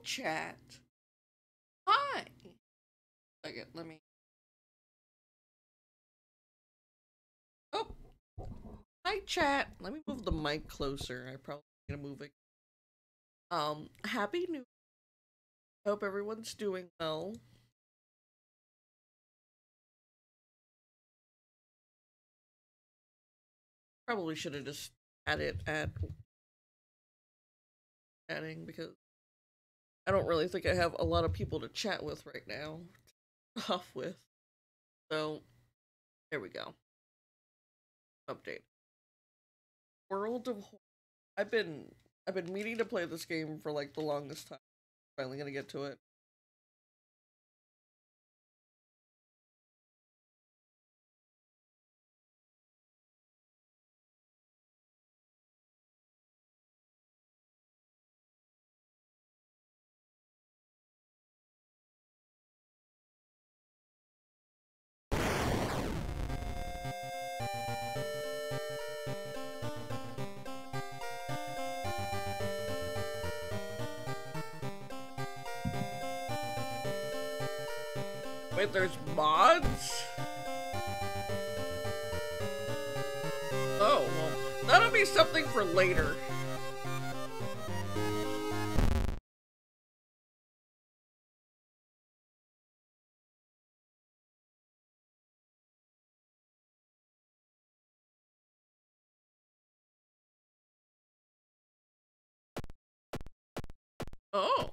chat. Hi. Second, let me. Oh, hi chat. Let me move the mic closer. I probably gonna move it. Happy New. Hope everyone's doing well. Probably should have just had it at chatting because I don't really think I have a lot of people to chat with right now. Off with. So there we go. Update. World of Horror. I've been meaning to play this game for like the longest time. Finally gonna get to it. Wait, there's mods? Oh, well, that'll be something for later. Oh.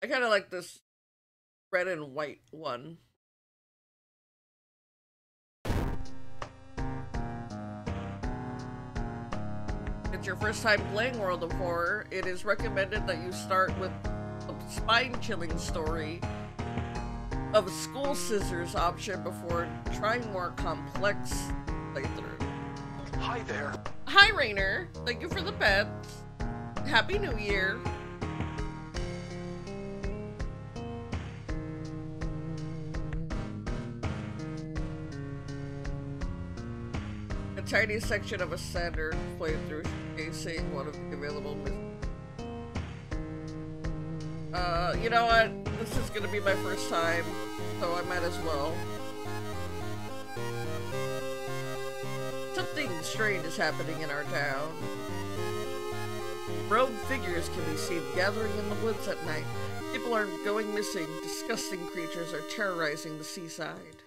I kind of like this red and white one. It's your first time playing World of Horror. It is recommended that you start with a spine-chilling story of a school scissors option before trying more complex playthrough. Hi there. Hi, Rainer. Thank you for the pets. Happy New Year. A tiny section of a standard playthrough showcasing one of the available missions. You know what? This is gonna be my first time, so I might as well. Something strange is happening in our town. Robed figures can be seen gathering in the woods at night. People are going missing. Disgusting creatures are terrorizing the seaside.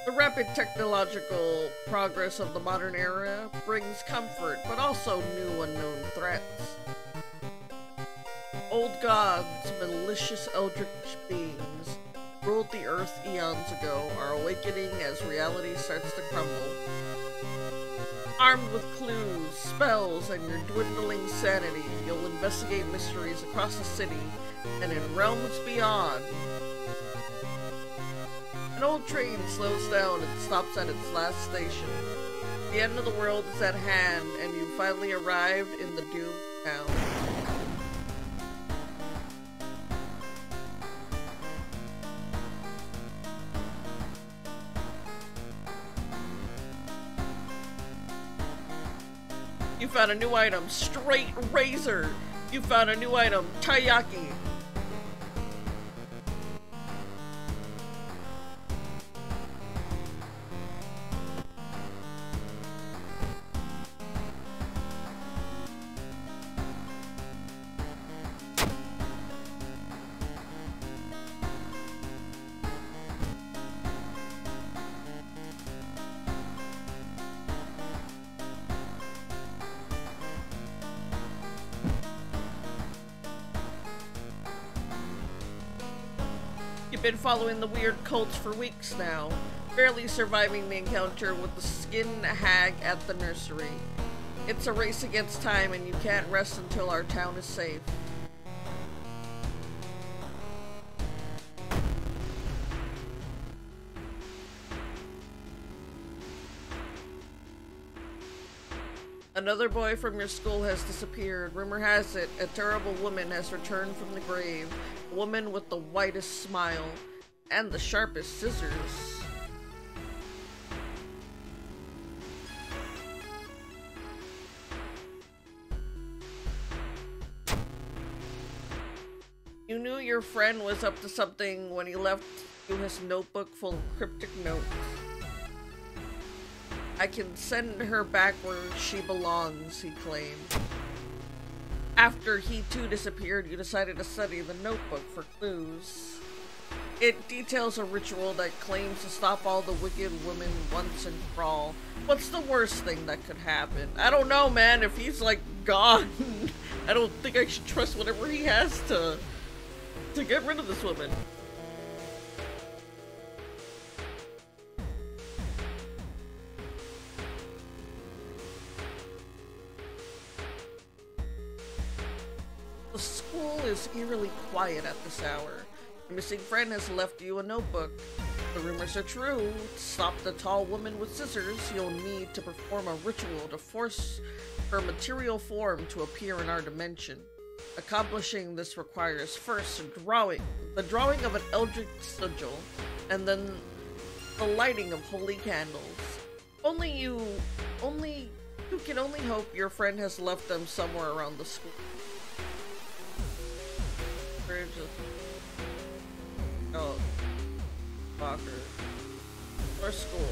The rapid technological progress of the modern era brings comfort, but also new unknown threats. Old gods, malicious eldritch beings, ruled the earth eons ago, are awakening as reality starts to crumble. Armed with clues, spells, and your dwindling sanity, you'll investigate mysteries across the city and in realms beyond. An old train slows down and stops at its last station. The end of the world is at hand, and you finally arrived in the doomed town. You found a new item, Straight Razor. You found a new item, Taiyaki. You've been following the weird cults for weeks now, barely surviving the encounter with the skin hag at the nursery. It's a race against time, and you can't rest until our town is safe. Another boy from your school has disappeared. Rumor has it, a terrible woman has returned from the grave. A woman with the whitest smile and the sharpest scissors. You knew your friend was up to something when he left you his notebook full of cryptic notes. I can send her back where she belongs, he claimed. After he too disappeared, you decided to study the notebook for clues. It details a ritual that claims to stop all the wicked women once and for all. What's the worst thing that could happen? I don't know, man. If he's like gone, I don't think I should trust whatever he has to get rid of this woman. The school is eerily quiet at this hour. Your missing friend has left you a notebook. The rumors are true. To stop the tall woman with scissors, you'll need to perform a ritual to force her material form to appear in our dimension. Accomplishing this requires first the drawing of an eldritch sigil, and then the lighting of holy candles. You can only hope your friend has left them somewhere around the school. Oh, locker or school.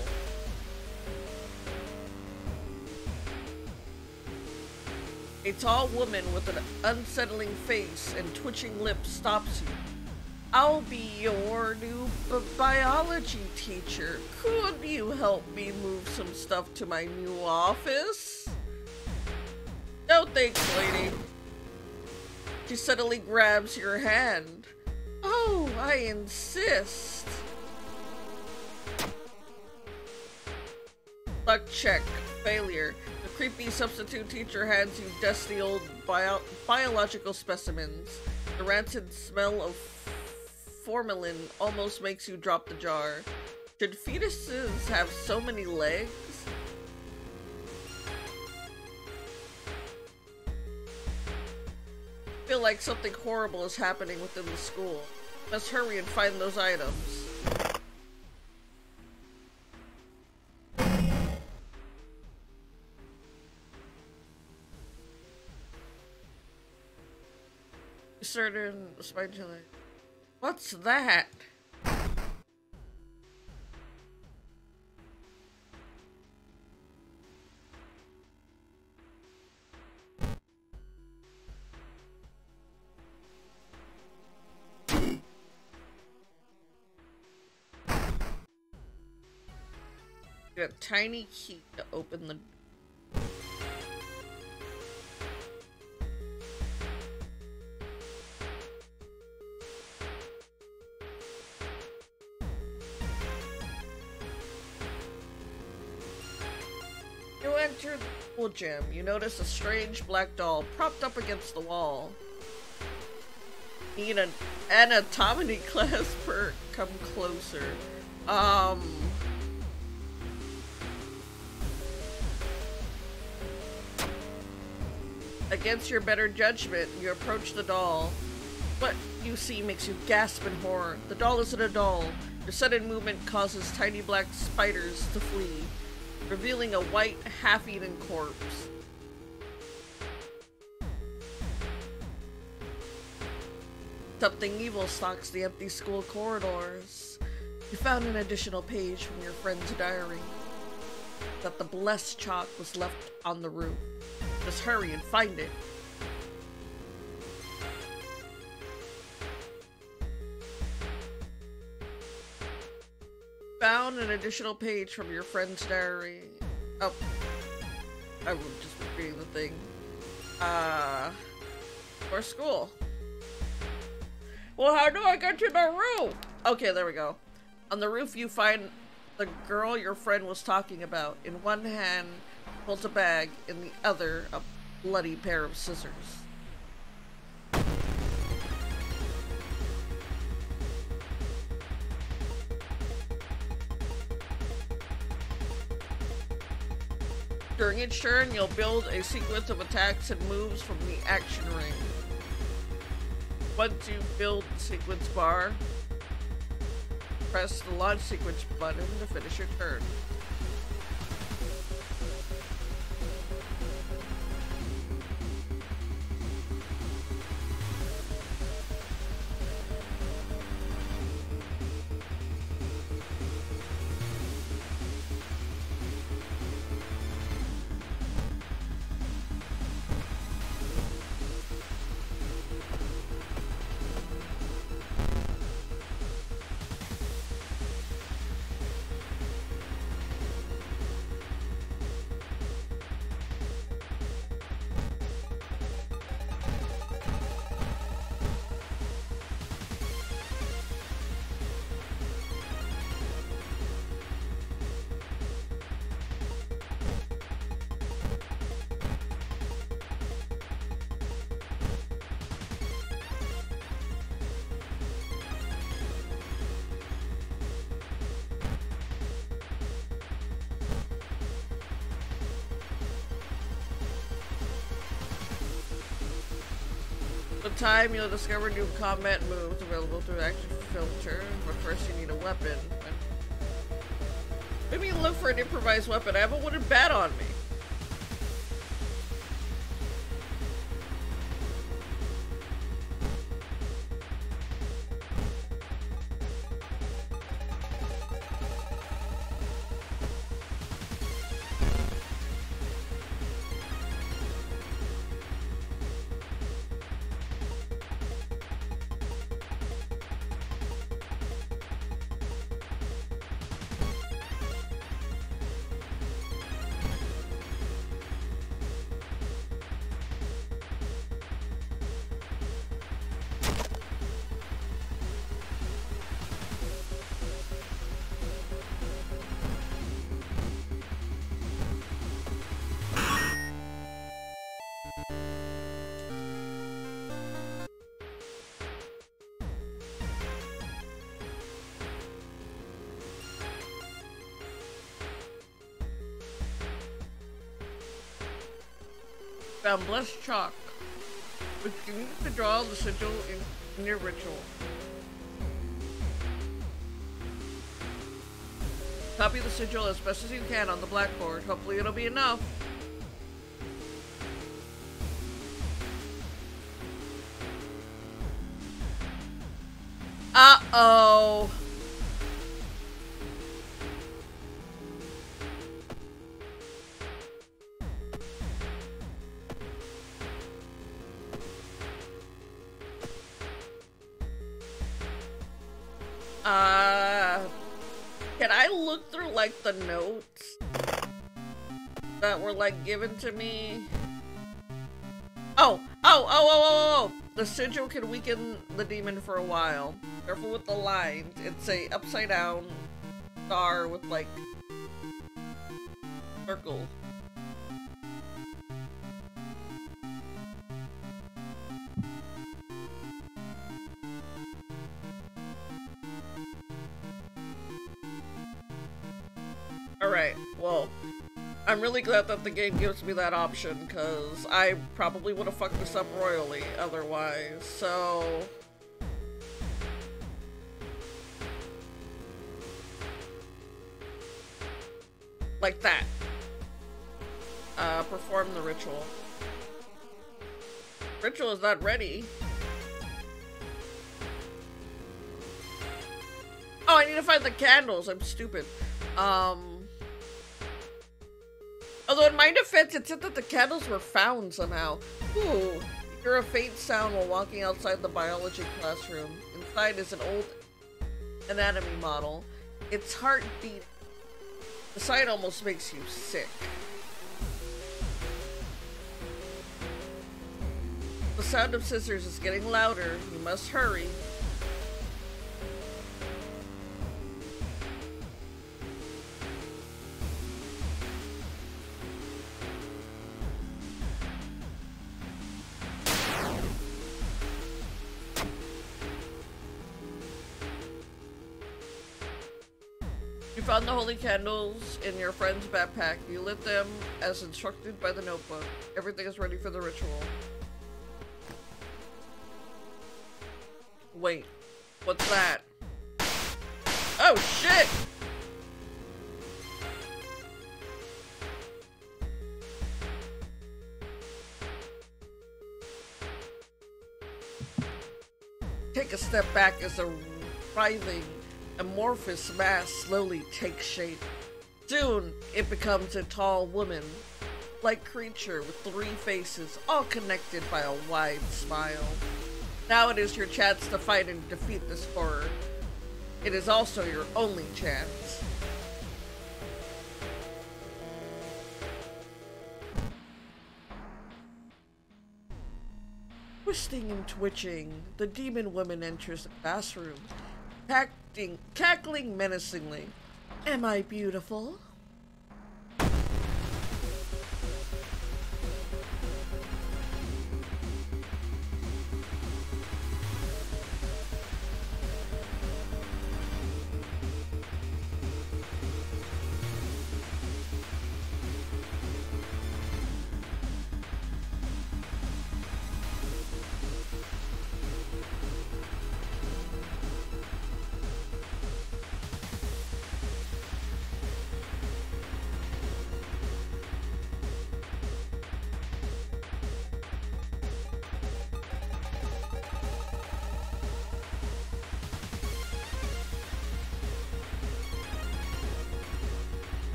A tall woman with an unsettling face and twitching lips stops you. I'll be your new biology teacher. Could you help me move some stuff to my new office? No thanks, lady. She suddenly grabs your hand. Oh, I insist. Luck check. Failure. The creepy substitute teacher hands you dusty old biological specimens. The rancid smell of formalin almost makes you drop the jar. Should fetuses have so many legs? I feel like something horrible is happening within the school. Let's hurry and find those items. Certain spatula. What's that? A tiny key to open the You enter the school gym. You notice a strange black doll propped up against the wall. Need an anatomy class perk. Come closer. Against your better judgment, you approach the doll. What you see makes you gasp in horror. The doll isn't a doll. Your sudden movement causes tiny black spiders to flee, revealing a white, half-eaten corpse. Something evil stalks the empty school corridors. You found an additional page from your friend's diary. That the blessed chalk was left on the roof. Just hurry and find it. Found an additional page from your friend's diary. Oh. I was just reading the thing. For school. Well, how do I get to the roof? Okay, there we go. On the roof you find the girl your friend was talking about. In one hand holds a bag, in the other a bloody pair of scissors. During each turn, you'll build a sequence of attacks and moves from the action ring. Once you build the sequence bar, press the launch sequence button to finish your turn. With time, you'll discover new combat moves available through action filter, but first you need a weapon. Maybe look for an improvised weapon. I have a wooden bat on me. Found blessed chalk, which you need to draw the sigil in your ritual. Copy the sigil as best as you can on the blackboard. Hopefully it'll be enough. Uh-oh. Can I look through, like, the notes that were, like, given to me? Oh! The sigil can weaken the demon for a while. Careful with the lines. It's a upside down star with, like, circles. Alright, well, I'm really glad that the game gives me that option, because I probably would have fucked this up royally otherwise, so... Like that. Perform the ritual. Ritual is not ready. Oh, I need to find the candles, I'm stupid. Although in my defense, it said that the candles were found somehow. Ooh. You hear a faint sound while walking outside the biology classroom. Inside is an old anatomy model. Its heart beat. The sight almost makes you sick. The sound of scissors is getting louder. You must hurry. You found the holy candles in your friend's backpack. You lit them as instructed by the notebook. Everything is ready for the ritual. Wait, what's that? Oh shit! Take a step back as a writhing, amorphous mass slowly takes shape. Soon, it becomes a tall woman-like creature with 3 faces, all connected by a wide smile. Now it is your chance to fight and defeat this horror. It is also your only chance. Twisting and twitching, the demon woman enters the bathroom, cackling menacingly. Am I beautiful?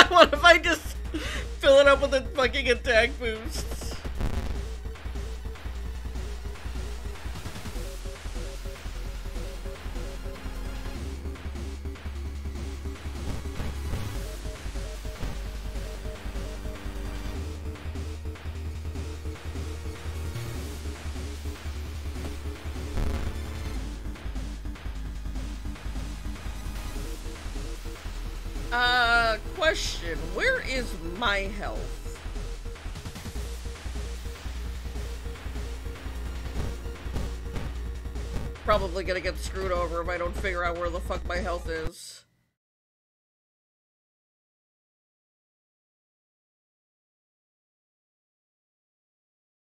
What if I just fill it up with a fucking attack boost? Question, where is my health? Probably gonna get screwed over if I don't figure out where the fuck my health is.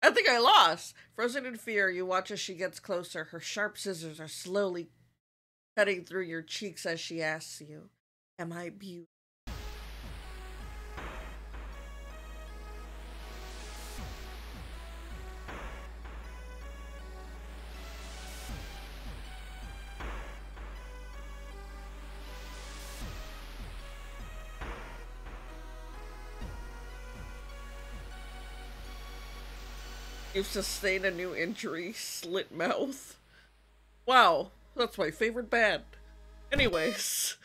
I think I lost. Frozen in fear, you watch as she gets closer. Her sharp scissors are slowly cutting through your cheeks as she asks you, am I beautiful? You've sustained a new injury, slit mouth. Wow, that's my favorite band. Anyways.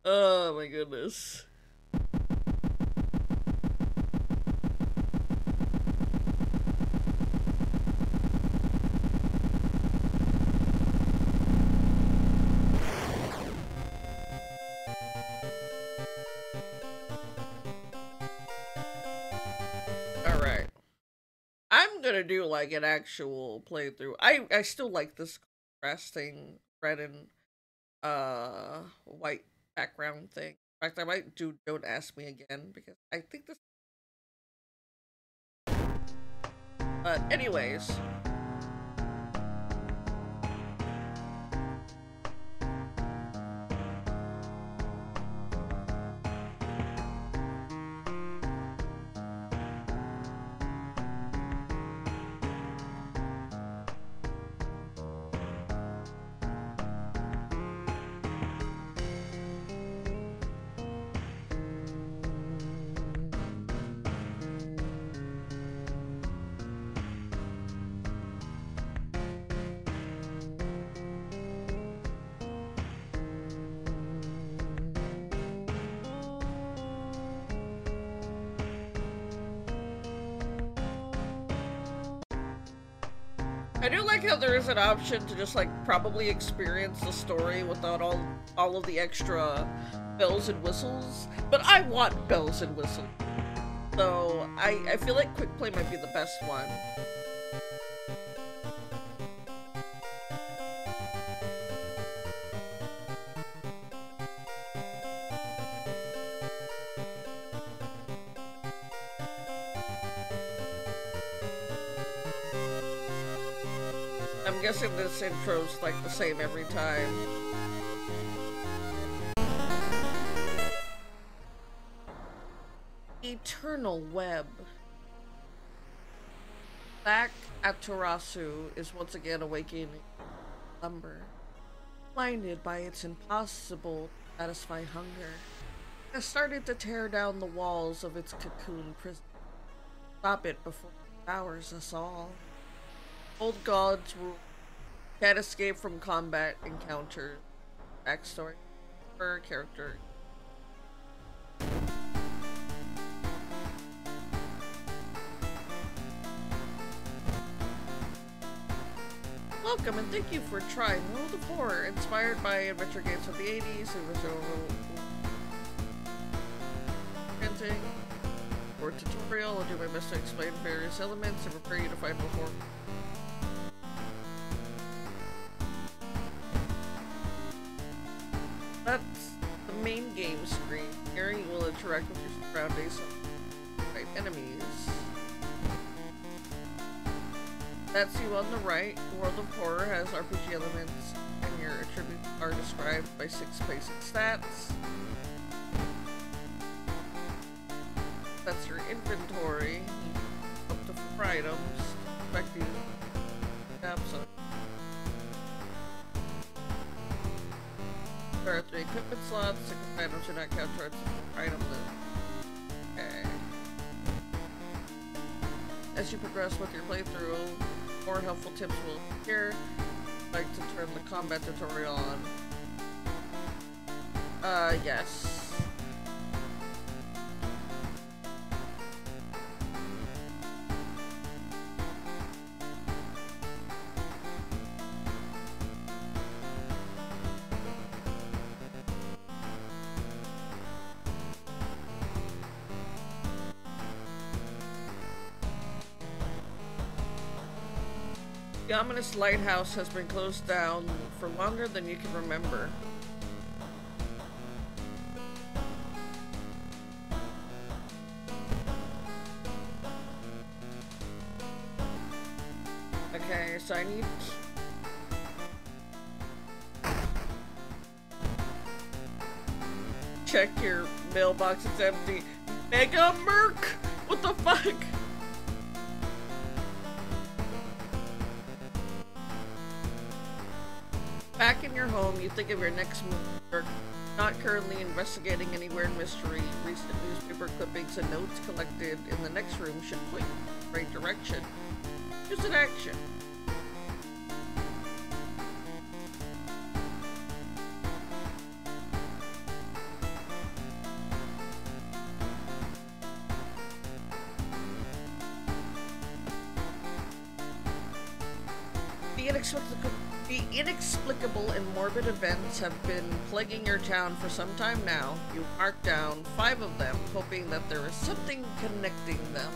Oh my goodness. Alright. I'm gonna do like an actual playthrough. I still like this contrasting red and white background thing. In fact, I might do Don't Ask Me Again because I think this. But anyways, I do like how there is an option to just like probably experience the story without all of the extra bells and whistles, but I want bells and whistles. So I feel like quick play might be the best one. I'm guessing this intro's like the same every time. Eternal Web. Back at Tarasu is once again awakening slumber, blinded by its impossible to satisfy hunger. It has started to tear down the walls of its cocoon prison. Stop it before it devours us all. Old gods rule. Can't escape from combat encounters. Backstory per character. Welcome and thank you for trying World of Horror, inspired by adventure games of the 80s. It was printing or tutorial. I'll do my best to explain various elements and prepare you to find before. That's the main game screen. Here you will interact with your surroundings and fight enemies. That's you on the right. World of Horror has RPG elements, and your attributes are described by 6 basic stats. That's your inventory. Up to 4 items. Expecting tabs on. There are 3 equipment slots. 6 items do not count towards the item list. Okay. As you progress with your playthrough, more helpful tips will appear. I'd like to turn the combat tutorial on. Yes. The ominous lighthouse has been closed down for longer than you can remember. Okay, so I need... Check your mailbox, it's empty. Mega Merc! What the fuck? Back in your home, you think of your next move. Not currently investigating any weird mystery. Recent newspaper clippings and notes collected in the next room should point in the right direction. Use an action. The inexplicable and morbid events have been plaguing your town for some time now. You mark down 5 of them, hoping that there is something connecting them.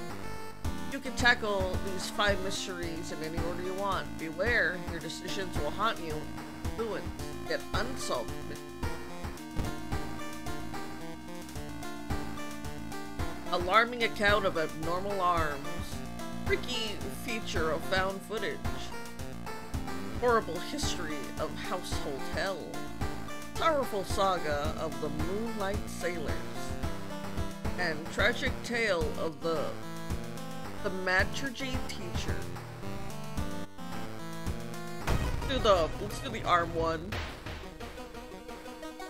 You can tackle these 5 mysteries in any order you want. Beware, your decisions will haunt you, influence, get unsolved. Alarming account of abnormal arms. Freaky feature of found footage. Horrible history of household hell. Sorrowful saga of the Moonlight Sailors. And tragic tale of the thaumaturgy teacher. Let's do the arm one.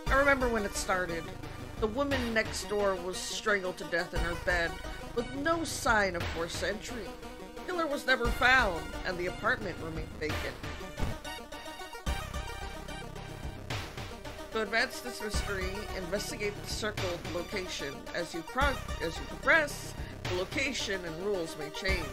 I remember when it started. The woman next door was strangled to death in her bed with no sign of forced entry. The killer was never found, and the apartment remained vacant. To advance this mystery, investigate the circled location. As you progress, the location and rules may change.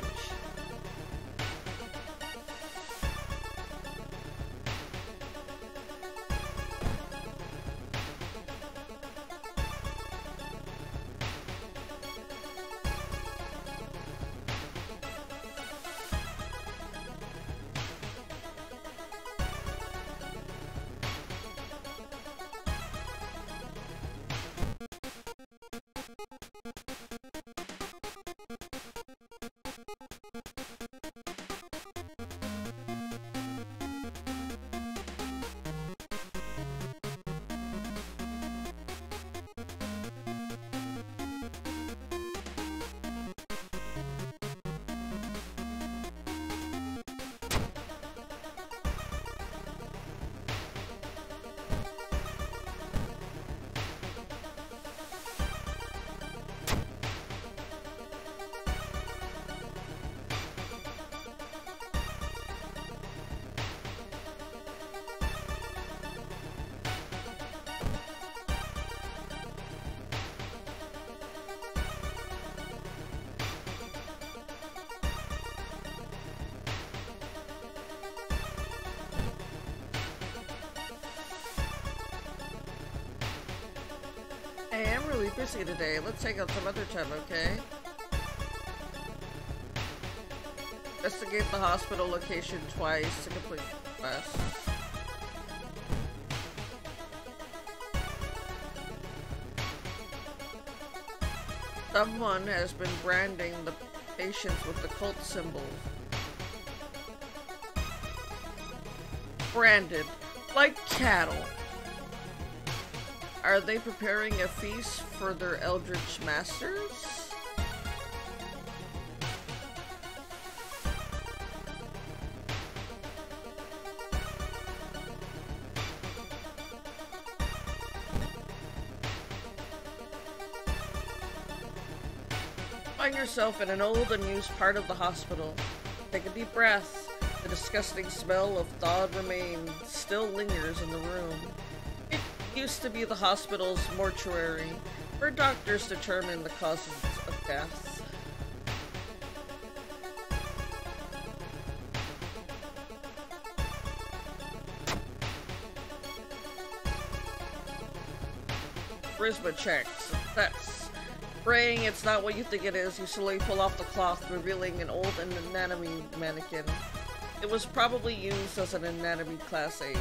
really busy today. Let's take out some other time, okay? Investigate the hospital location twice to complete the quest. Someone has been branding the patients with the cult symbols. Branded like cattle. Are they preparing a feast for their eldritch masters? Find yourself in an old unused part of the hospital. Take a deep breath. The disgusting smell of thawed remains still lingers in the room. It used to be the hospital's mortuary, where doctors determine the causes of death. Charisma check. Success. Praying it's not what you think it is, you slowly pull off the cloth, revealing an old anatomy mannequin. It was probably used as an anatomy class aid.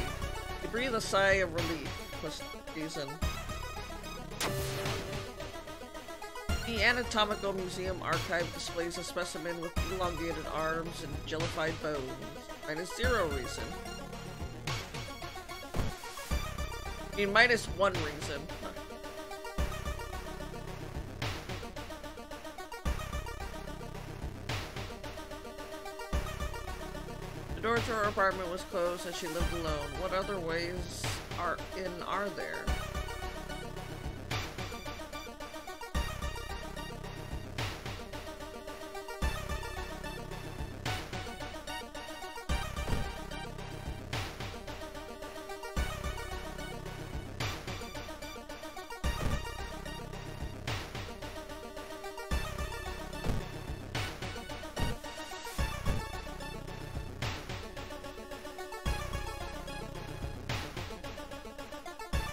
You breathe a sigh of relief. Season. The Anatomical Museum archive displays a specimen with elongated arms and jellified bones. -0 reason. I mean, -1 reason. The door to her apartment was closed and she lived alone. What other ways are there?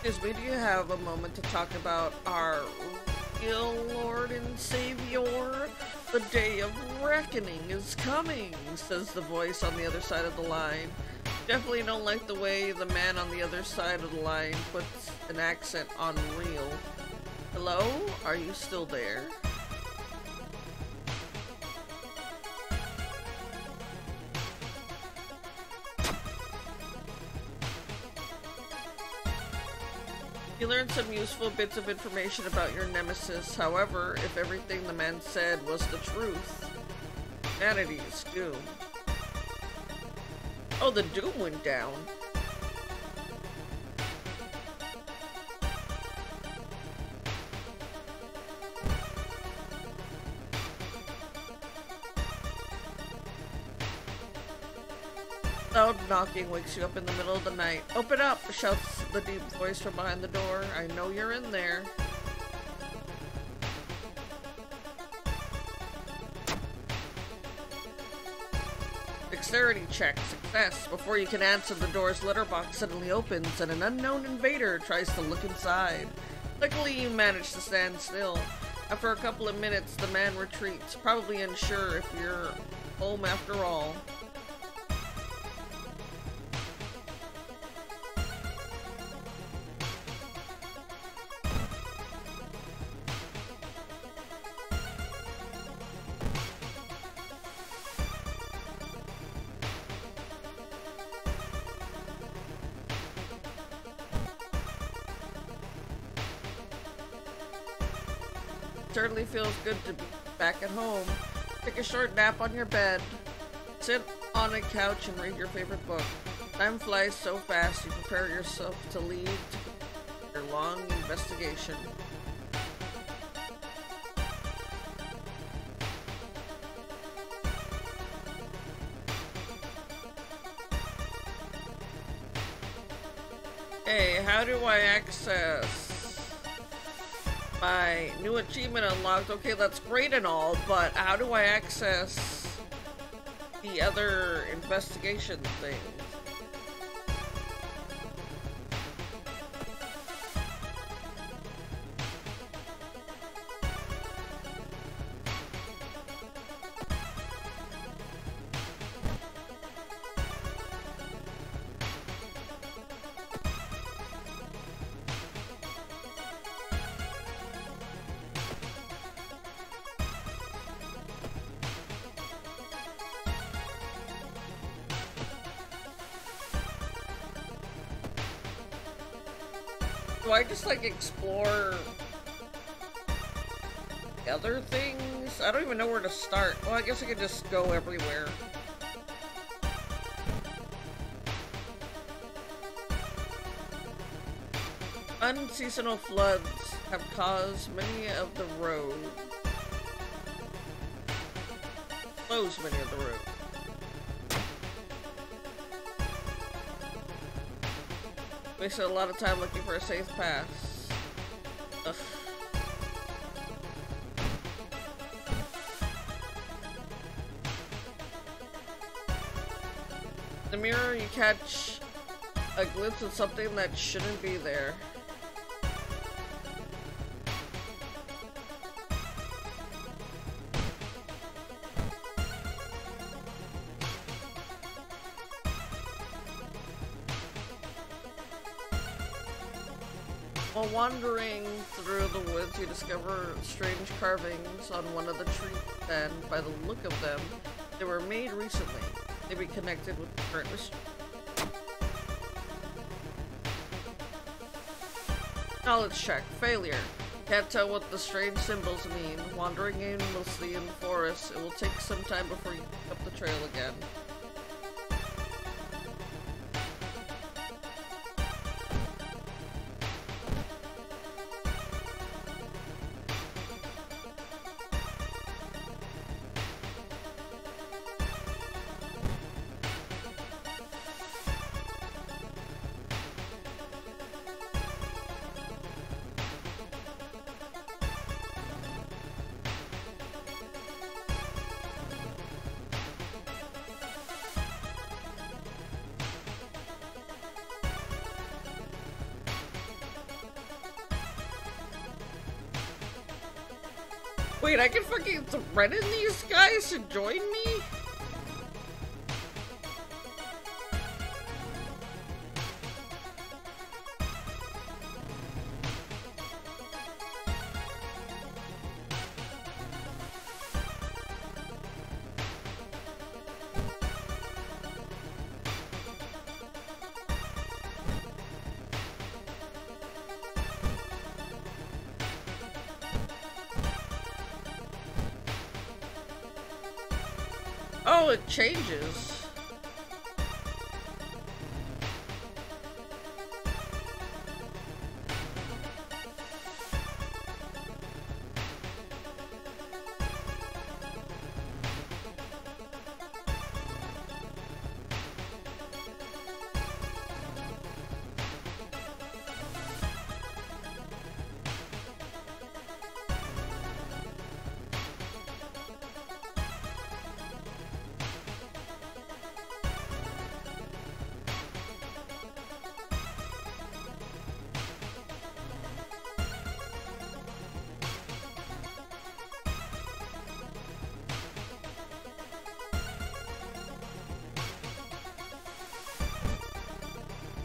Excuse me, do you have a moment to talk about our real Lord and Savior? The day of reckoning is coming, says the voice on the other side of the line. Definitely don't like the way the man on the other side of the line puts an accent on real. Hello? Are you still there? You learned some useful bits of information about your nemesis. However, if everything the man said was the truth, humanity is doomed. Oh, the doom went down. Loud knocking wakes you up in the middle of the night. Open up, shouts the deep voice from behind the door. I know you're in there. Dexterity check. Success. Before you can answer, the door's letterbox suddenly opens and an unknown invader tries to look inside. Luckily, you manage to stand still. After a couple of minutes, the man retreats, probably unsure if you're home after all. Certainly feels good to be back at home. Take a short nap on your bed. Sit on a couch and read your favorite book. Time flies so fast you prepare yourself to leave your long investigation. Hey, how do I access my new achievement unlocked? Okay, that's great and all, but how do I access the other investigation thing? Do I just like explore other things? I don't even know where to start. Well, I guess I could just go everywhere. Unseasonal floods have caused many of the roads. Closed many of the roads. Wasted a lot of time looking for a safe pass. Ugh. In the mirror, you catch a glimpse of something that shouldn't be there. While wandering through the woods, you discover strange carvings on one of the trees, and by the look of them, they were made recently. They be connected with the current mystery. Knowledge check. Failure. Can't tell what the strange symbols mean. Wandering aimlessly in the forest, it will take some time before you pick up the trail again. Wait, I can fucking threaten these guys to join me? Oh, it changes.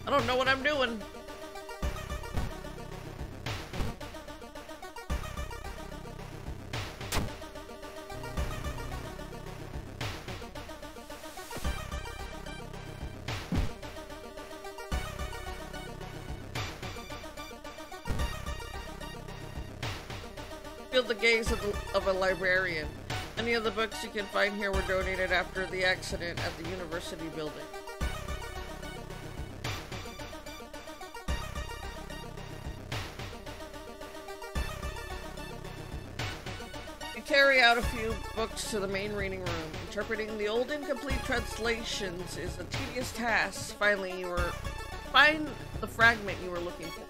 I don't know what I'm doing. Feel the gaze of a librarian. Any of the books you can find here were donated after the accident at the university building. Carry out a few books to the main reading room. Interpreting the old incomplete translations is a tedious task. Finally, find the fragment you were looking for.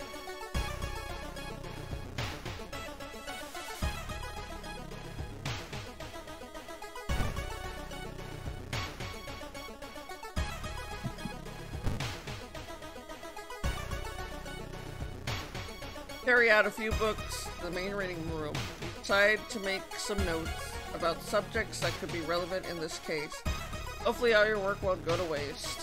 Carry out a few books to the main reading room. Decide to make some notes about subjects that could be relevant in this case. Hopefully all your work won't go to waste.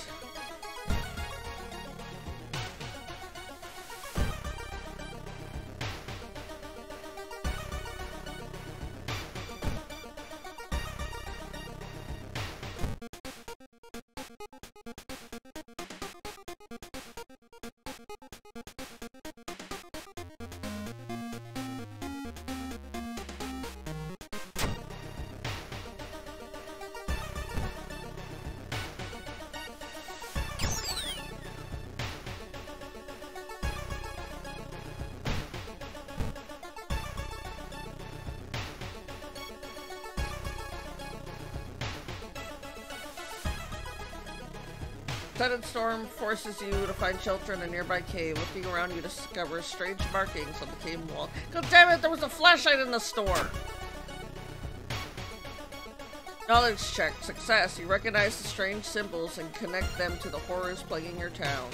Sudden storm forces you to find shelter in a nearby cave. Looking around, you discover strange markings on the cave wall. God damn it, there was a flashlight in the store! Knowledge check. Success. You recognize the strange symbols and connect them to the horrors plaguing your town.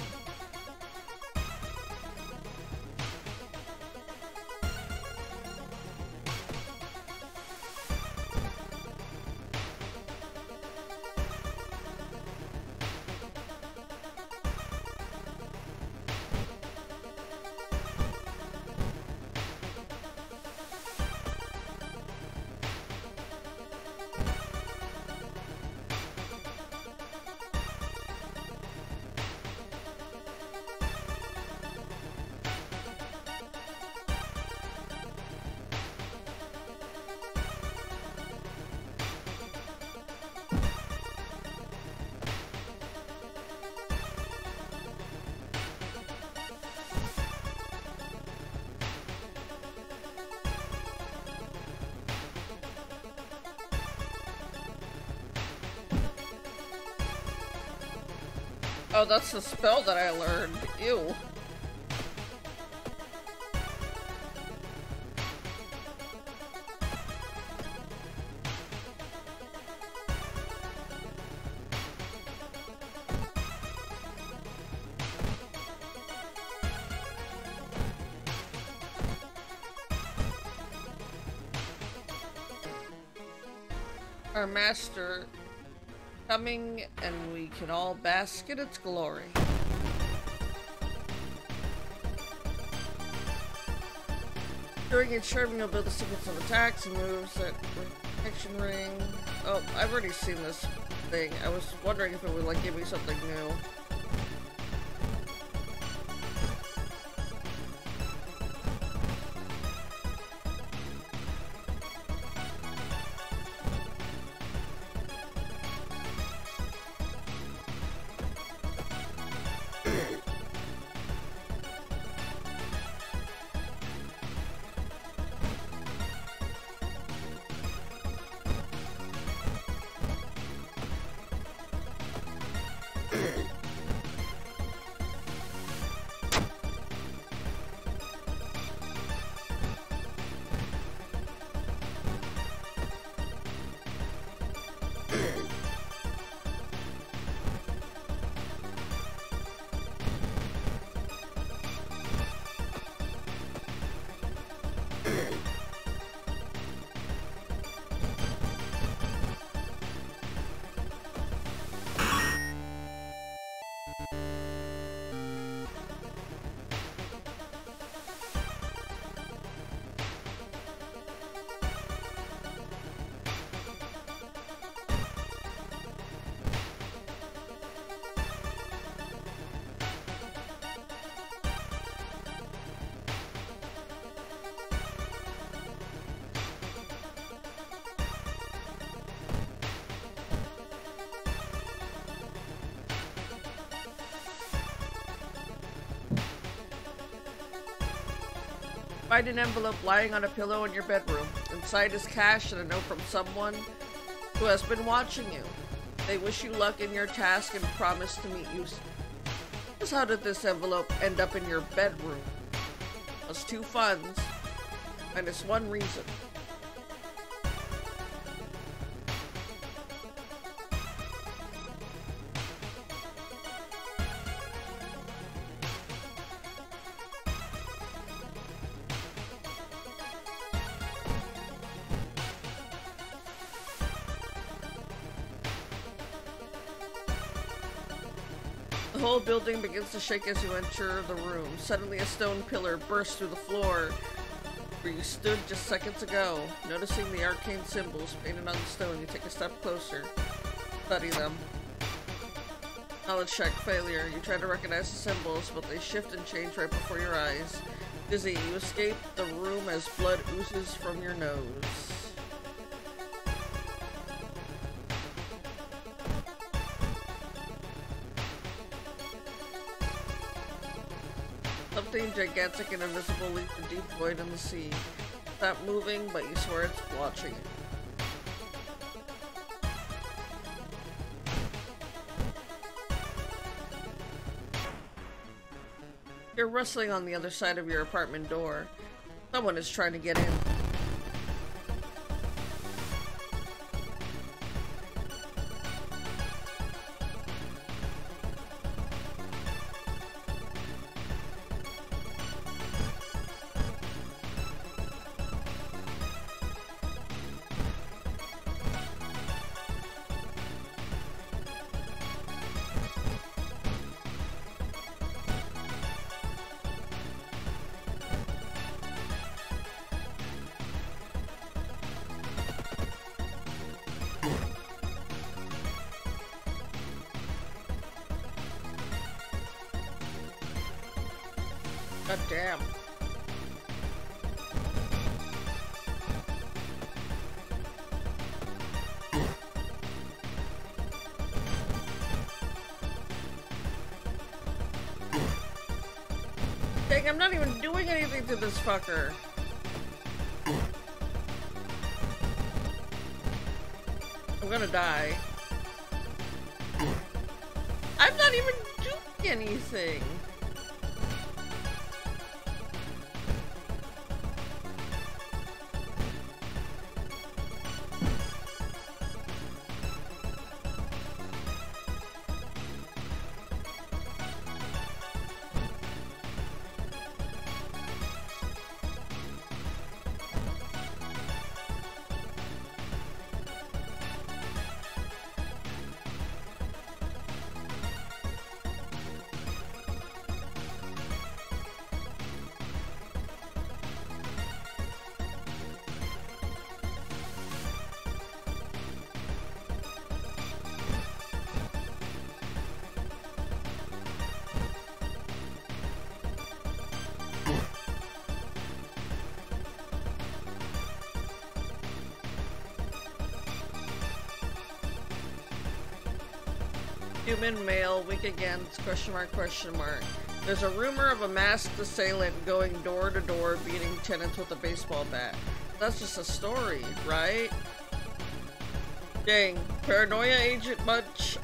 Oh, that's the spell that I learned. Ew. Our master coming, and we can all bask in its glory. During each turn, you'll build a sequence of attacks and moves that protection ring. Oh, I've already seen this thing. I was wondering if it would like give me something new. Find an envelope lying on a pillow in your bedroom. Inside is cash and a note from someone who has been watching you. They wish you luck in your task and promise to meet you. Just how did this envelope end up in your bedroom? Plus 2 funds, minus 1 reason. The whole building begins to shake as you enter the room. Suddenly a stone pillar bursts through the floor where you stood just seconds ago. Noticing the arcane symbols painted on the stone, you take a step closer. Study them. Knowledge check failure. You try to recognize the symbols, but they shift and change right before your eyes. Dizzy, you escape the room as blood oozes from your nose. Something gigantic and invisible leaps a deep void in the sea. Stop moving, but you swear it's watching you. You're rustling on the other side of your apartment door. Someone is trying to get in. God damn. Dang, I'm not even doing anything to this fucker. I'm gonna die. I'm not even doing anything. Human male, weak against, question mark, question mark. There's a rumor of a masked assailant going door to door beating tenants with a baseball bat. That's just a story, right? Dang, paranoia agent much?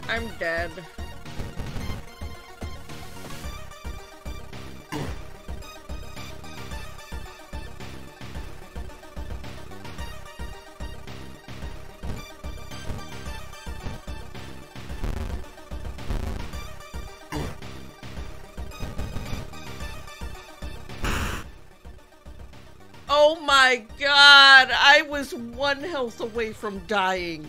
I'm dead. Oh my god, I was 1 health away from dying.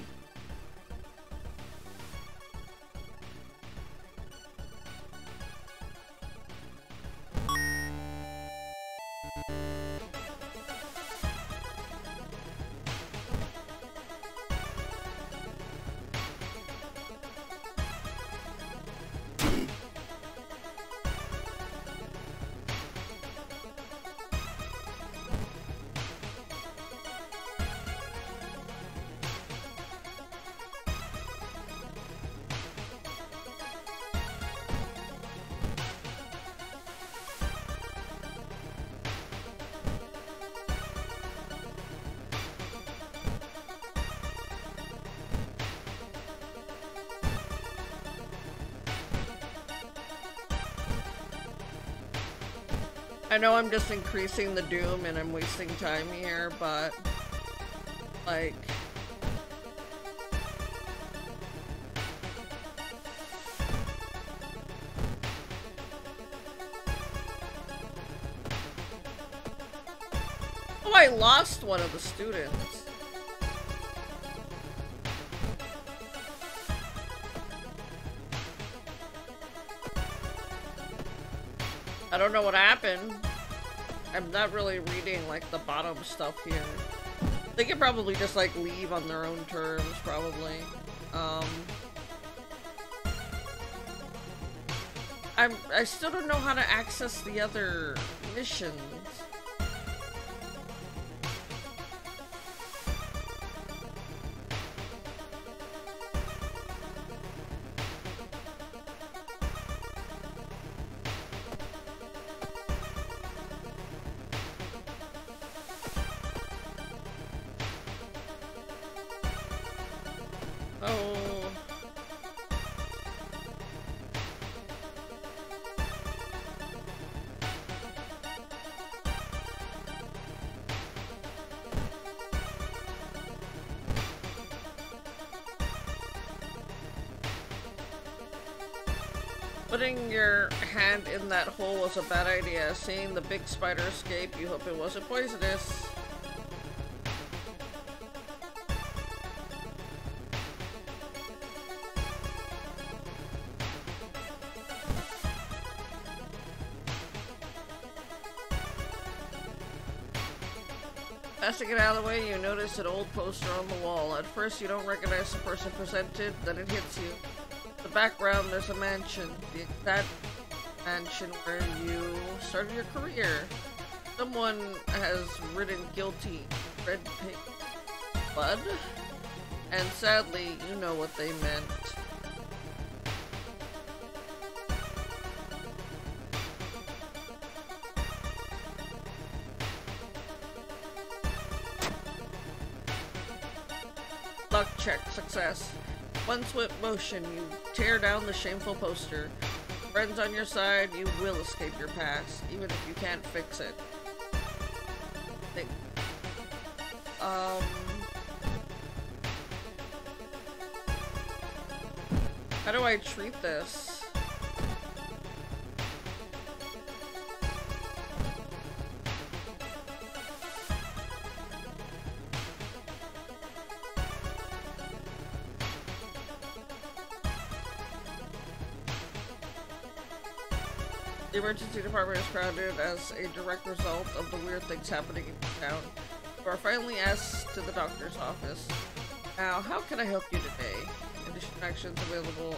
I know I'm just increasing the doom and I'm wasting time here, but like oh, I lost one of the students. I don't know what happened. I'm not really reading like the bottom stuff here. They could probably just like leave on their own terms, probably. I still don't know how to access the other missions. Putting your hand in that hole was a bad idea. Seeing the big spider escape, you hope it wasn't poisonous. As to get out of the way, you notice an old poster on the wall. At first, you don't recognize the person presented, then it hits you. In the background, there's a mansion. The exact mansion where you started your career. Someone has written guilty red pig blood, and sadly, you know what they meant. Luck check, success. One swift motion, you tear down the shameful poster. Friends on your side, you will escape your past, even if you can't fix it. How do I treat this? The emergency department is crowded as a direct result of the weird things happening in town. You are finally asked to the doctor's office. Now, how can I help you today? Additional actions available.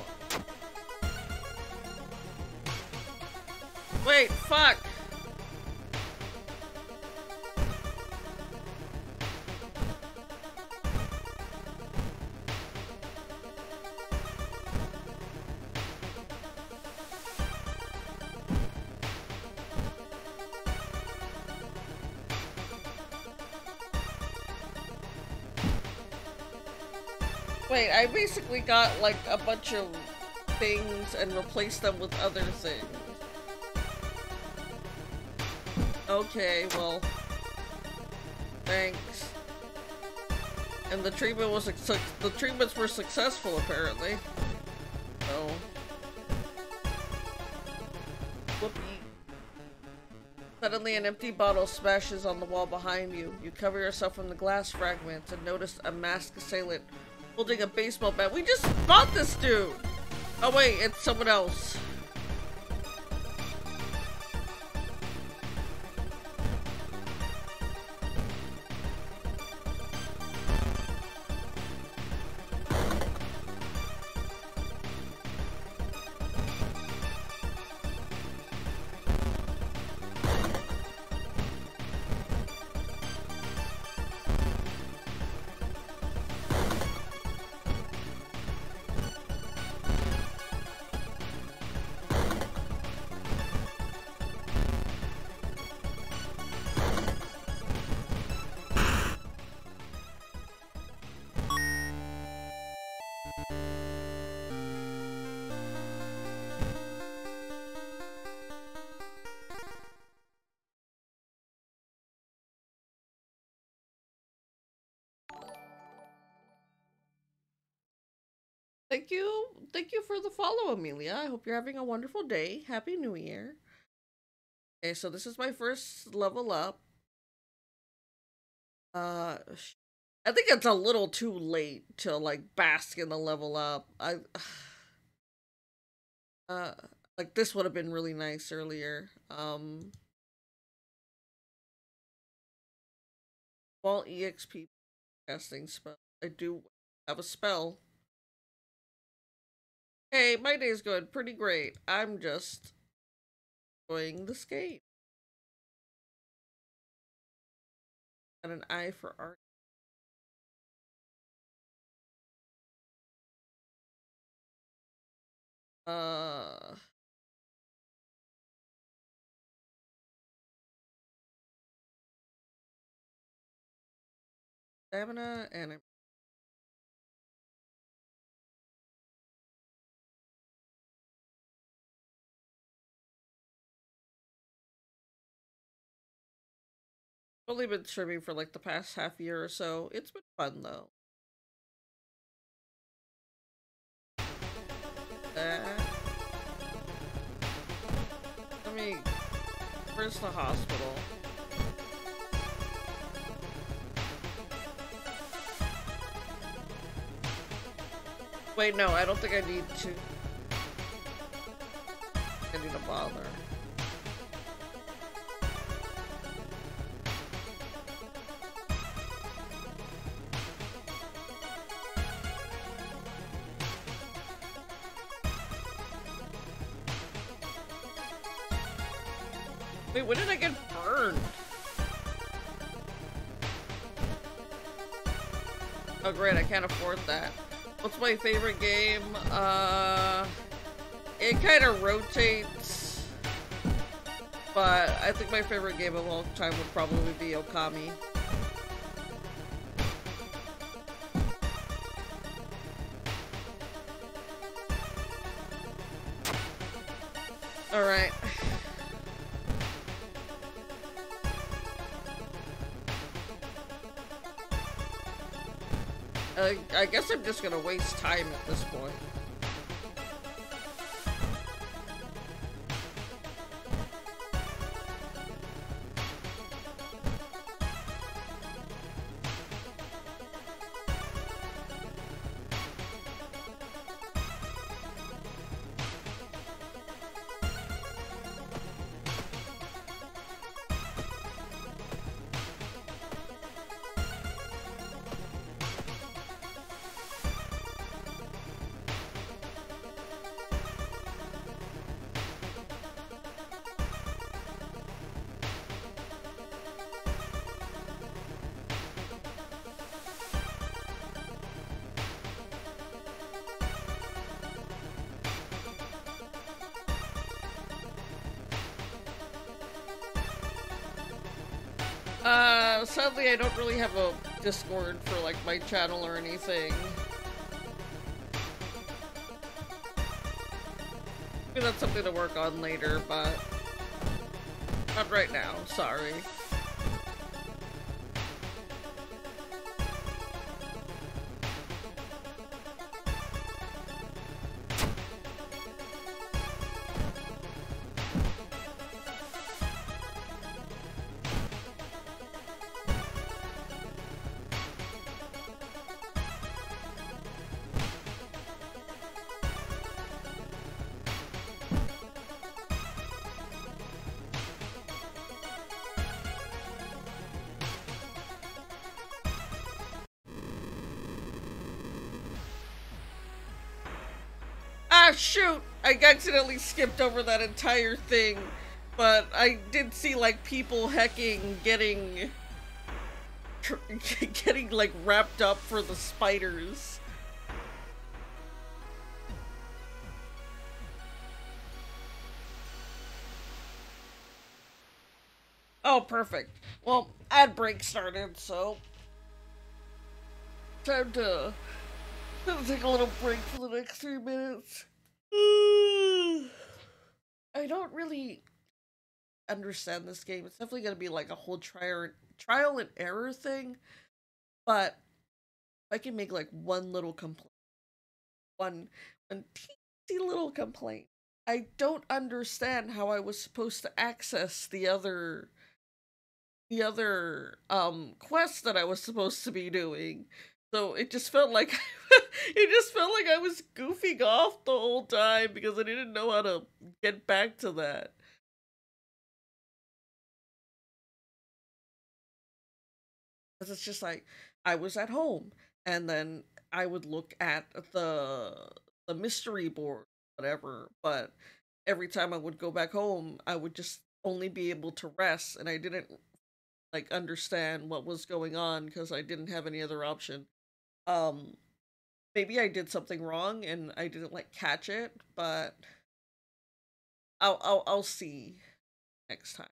Wait, fuck! Wait, I basically got like a bunch of things and replaced them with other things. Okay, well, thanks. And the treatment was the treatments were successful apparently. So, whoopee. Suddenly, an empty bottle smashes on the wall behind you. You cover yourself from the glass fragments and notice a masked assailant holding a baseball bat. We just fought this dude! Oh wait, it's someone else. Thank you for the follow, Amelia. I hope you're having a wonderful day. Happy New Year. Okay, so this is my first level up. I think it's a little too late to like bask in the level up. Like this would have been really nice earlier. While EXP casting spell. I do have a spell. Hey, my day's going pretty great. I'm just enjoying the skate. Got an eye for art. Stamina and only been streaming for like the past half year or so. It's been fun though. Where's the hospital? Wait, no, I don't think I need to. I need to bother. Wait, when did I get burned? Oh great, I can't afford that. What's my favorite game? It kind of rotates, but I think my favorite game of all time would probably be Okami. Alright. I guess I'm just gonna waste time at this point. Sadly I don't really have a Discord for like my channel or anything. Maybe that's something to work on later, but not right now, sorry. Ah, shoot! I accidentally skipped over that entire thing, but I did see, like, people hecking, getting like, wrapped up for the spiders. Oh, perfect. Well, ad break started, so time to take a little break for the next 3 minutes. I don't really understand this game. It's definitely gonna be like a whole trial and error thing, but if I can make like one little complaint, one teensy little complaint. I don't understand how I was supposed to access the other quest that I was supposed to be doing. So it just felt like it just felt like I was goofing off the whole time because I didn't know how to get back to that. Because it's just like I was at home and then I would look at the mystery board, whatever, but every time I would go back home, I would just only be able to rest and I didn't like understand what was going on because I didn't have any other option. Um Maybe I did something wrong and I didn't like catch it, but I'll see next time.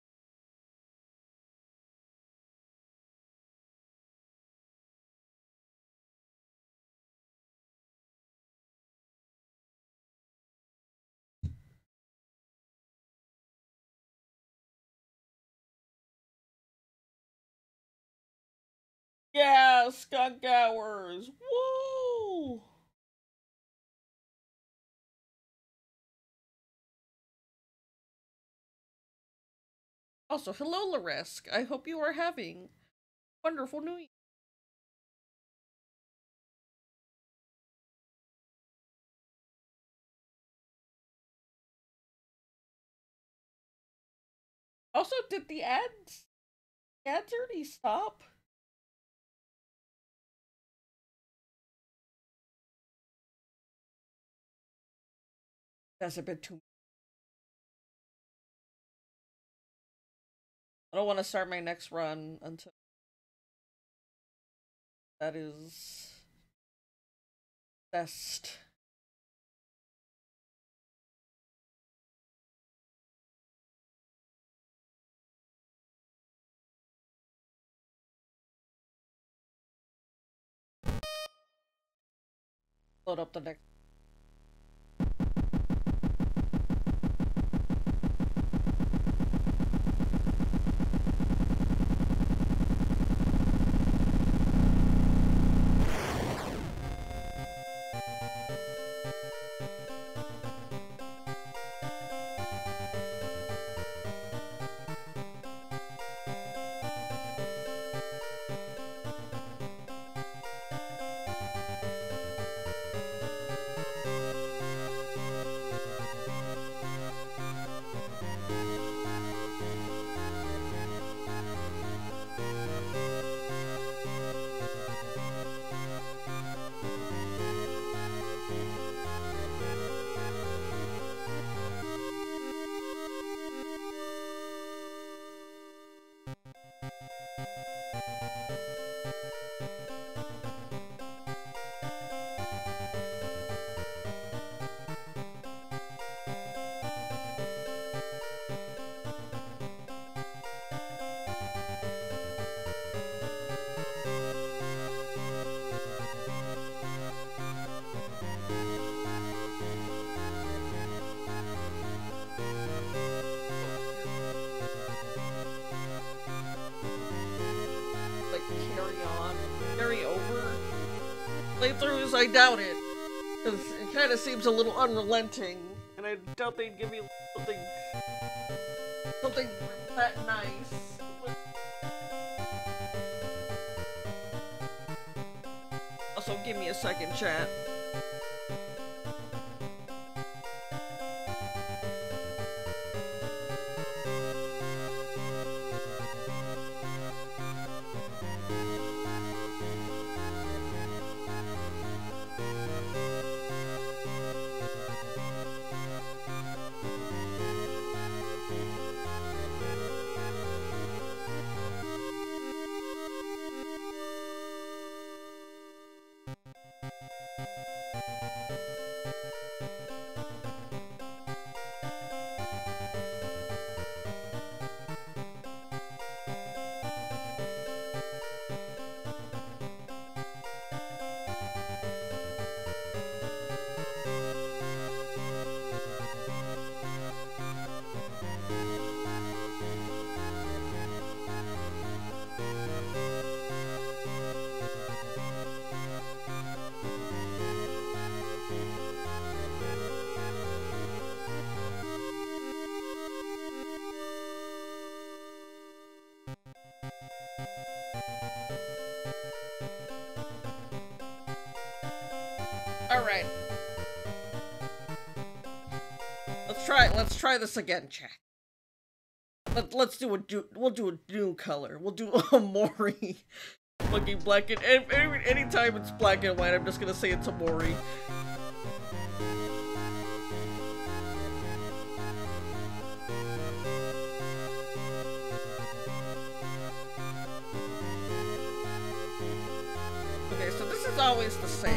Yeah, skunk hours. Woo! Also, hello, Laresk. I hope you are having a wonderful New Year. Also, did the ads already stop? That's a bit too. I don't want to start my next run until that is best. Load up the next. Carry over playthroughs? I doubt it. Because it kind of seems a little unrelenting. And I doubt they'd give me something that nice. Also, give me a second, chat. Alright. Let's try this again, chat. We'll do a new color. We'll do a Mori. Fucking black and anytime it's black and white, I'm just gonna say it's a Mori. Okay, so this is always the same.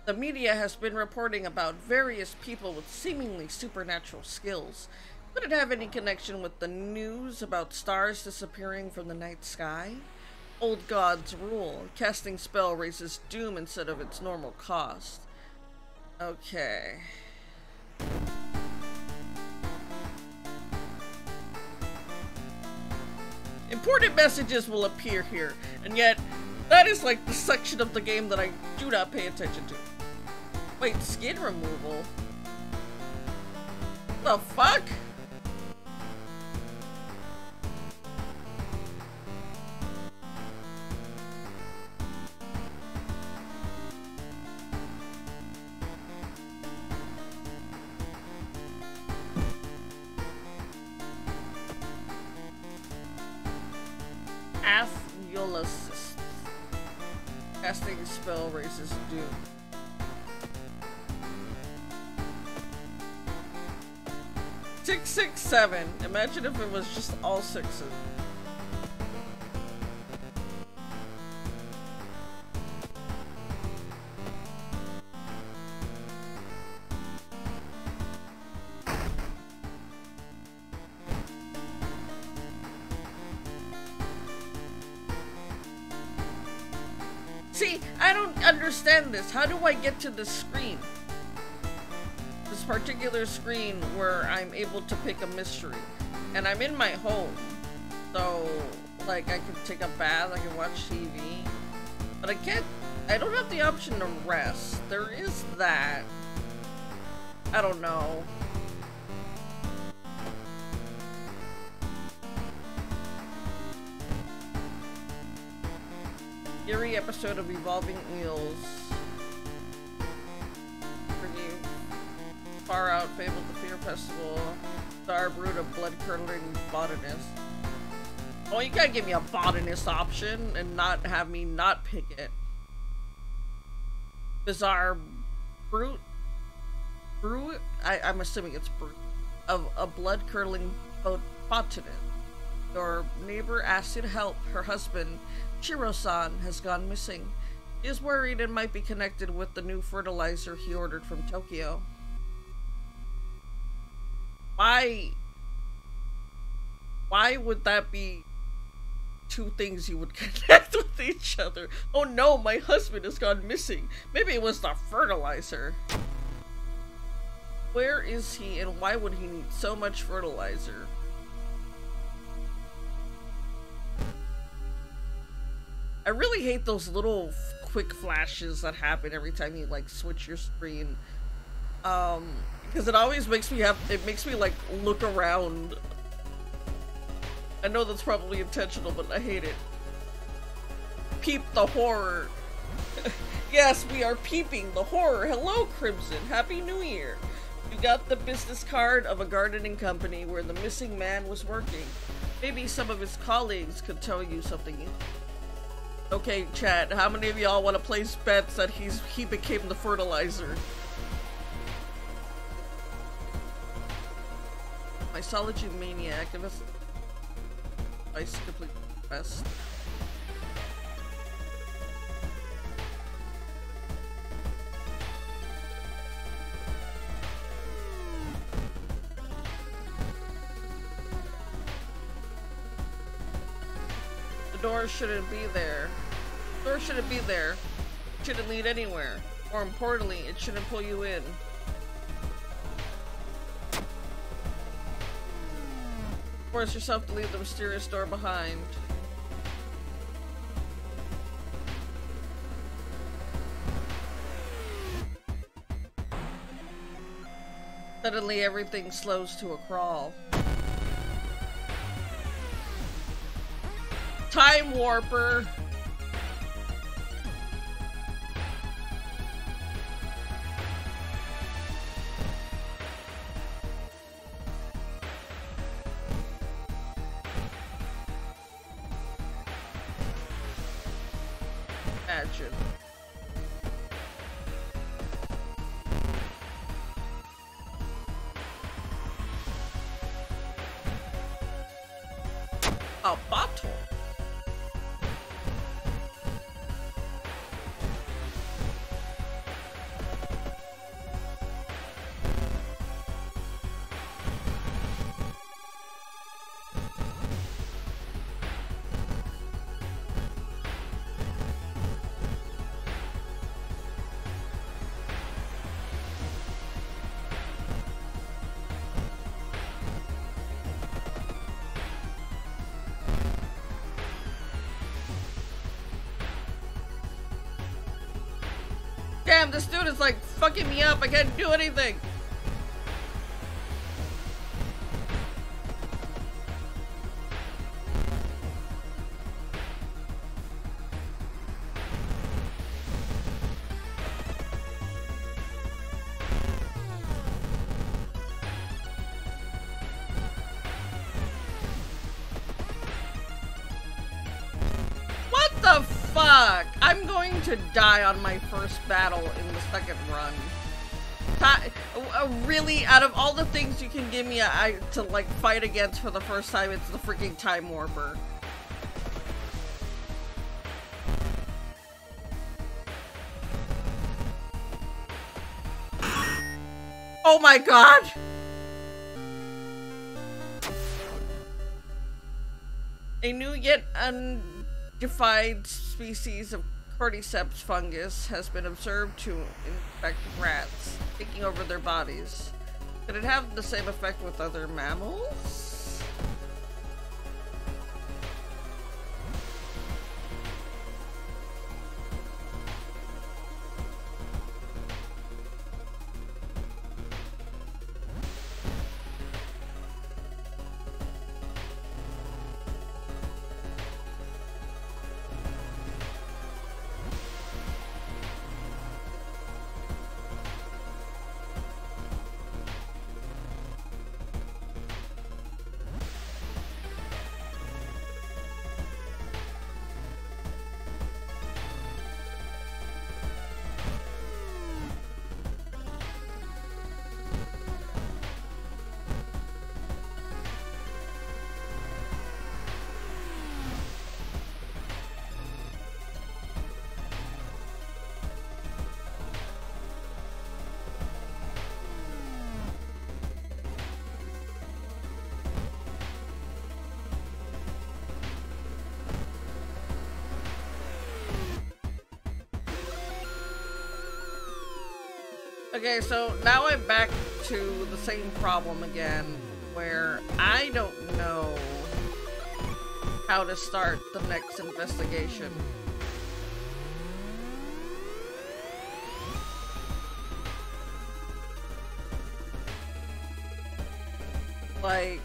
The media has been reporting about various people with seemingly supernatural skills. Could it have any connection with the news about stars disappearing from the night sky? Old gods rule. Casting spell raises doom instead of its normal cost. Okay. Important messages will appear here, and yet that is like the section of the game that I do not pay attention to. Wait, skin removal? The fuck? Apheulocysts. Casting spell raises doom. Six, 6, 7. Imagine if it was just all sixes. See, I don't understand this. How do I get to this screen? This particular screen where I'm able to pick a mystery. And I'm in my home. So, like, I can take a bath, I can watch TV. But I don't have the option to rest. There is that. I don't know. Eerie episode of Evolving Eels. Review. Far Out, Fable the Fear Festival. Star Brood of Blood-Curdling Botanist. Oh, you gotta give me a botanist option and not have me not pick it. Bizarre Brute? I'm assuming it's Brute. Of a blood-curdling botanist. Your neighbor asked you to help. Her husband, Shiro-san, has gone missing. He is worried it might be connected with the new fertilizer he ordered from Tokyo. Why would that be two things you would connect with each other? Oh no, my husband has gone missing. Maybe it was the fertilizer. Where is he and why would he need so much fertilizer? I really hate those little quick flashes that happen every time you like switch your screen. Because it always makes me like look around. I know that's probably intentional, but I hate it. Peep the horror. Yes, we are peeping the horror. Hello, Crimson. Happy New Year. You got the business card of a gardening company where the missing man was working. Maybe some of his colleagues could tell you something. Okay, chat, how many of y'all want to place bets that he became the fertilizer? Mycology Maniac, and that's ice complete best. The door shouldn't be there. The door shouldn't be there. It shouldn't lead anywhere. More importantly, it shouldn't pull you in. Force yourself to leave the mysterious door behind. Suddenly everything slows to a crawl. Time Warper! Imagine. A bottle. Damn, this dude is like fucking me up. I can't do anything. Fuck! I'm going to die on my first battle in the second run. Really, out of all the things you can give me to like fight against for the first time, it's the freaking Time Warper. Oh my god! A new yet undefined species of cordyceps fungus has been observed to infect rats, taking over their bodies. Could it have the same effect with other mammals? Okay, so now I'm back to the same problem again, where I don't know how to start the next investigation. Like...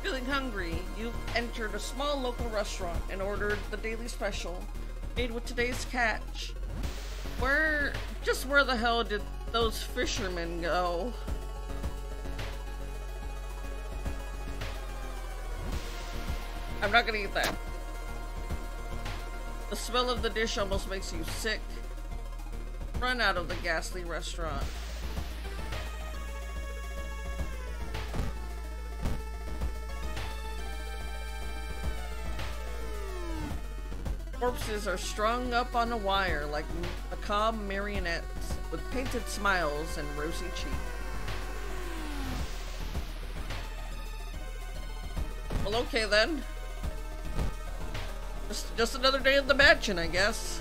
Feeling hungry, you entered a small local restaurant and ordered the daily special, made with today's catch. Just where the hell did those fishermen go? I'm not gonna eat that. The smell of the dish almost makes you sick. Run out of the ghastly restaurant. Corpses are strung up on a wire like macabre marionettes with painted smiles and rosy cheeks. Well, okay then. Just another day at the mansion, I guess.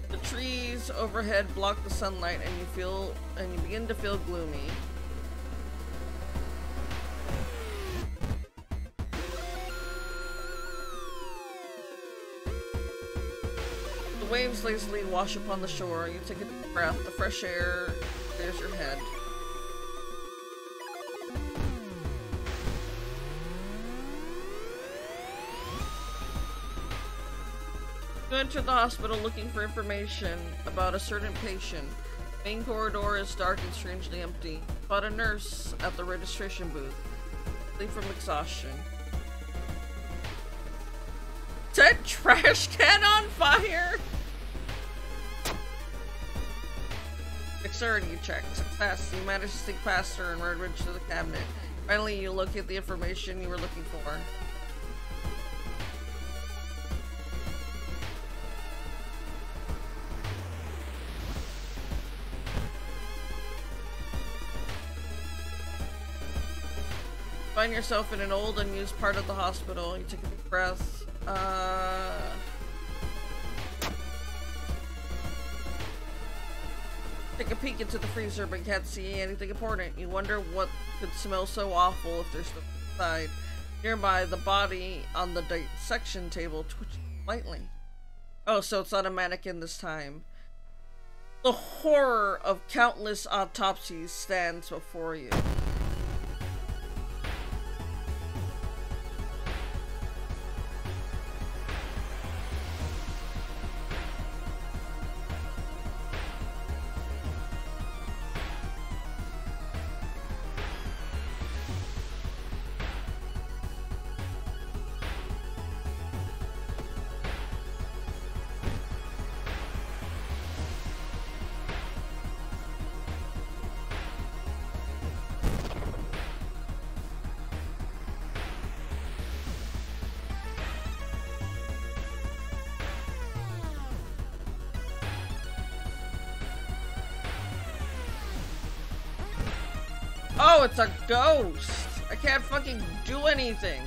The trees overhead block the sunlight, and you begin to feel gloomy. The waves lazily wash upon the shore. You take a deep breath. The fresh air clears your head. You enter the hospital looking for information about a certain patient. The main corridor is dark and strangely empty. But a nurse at the registration booth. Sleep from exhaustion. Set trash can on fire! Dexterity check. Success. You manage to sneak past her and rummage to the cabinet. Finally, you locate the information you were looking for. Find yourself in an old, unused part of the hospital. You take a deep breath. Take a peek into the freezer, but can't see anything important. You wonder what could smell so awful if there's no inside. Nearby, the body on the dissection table twitches slightly. Oh, so it's not a mannequin this time. The horror of countless autopsies stands before you. Oh, it's a ghost! I can't fucking do anything!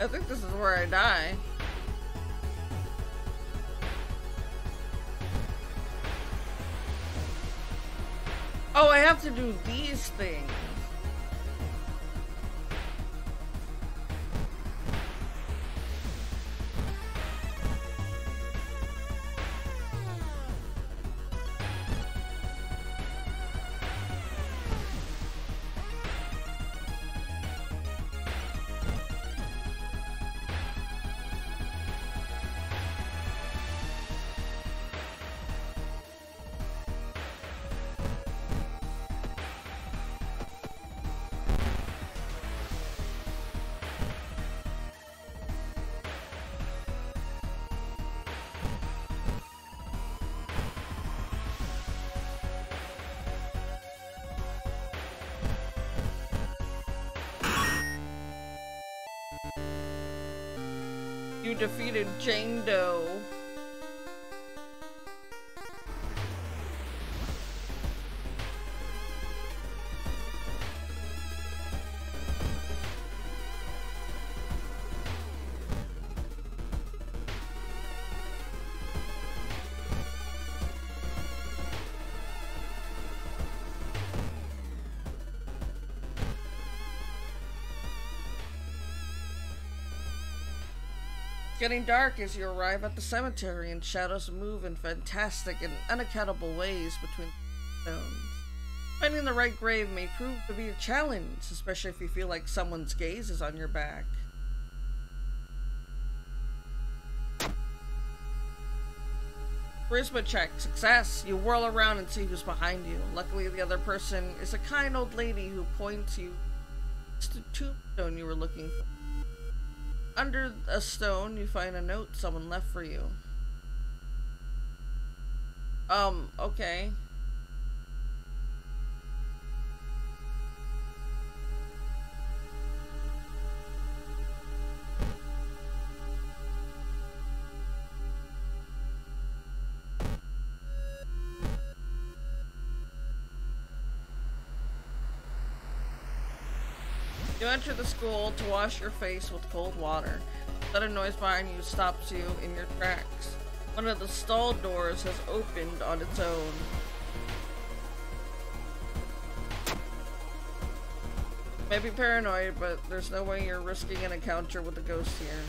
I think this is where I die. Oh, I have to do these things. You defeated Jane Doe. Getting dark as you arrive at the cemetery, and shadows move in fantastic and unaccountable ways between the stones. Finding the right grave may prove to be a challenge, especially if you feel like someone's gaze is on your back. Charisma check. Success. You whirl around and see who's behind you. Luckily, the other person is a kind old lady who points you to the tombstone you were looking for. Under a stone, you find a note someone left for you. Okay. You enter the school to wash your face with cold water. A sudden noise behind you stops you in your tracks. One of the stall doors has opened on its own. You may be paranoid, but there's no way you're risking an encounter with a ghost here.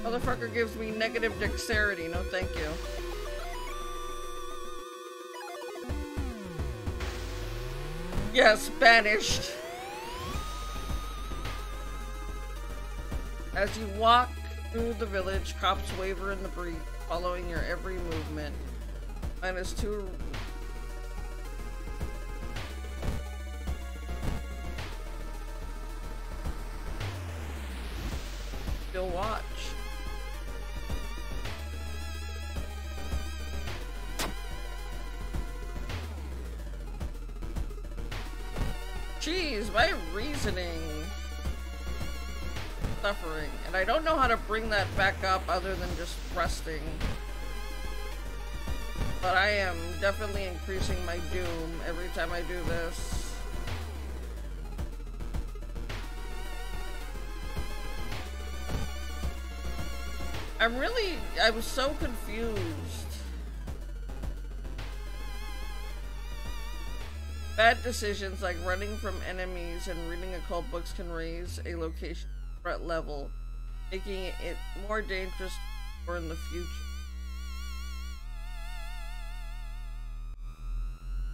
Motherfucker gives me negative dexterity, no thank you. Yes, banished. As you walk through the village, cops waver in the breeze, following your every movement. -2. Still watch. Jeez, my reasoning. Suffering. And I don't know how to bring that back up other than just resting. But I am definitely increasing my doom every time I do this. I was so confused. Bad decisions like running from enemies and reading occult books can raise a location threat level, making it more dangerous for in the future.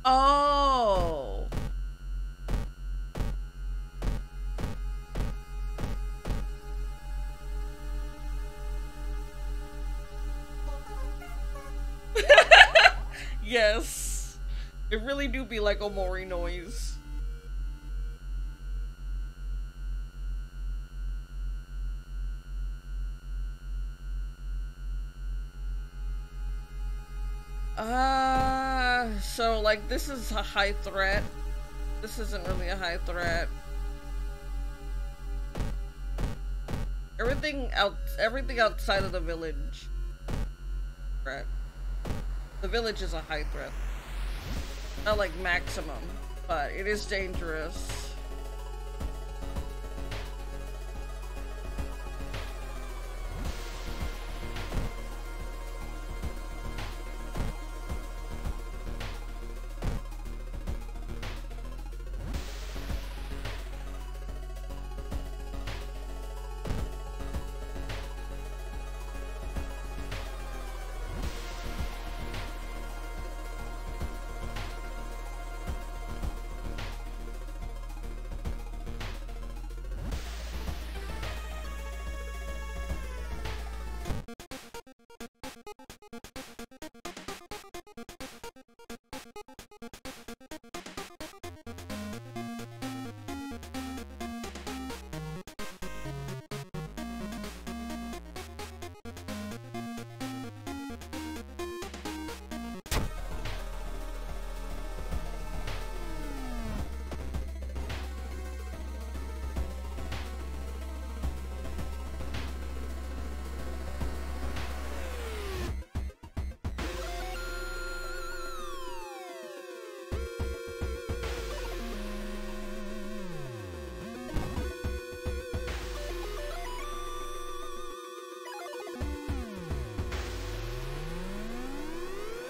Oh! Yes. It really do be like Omori noise. So like this is a high threat. This isn't really a high threat. Everything outside of the village. Threat. The village is a high threat. Not like maximum, but it is dangerous.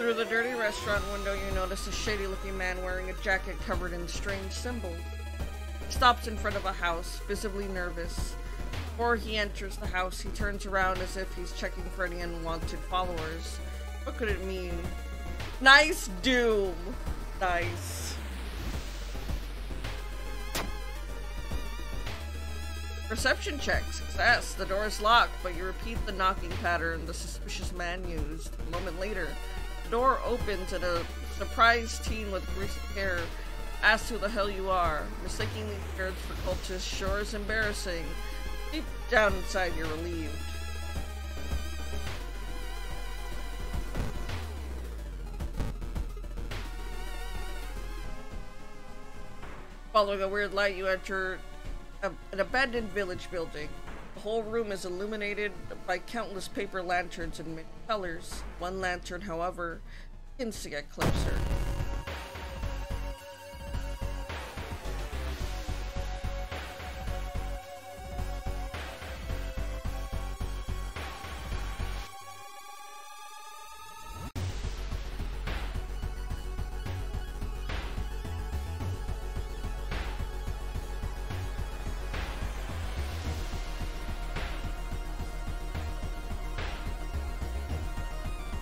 Through the dirty restaurant window, you notice a shady-looking man wearing a jacket covered in strange symbols. He stops in front of a house, visibly nervous. Before he enters the house, he turns around as if he's checking for any unwanted followers. What could it mean? Nice Doom! Nice. Perception check. Success. The door is locked, but you repeat the knocking pattern the suspicious man used. A moment later, the door opens and a surprised teen with greasy hair asks who the hell you are. Mistakenly feared for cultists sure is embarrassing. Deep down inside, you're relieved. Following a weird light, you enter an abandoned village building. The whole room is illuminated by countless paper lanterns in many colors. One lantern, however, begins to get closer.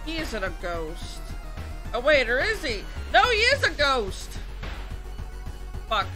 He isn't a ghost. Oh wait, or is he? No, he is a ghost! Fuck.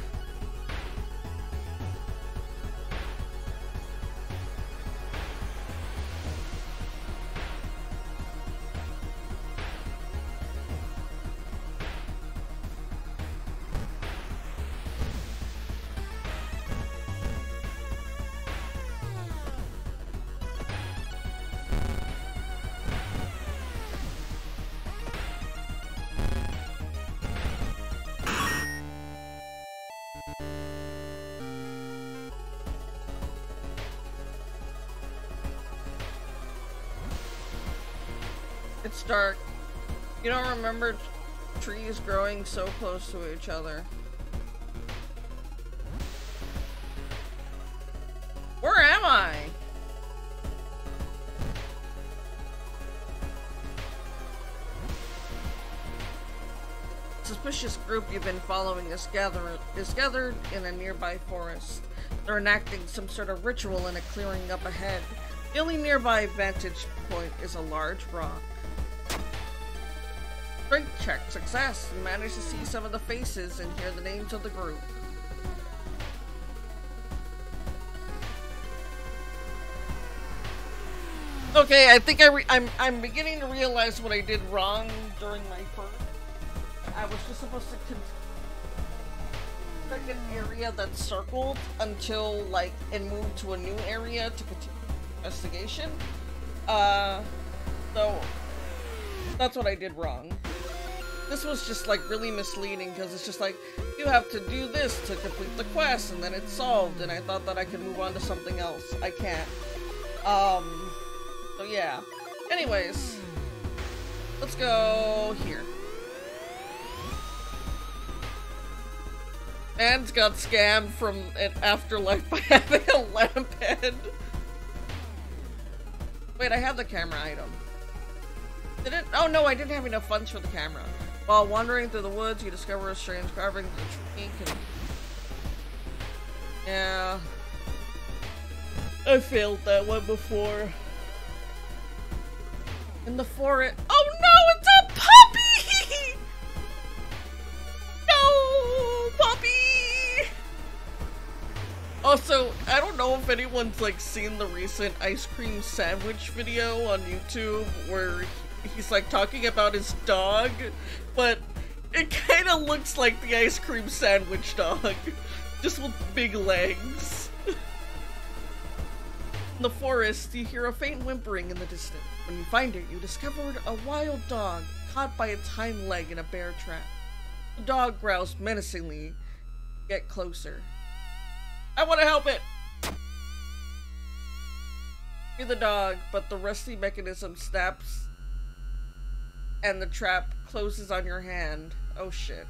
It's dark. You don't remember trees growing so close to each other. Where am I? Suspicious group you've been following is gathered in a nearby forest. They're enacting some sort of ritual in a clearing up ahead. The only nearby vantage point is a large rock. Strength check. Success. You manage to see some of the faces and hear the names of the group. Okay, I think I'm beginning to realize what I did wrong during my first. I was just supposed to check an area that's circled until like and move to a new area to continue investigation. So that's what I did wrong. This was just like really misleading because it's just like you have to do this to complete the quest and then it's solved, and I thought that I could move on to something else. I can't. So yeah. Anyways, let's go here. Man's got scammed from an afterlife by having a lamp head. Wait, I have the camera item. Did it? Oh no, I didn't have enough funds for the camera. While wandering through the woods, you discover a strange carving of the tree. Yeah. I failed that one before. In the forest. Oh no, it's a puppy! No, puppy! Also, I don't know if anyone's like seen the recent ice cream sandwich video on YouTube where he's like talking about his dog, but it kind of looks like the ice cream sandwich dog, just with big legs. In the forest, you hear a faint whimpering in the distance. When you find it, you discovered a wild dog caught by its hind leg in a bear trap. The dog growls menacingly. Get closer. I want to help it! You're the dog, but the rusty mechanism snaps and the trap closes on your hand. Oh shit.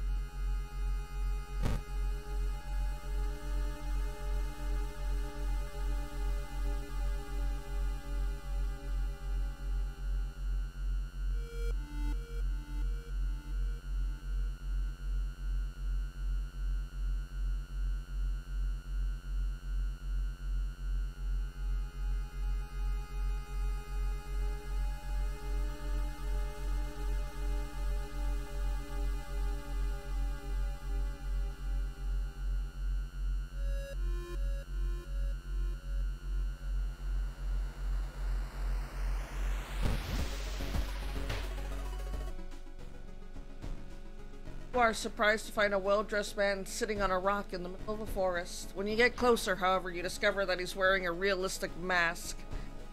You are surprised to find a well-dressed man sitting on a rock in the middle of a forest. When you get closer, however, you discover that he's wearing a realistic mask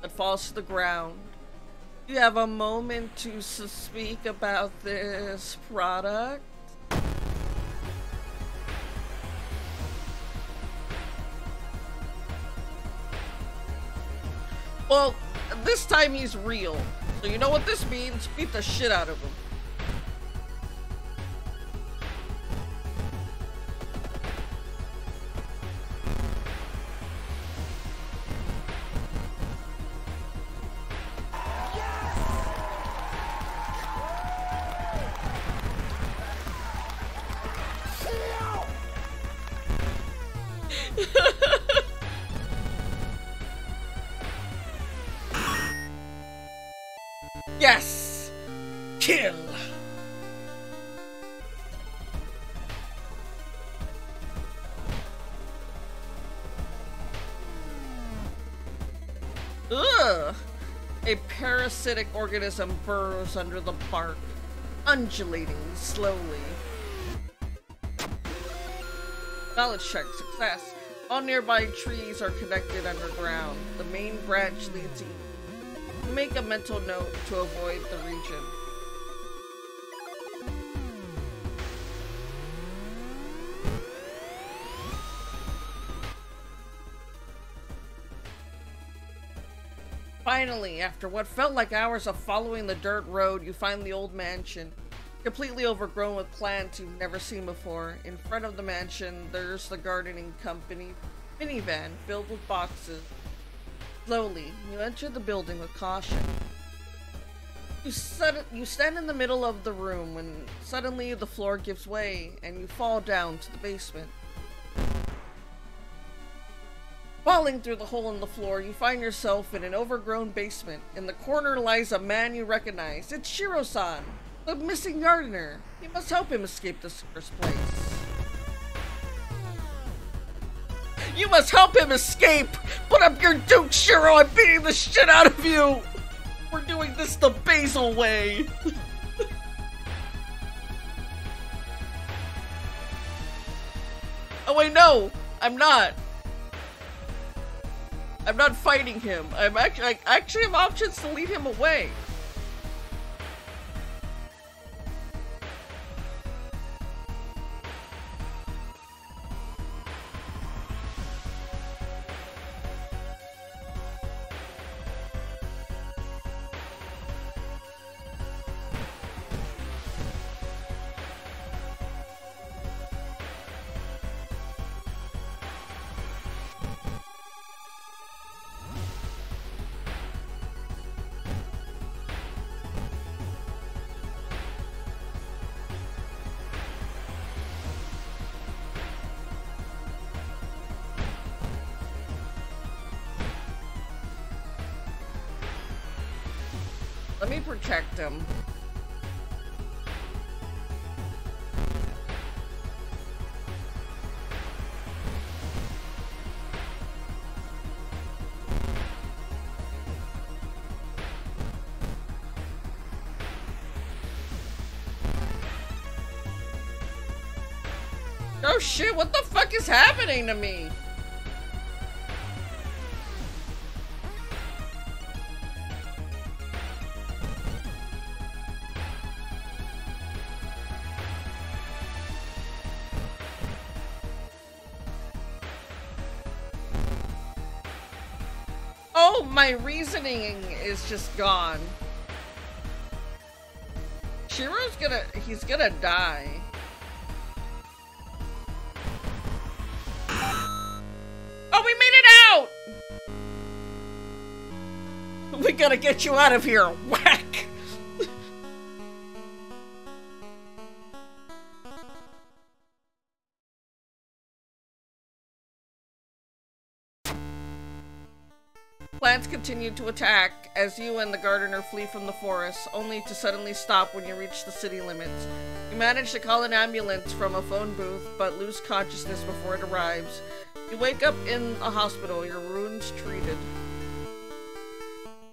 that falls to the ground. You have a moment to speak about this product. Well, this time he's real. So you know what this means? Beat the shit out of him. Yes! Kill! Ugh! A parasitic organism burrows under the bark, undulating slowly. Knowledge check success. All nearby trees are connected underground. The main branch leads east. Make a mental note to avoid the region. Finally, after what felt like hours of following the dirt road, you find the old mansion, completely overgrown with plants you've never seen before. In front of the mansion, there's the gardening company minivan filled with boxes. Slowly, you enter the building with caution. You stand in the middle of the room when suddenly the floor gives way and you fall down to the basement. Falling through the hole in the floor, you find yourself in an overgrown basement. In the corner lies a man you recognize. It's Shiro-san, the missing gardener. You must help him escape this cursed place. You must help him escape! Put up your Duke, Shiro! I'm beating the shit out of you! We're doing this the Basil way! Oh wait, no! I'm not! I'm not fighting him. I actually have options to lead him away. Let me protect him. Oh shit, what the fuck is happening to me? Oh, my reasoning is just gone. Shiro's he's gonna die. Oh, we made it out! We gotta get you out of here. Whack! Plants continue to attack as you and the gardener flee from the forest, only to suddenly stop when you reach the city limits. You manage to call an ambulance from a phone booth, but lose consciousness before it arrives. You wake up in a hospital, your wounds treated.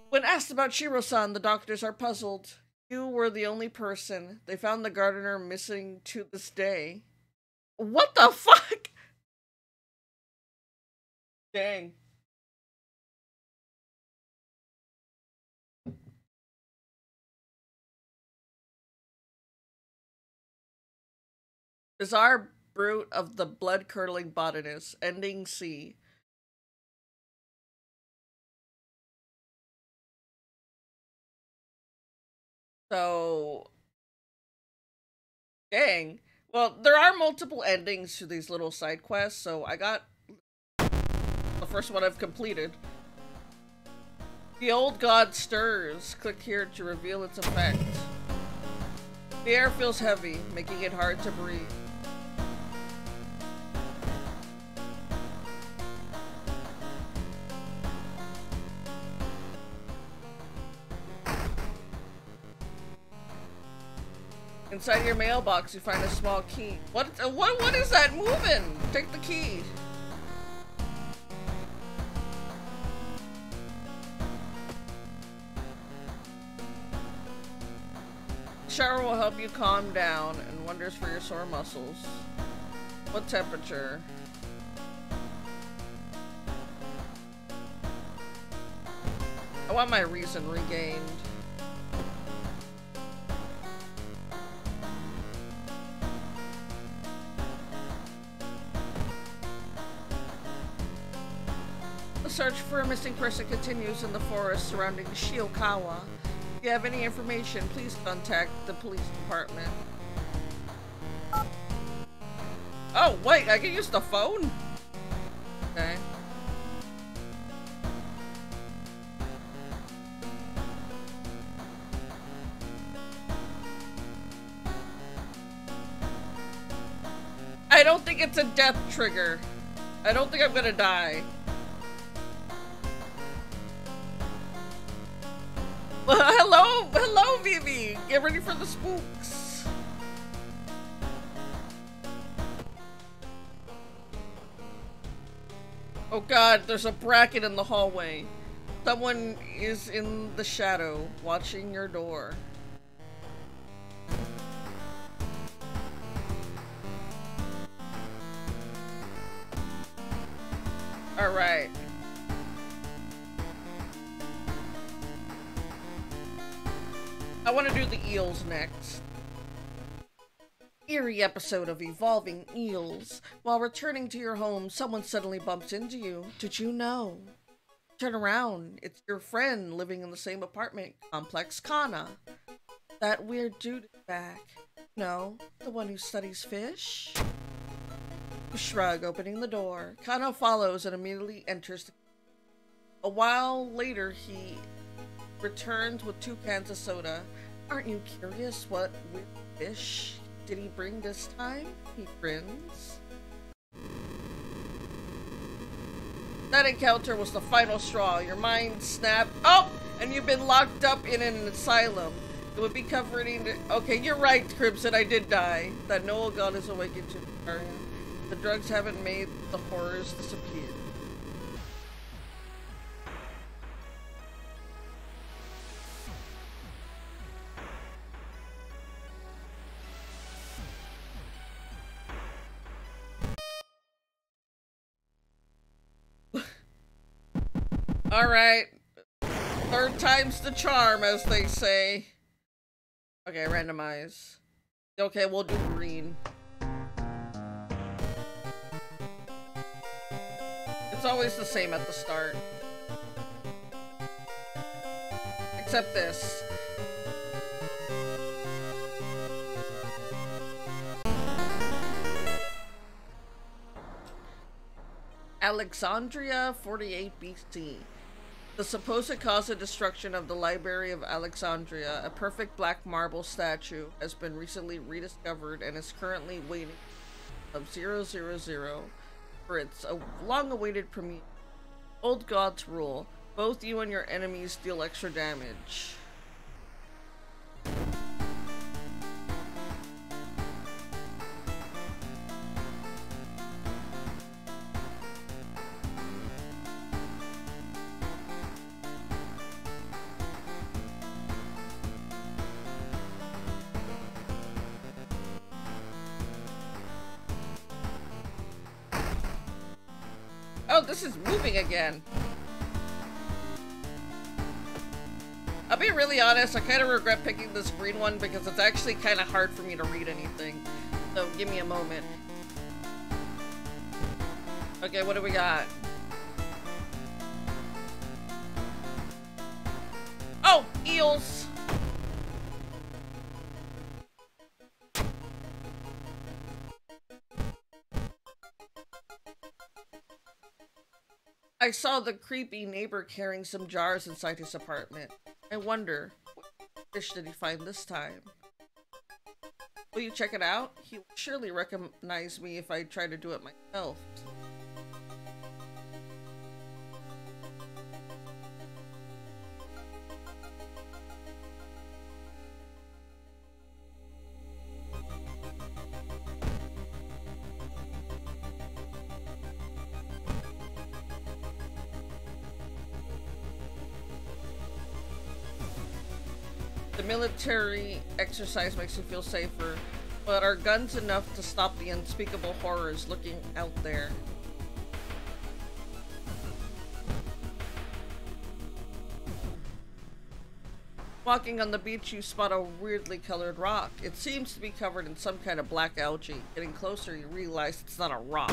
When asked about Shiro-san, the doctors are puzzled. You were the only person. They found the gardener missing to this day. What the fuck? Dang. Bizarre brute of the blood-curdling botanist. Ending C. So, dang. Well, there are multiple endings to these little side quests, so I got the first one I've completed. The old god stirs. Click here to reveal its effect. The air feels heavy, making it hard to breathe. Inside your mailbox, you find a small key. What is that moving? Take the key. Shower will help you calm down and wonders for your sore muscles. What temperature? I want my reason regained. The search for a missing person continues in the forest surrounding Shiokawa. If you have any information, please contact the police department. Oh, wait, I can use the phone? Okay. I don't think it's a death trigger. I don't think I'm gonna die. Hello, Vivi. Get ready for the spooks. Oh god, there's a bracket in the hallway. Someone is in the shadow, watching your door. Alright. I want to do the eels next. Eerie episode of Evolving Eels. While returning to your home, someone suddenly bumps into you. Did you know? Turn around. It's your friend living in the same apartment complex, Kana. That weird dude is back. No, the one who studies fish? You shrug, opening the door. Kana follows and immediately enters. A while later, he returns with 2 cans of soda. Aren't you curious what weird fish did he bring this time? He grins. That encounter was the final straw. Your mind snapped. Oh! And you've been locked up in an asylum. It would be comforting to— Okay, you're right, Crimson, I did die. That Noel God is awakened to the area. The drugs haven't made the horrors disappear. Alright. 3rd time's the charm, as they say. Okay, randomize. Okay, we'll do green. It's always the same at the start. Except this. Alexandria 48 BC. The supposed cause of destruction of the Library of Alexandria, a perfect black marble statue, has been recently rediscovered and is currently waiting of 000 for its long-awaited premiere. Old gods rule. Both you and your enemies deal extra damage. Oh, this is moving again. I'll be really honest, I kind of regret picking this green one because it's actually kind of hard for me to read anything. So give me a moment. Okay, what do we got? Oh, eels! I saw the creepy neighbor carrying some jars inside his apartment. I wonder, what fish did he find this time? Will you check it out? He will surely recognize me if I try to do it myself. The military exercise makes you feel safer, but are guns enough to stop the unspeakable horrors lurking out there? Walking on the beach, you spot a weirdly colored rock. It seems to be covered in some kind of black algae. Getting closer, you realize it's not a rock.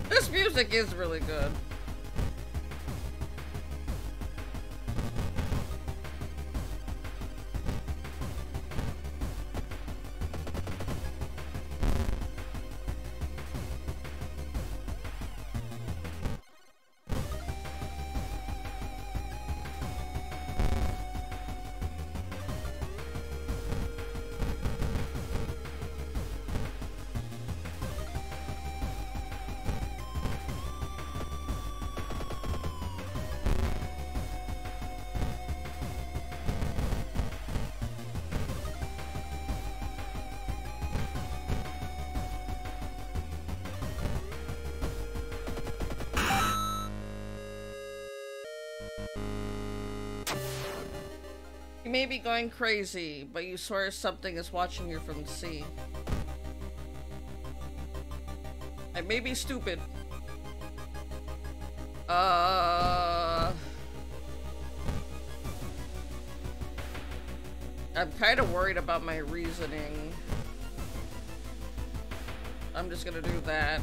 This music is really good. You may be going crazy, but you swear something is watching you from the sea. I may be stupid. I'm kind of worried about my reasoning. I'm just gonna do that.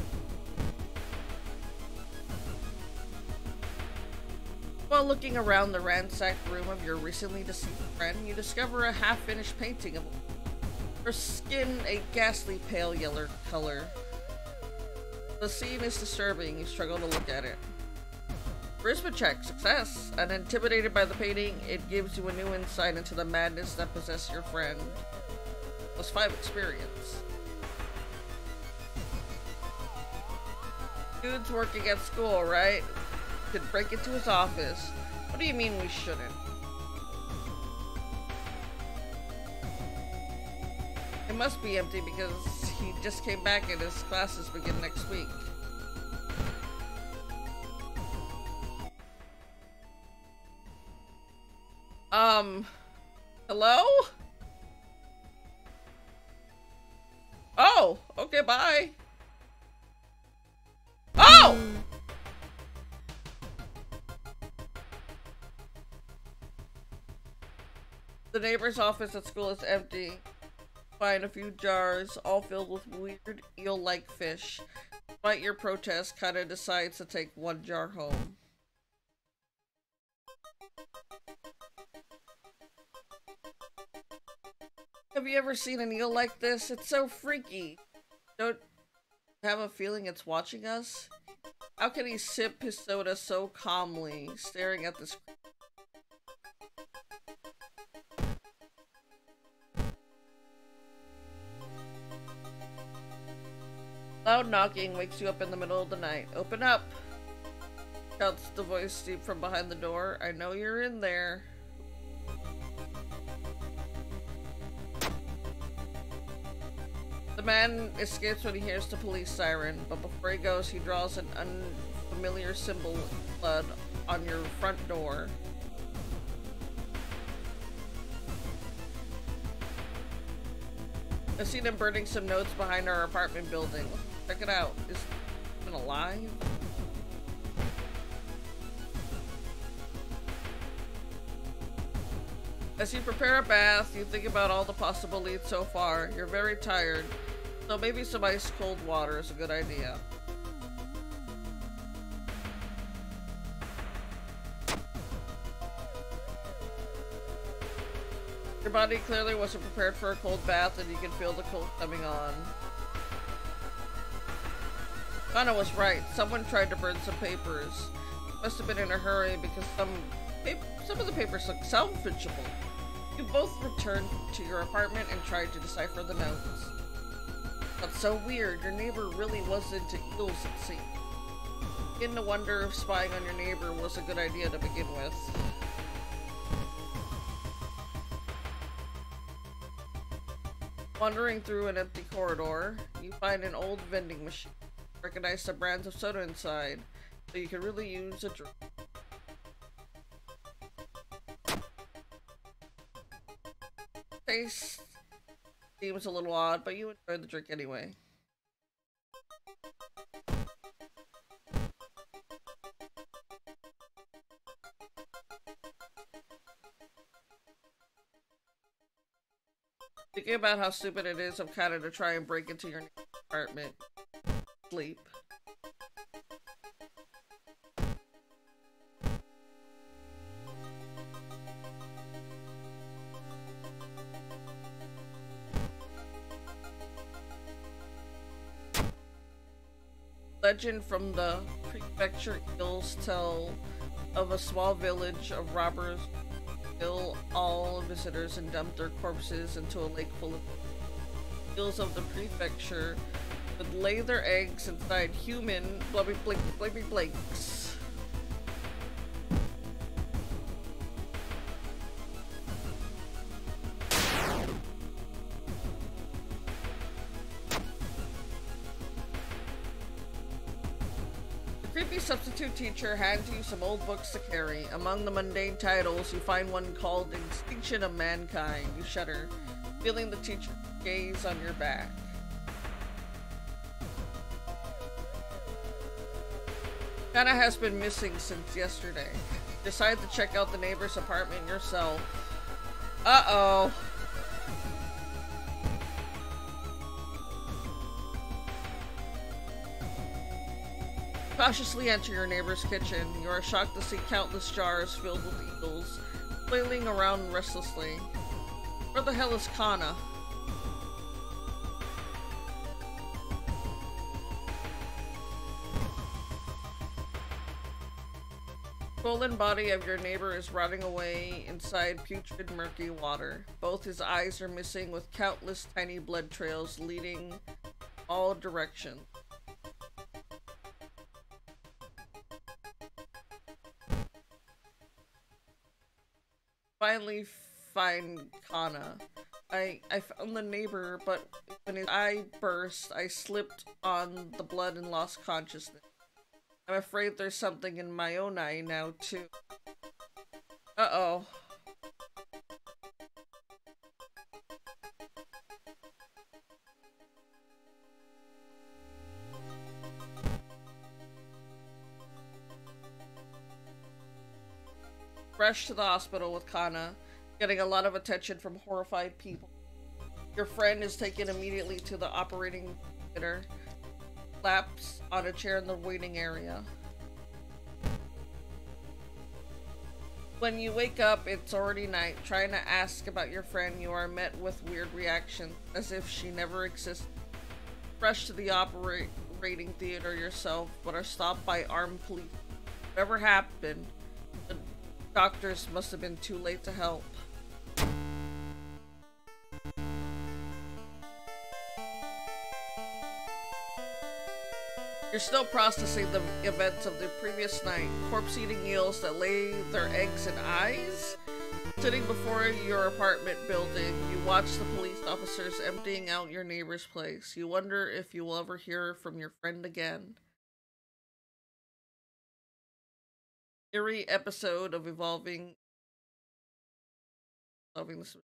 While looking around the ransacked room of your recently deceased friend, you discover a half-finished painting of her skin a ghastly pale yellow color. The scene is disturbing. You struggle to look at it. Charisma check. Success. Unintimidated by the painting, it gives you a new insight into the madness that possessed your friend. +5 experience. Dude's working at school, right? Could break into his office. What do you mean we shouldn't? It must be empty because he just came back and his classes begin next week. Hello? Oh, okay, bye. Oh! The neighbor's office at school is empty. Find a few jars, all filled with weird eel-like fish. Despite your protest, Kata decides to take one jar home. Have you ever seen an eel like this? It's so freaky. Don't have a feeling it's watching us? How can he sip his soda so calmly, staring at this? Loud knocking wakes you up in the middle of the night. Open up! Shouts the voice deep from behind the door. I know you're in there. The man escapes when he hears the police siren, but before he goes, he draws an unfamiliar symbol in blood on your front door. I've seen him burning some notes behind our apartment building. Check it out. Is he even alive? As you prepare a bath, you think about all the possible leads so far. You're very tired, so maybe some ice cold water is a good idea. Your body clearly wasn't prepared for a cold bath, and you can feel the cold coming on. Kana was right. Someone tried to burn some papers. Must have been in a hurry because some of the papers look salvageable. You both returned to your apartment and tried to decipher the notes. That's so weird. Your neighbor really was into eels, it seemed. Begin to wonder if spying on your neighbor was a good idea to begin with. Wandering through an empty corridor, you find an old vending machine. Recognize the brands of soda inside, so you can really use a drink. Taste seems a little odd, but you enjoy the drink anyway. Thinking about how stupid it is of Kana to try and break into your apartment. Sleep. Legend from the prefecture hills tell of a small village of robbers who kill all visitors and dump their corpses into a lake full of hills of the prefecture would lay their eggs inside human blubby blanks. Creepy substitute teacher hands you some old books to carry. Among the mundane titles, you find one called Extinction of Mankind. You shudder, feeling the teacher's gaze on your back. Kana has been missing since yesterday. Decide to check out the neighbor's apartment yourself. Uh-oh. Cautiously enter your neighbor's kitchen. You are shocked to see countless jars filled with eagles, flailing around restlessly. Where the hell is Kana? The swollen body of your neighbor is rotting away inside putrid, murky water. Both his eyes are missing, with countless tiny blood trails leading all directions. Finally find Kana. I found the neighbor, but when his eye burst, I slipped on the blood and lost consciousness. I'm afraid there's something in my own eye now, too. Uh-oh. Rushed to the hospital with Kana, getting a lot of attention from horrified people. Your friend is taken immediately to the operating theater, collapsed on a chair in the waiting area. When you wake up, it's already night. Trying to ask about your friend, you are met with weird reactions, as if she never existed. Rush to the operating theater yourself, but are stopped by armed police. Whatever happened, the doctors must have been too late to help. You're still processing the events of the previous night. Corpse-eating eels that lay their eggs in eyes? Sitting before your apartment building, you watch the police officers emptying out your neighbor's place. You wonder if you will ever hear from your friend again. Eerie episode of Evolving this.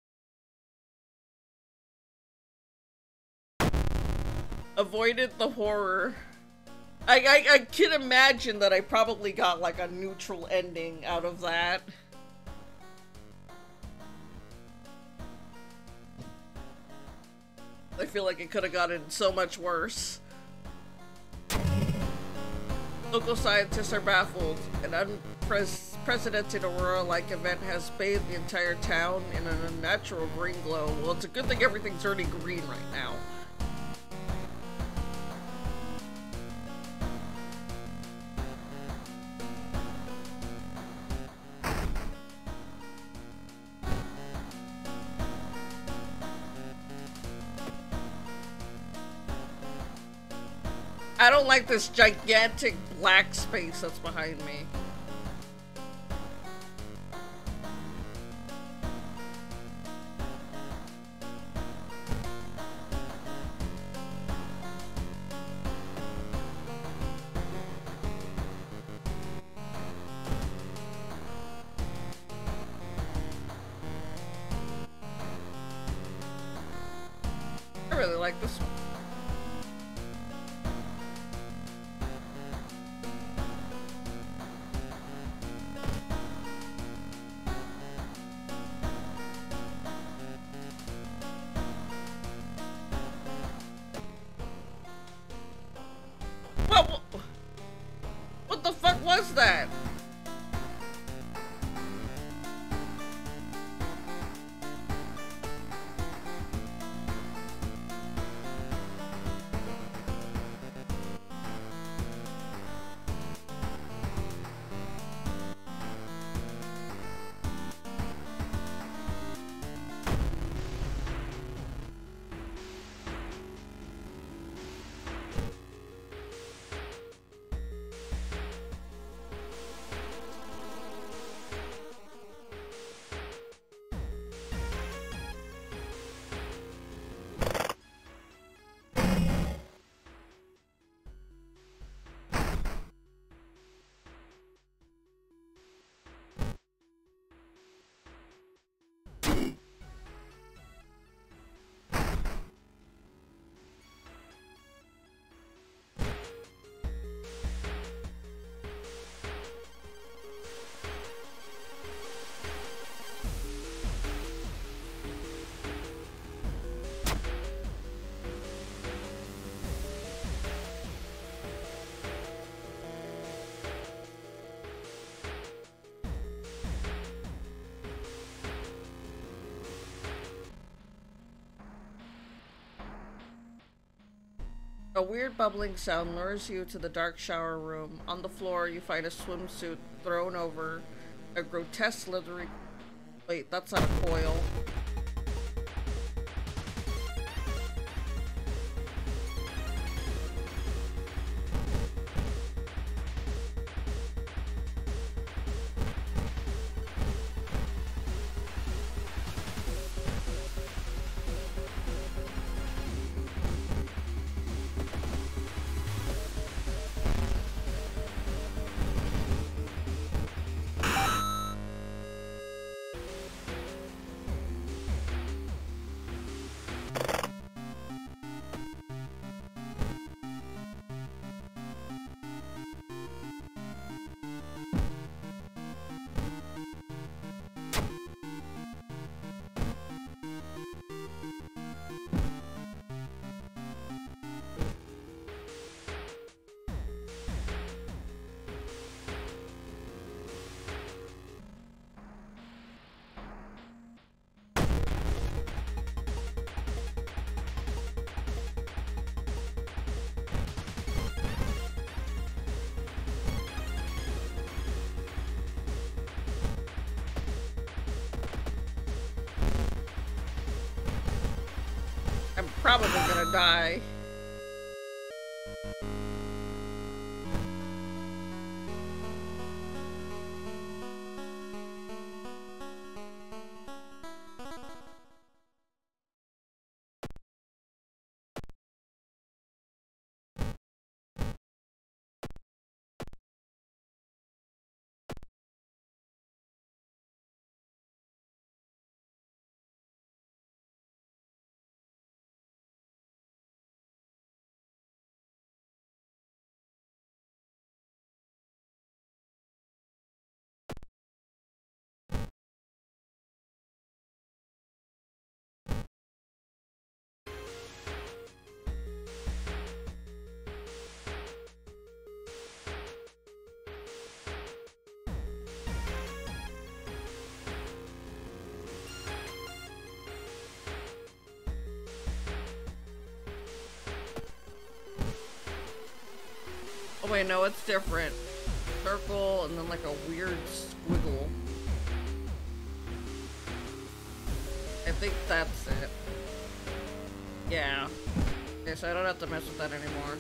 Avoided the horror. I can imagine that I probably got like a neutral ending out of that. I feel like it could have gotten so much worse. Local scientists are baffled. An unprecedented aurora-like event has bathed the entire town in an unnatural green glow. Well, it's a good thing everything's already green right now. I don't like this gigantic black space that's behind me. I really like this one. What the fuck was that? A weird bubbling sound lures you to the dark shower room. On the floor, you find a swimsuit thrown over a grotesque slithery... Wait, that's not a coil. probably gonna die. Oh wait, no, it's different. Circle and then like a weird squiggle. I think that's it. Yeah. Okay, so I don't have to mess with that anymore.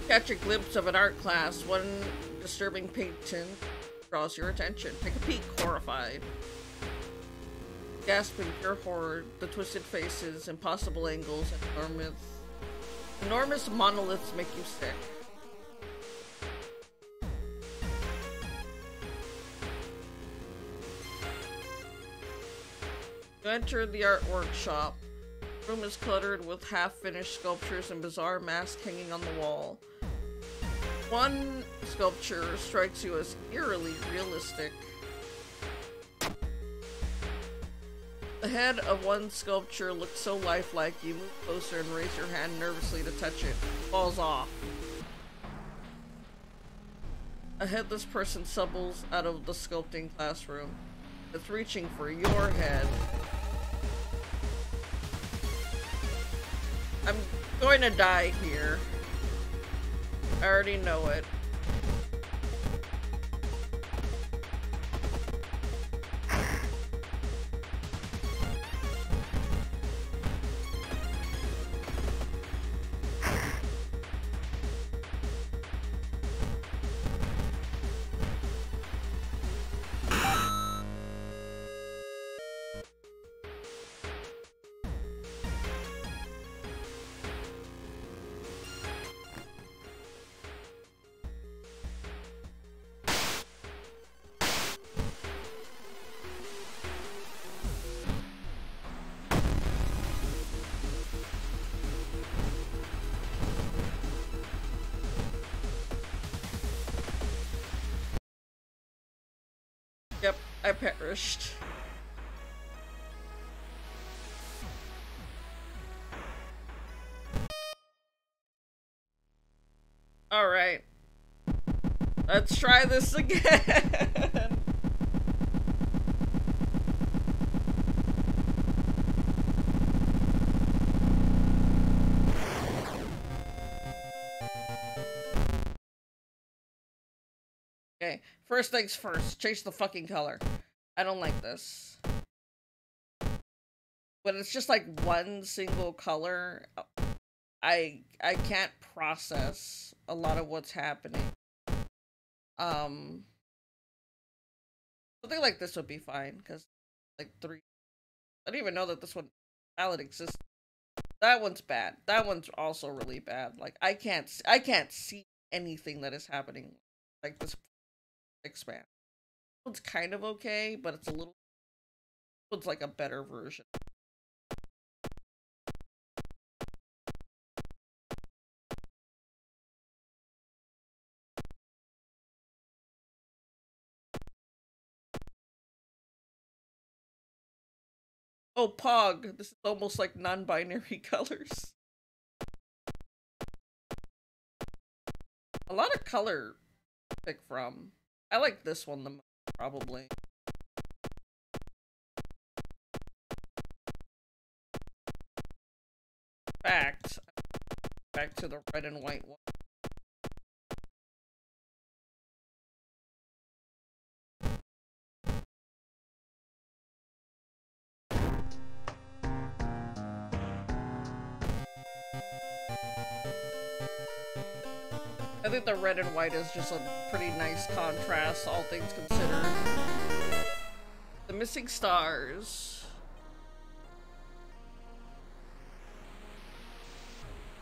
Catch a glimpse of an art class. One disturbing painting draws your attention. Take a peek, horrified. Gasping pure horror, the twisted faces, impossible angles, and enormous monoliths make you sick. You enter the art workshop. The room is cluttered with half-finished sculptures and bizarre masks hanging on the wall. One sculpture strikes you as eerily realistic. The head of one sculpture looks so lifelike, you move closer and raise your hand nervously to touch it. It falls off. A headless person stumbles out of the sculpting classroom. It's reaching for your head. I'm going to die here. I already know it. Yep, I perished. Alright. Let's try this again. Okay, first things first, change the fucking color. I don't like this. When it's just like one single color, I can't process a lot of what's happening. Something like this would be fine, because like three. I didn't even know that this one palette exists. That one's bad. That one's also really bad. Like I can't see anything that is happening. Like this expand. This one's kind of okay, but it's a little. This one's like a better version. Oh, Pog. This is almost like non-binary colors. A lot of color to pick from. I like this one the most, probably. Fact. Back to the red and white one. I think the red and white is just a pretty nice contrast, all things considered. The missing stars.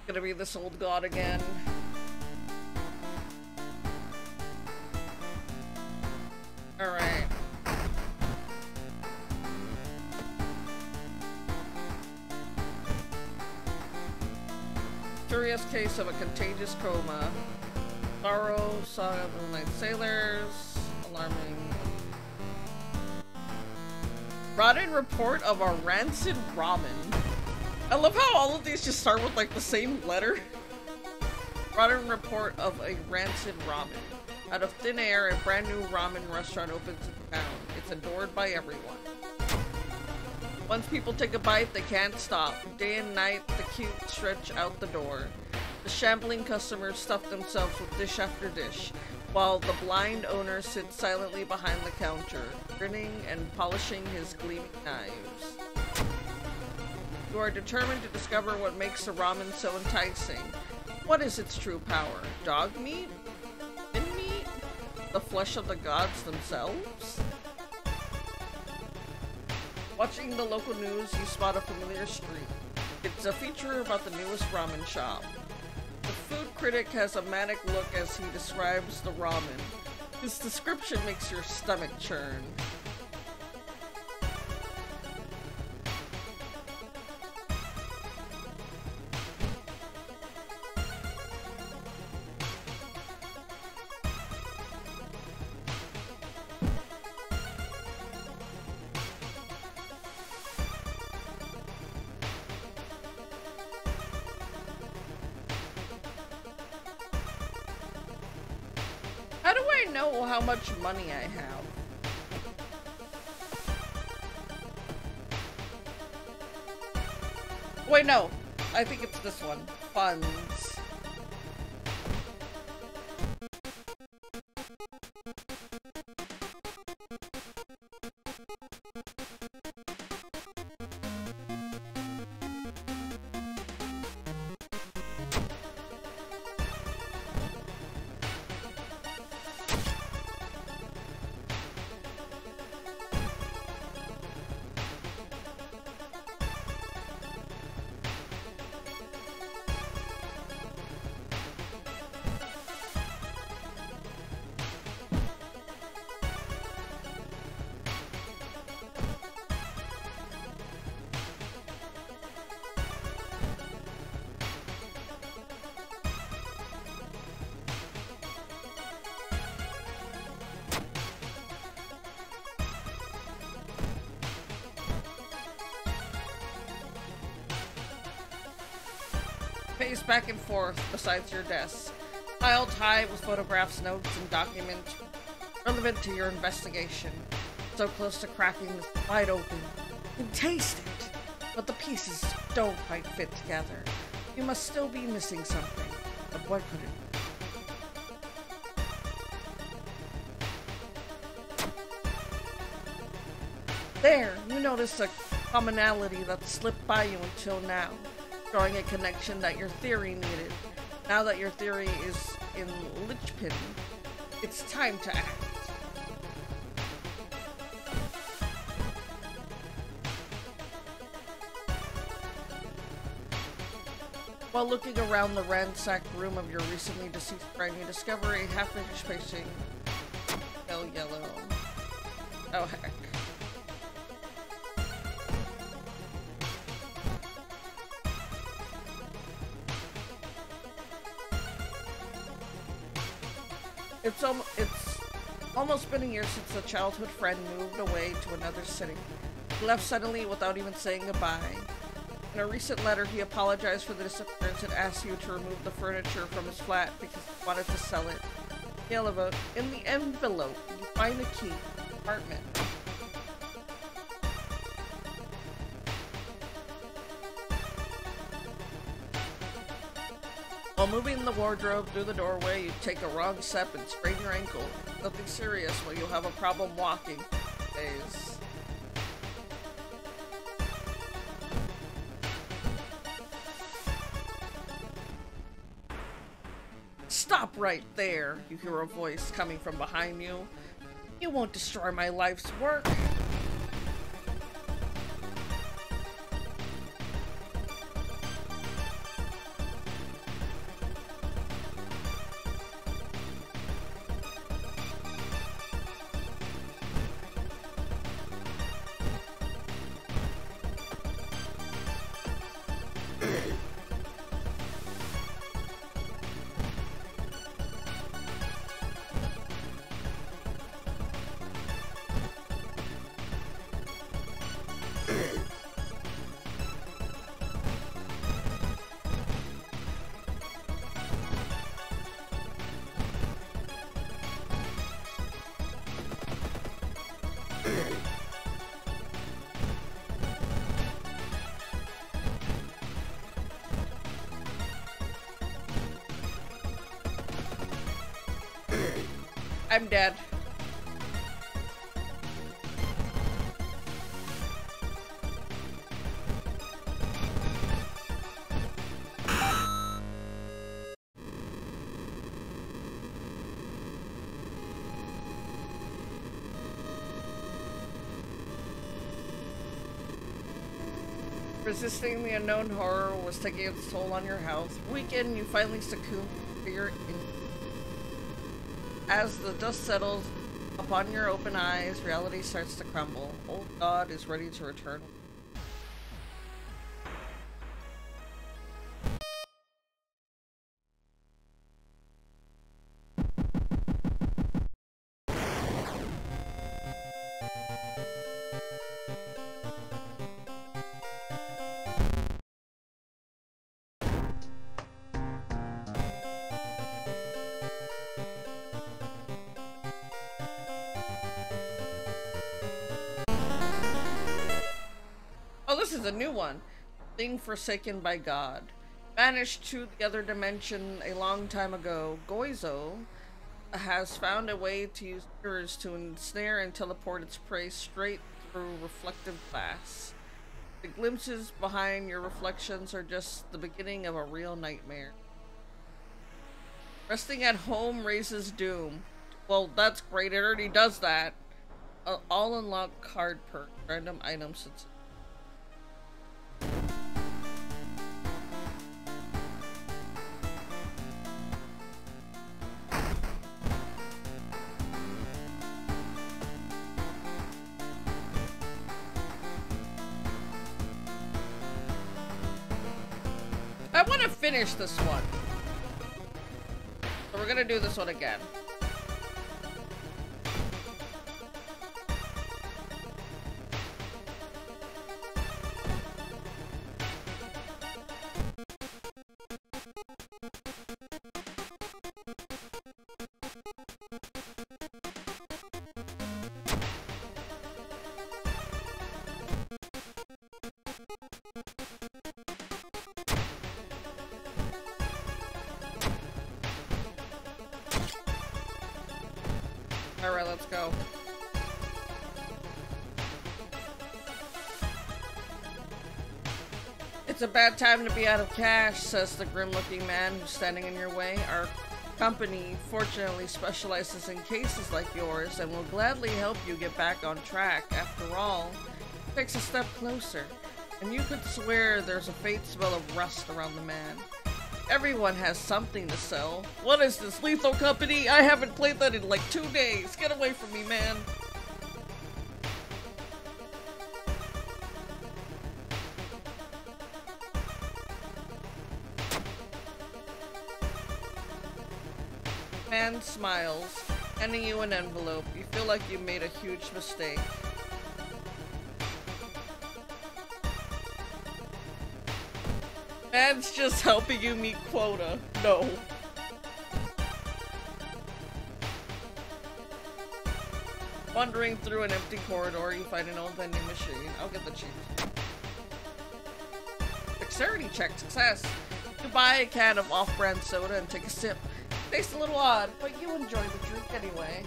Gonna be this old god again. Alright. Curious case of a contagious coma. Sorrow, Saga of the Night Sailors. Alarming. Rotten report of a rancid ramen. I love how all of these just start with like the same letter. Rotten report of a rancid ramen. Out of thin air, a brand new ramen restaurant opens in town. It's adored by everyone. Once people take a bite, they can't stop. Day and night, the queue stretch out the door. The shambling customers stuff themselves with dish after dish, while the blind owner sits silently behind the counter, grinning and polishing his gleaming knives. You are determined to discover what makes the ramen so enticing. What is its true power? Dog meat? Fin meat? The flesh of the gods themselves? Watching the local news, you spot a familiar street. It's a feature about the newest ramen shop. The food critic has a manic look as he describes the ramen. His description makes your stomach churn. How much money I have. Wait, no. I think it's this one. Funds. Pace back and forth besides your desk, piled high with photographs, notes, and documents relevant to your investigation. So close to cracking this wide open. You can taste it, but the pieces don't quite fit together. You must still be missing something, but what could it be? There, you notice a commonality that slipped by you until now, drawing a connection that your theory needed. Now that your theory is in linchpin, it's time to act. While looking around the ransacked room of your recently deceased friend, you discover a half-inch facing pale yellow. Oh heck. It's almost been a year since a childhood friend moved away to another city. He left suddenly without even saying goodbye. In a recent letter, he apologized for the disappearance and asked you to remove the furniture from his flat because he wanted to sell it. In the envelope, you find the key to the apartment. While moving the wardrobe through the doorway, you take a wrong step and sprain your ankle. Nothing serious, but you'll have a problem walking for days. Stop! Stop right there, you hear a voice coming from behind you. You won't destroy my life's work. I'm dead. Resisting the unknown horror was taking its toll on your health. Weakened, you finally succumb to fear. As the dust settles upon your open eyes, reality starts to crumble. Old God is ready to return. This is a new one. Thing forsaken by God. Vanished to the other dimension a long time ago, Goizo has found a way to use mirrors to ensnare and teleport its prey straight through reflective glass. The glimpses behind your reflections are just the beginning of a real nightmare. Resting at home raises doom. Well, that's great. It already does that. All unlocked card perk. Random items. I want to finish this one. So we're gonna do this one again. Alright, let's go. It's a bad time to be out of cash, says the grim-looking man who's standing in your way. Our company fortunately specializes in cases like yours and will gladly help you get back on track. After all, it takes a step closer, and you could swear there's a faint smell of rust around the man. Everyone has something to sell. What is this, Lethal Company? I haven't played that in like 2 days. Get away from me, man. Man smiles, handing you an envelope. You feel like you made a huge mistake. Man's just helping you meet quota. No. Wandering through an empty corridor, you find an old vending machine. I'll get the cheap. Dexterity check success. You buy a can of off-brand soda and take a sip. Tastes a little odd, but you enjoy the drink anyway.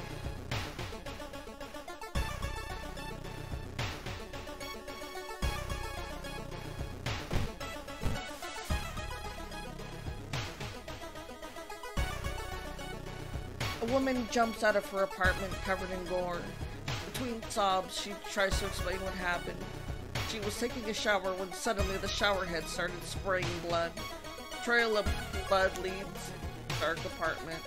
A woman jumps out of her apartment covered in gore. Between sobs, she tries to explain what happened. She was taking a shower when suddenly the shower head started spraying blood. A trail of blood leads into the dark apartment.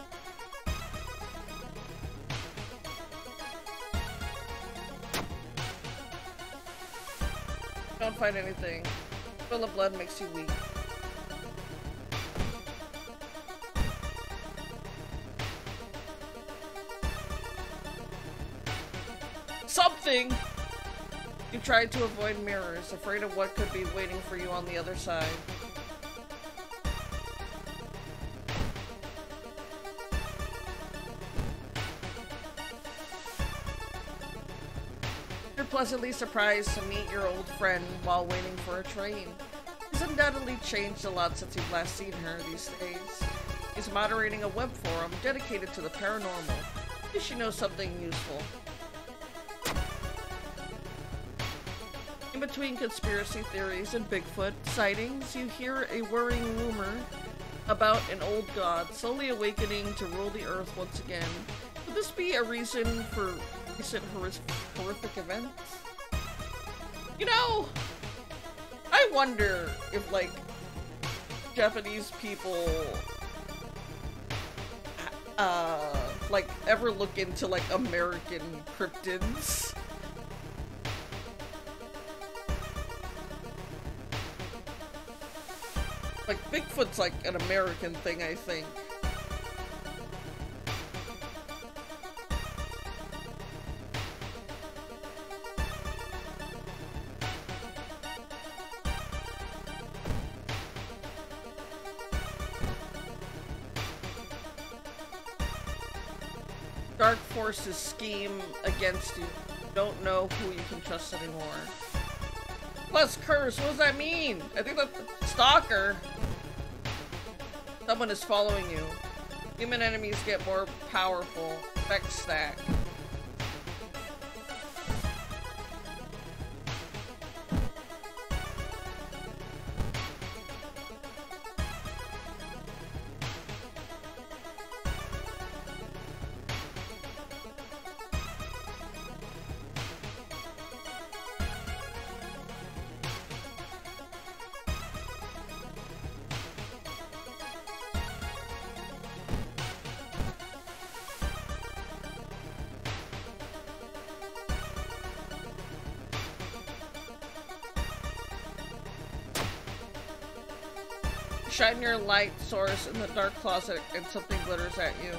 Don't find anything. Full of blood makes you weak. Something! You tried to avoid mirrors, afraid of what could be waiting for you on the other side. You're pleasantly surprised to meet your old friend while waiting for a train. She's undoubtedly changed a lot since you've last seen her these days. She's moderating a web forum dedicated to the paranormal. Maybe she knows something useful. In between conspiracy theories and Bigfoot sightings, you hear a worrying rumor about an old god slowly awakening to rule the earth once again. Could this be a reason for recent horrific events? You know, I wonder if, like, Japanese people, like, ever look into, like, American cryptids. Like, Bigfoot's like an American thing, I think. Dark forces scheme against you. You don't know who you can trust anymore. Plus curse, what does that mean? I think that's a stalker. Someone is following you. Human enemies get more powerful. Effect stack. Shine your light source in the dark closet and something glitters at you.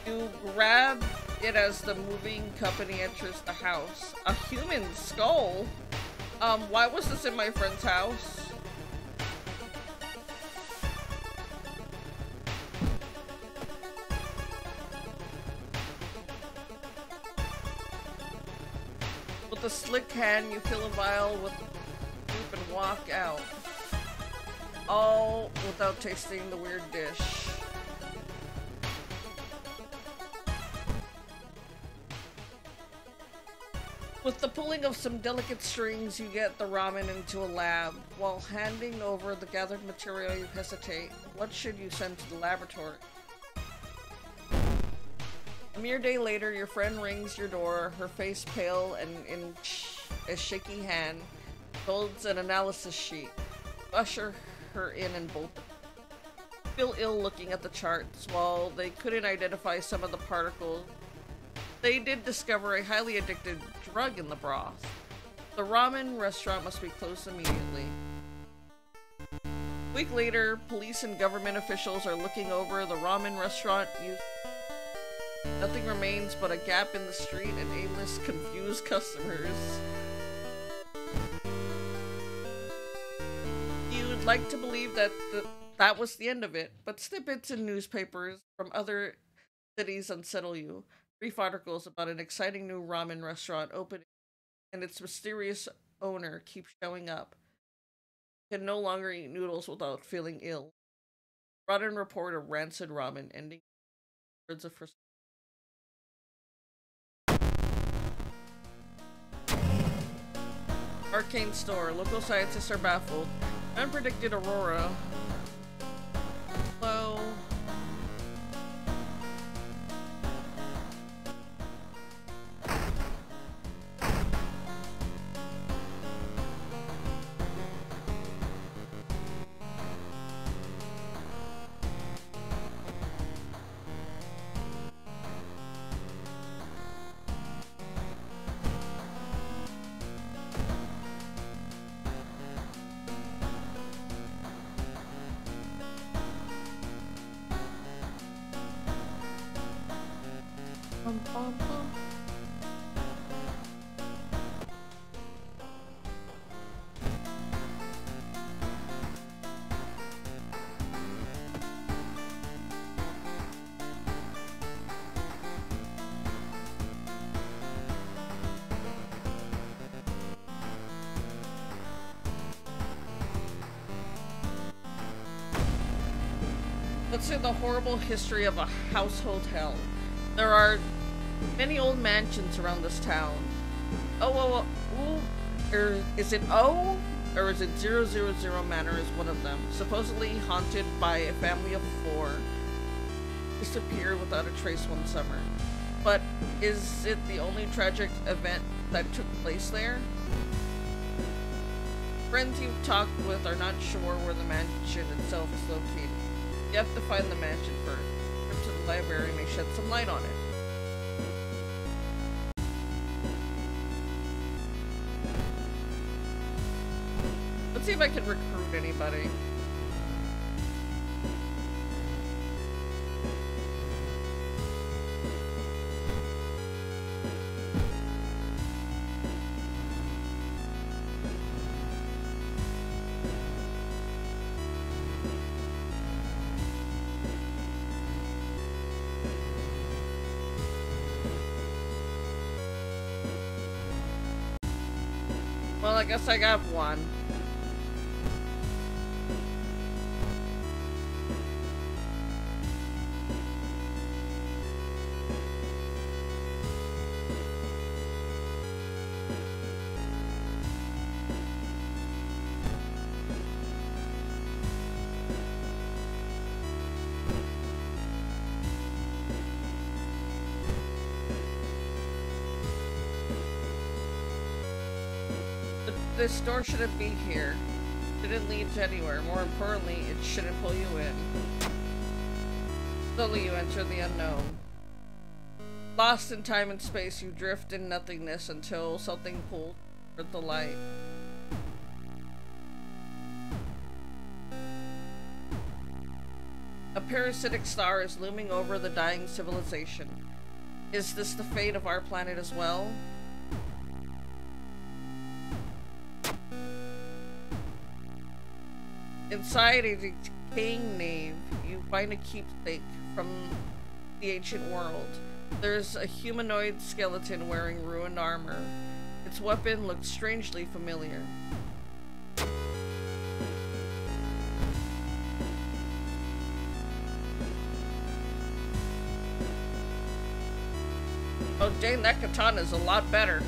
You grab it as the moving company enters the house. A human skull? Why was this in my friend's house? With a slick hand, you fill a vial with soup and walk out. All without tasting the weird dish. With the pulling of some delicate strings, you get the ramen into a lab. While handing over the gathered material, you hesitate. What should you send to the laboratory? A mere day later, your friend rings your door, her face pale and in a shaky hand, holds an analysis sheet. Usher her in and bolt. Feel ill looking at the charts. While they couldn't identify some of the particles, they did discover a highly addictive drug in the broth. The ramen restaurant must be closed immediately. A week later, police and government officials are looking over the ramen restaurant. Nothing remains but a gap in the street and aimless, confused customers. Like to believe that that was the end of it, but snippets in newspapers from other cities unsettle you. Brief articles about an exciting new ramen restaurant opening and its mysterious owner keeps showing up. You can no longer eat noodles without feeling ill. Rotten report of rancid ramen ending words of frustration. Arcane store. Local scientists are baffled. Unpredicted aurora. Hello. Bum, bum, bum. Let's say the horrible history of a household hell. There are many old mansions around this town. Is it O? Or is it 000 Manor is one of them. Supposedly haunted by a family of 4. Disappeared without a trace one summer. But is it the only tragic event that took place there? Friends you've talked with are not sure where the mansion itself is located. You have to find the mansion first. A trip to the library may shed some light on it. Let's see if I can recruit anybody. Well, I guess I got one. This door shouldn't be here. It didn't lead to anywhere. More importantly, it shouldn't pull you in. Slowly you enter the unknown. Lost in time and space, you drift in nothingness until something pulls toward the light. A parasitic star is looming over the dying civilization. Is this the fate of our planet as well? Inside a decaying nave, you find a keepsake from the ancient world. There's a humanoid skeleton wearing ruined armor. Its weapon looks strangely familiar. Oh dang, that katana is a lot better.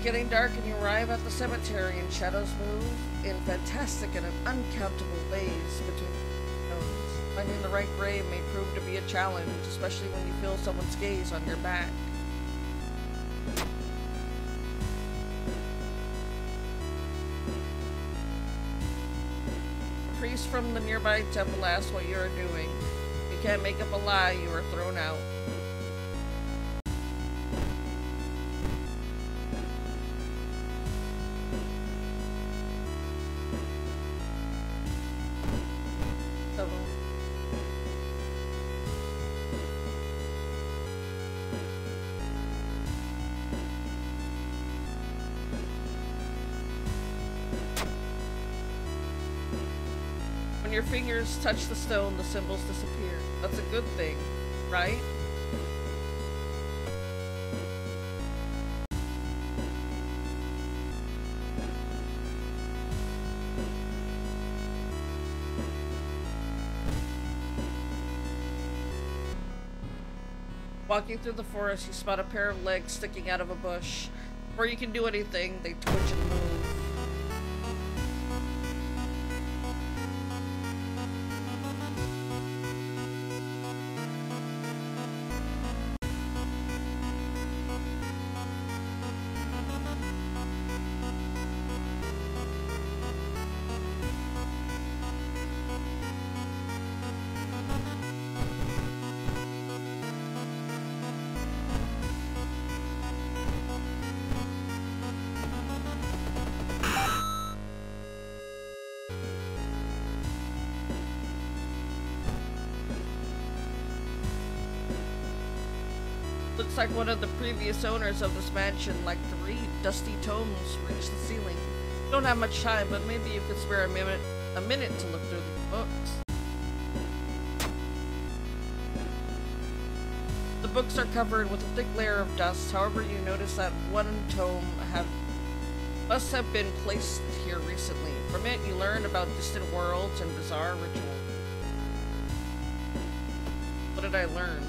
Getting dark and you arrive at the cemetery and shadows move in fantastic and uncountable ways between stones. Finding the right grave may prove to be a challenge, especially when you feel someone's gaze on your back. A priest from the nearby temple asks what you are doing. You can't make up a lie, you are thrown out. When your fingers touch the stone, the symbols disappear. That's a good thing, right? Walking through the forest, you spot a pair of legs sticking out of a bush. Before you can do anything, they twitch and move. Looks like one of the previous owners of this mansion liked to read. Dusty tomes reach the ceiling. You don't have much time, but maybe you could spare a minute to look through the books. The books are covered with a thick layer of dust. However, you notice that one tome must have been placed here recently. From it, you learn about distant worlds and bizarre rituals. What did I learn?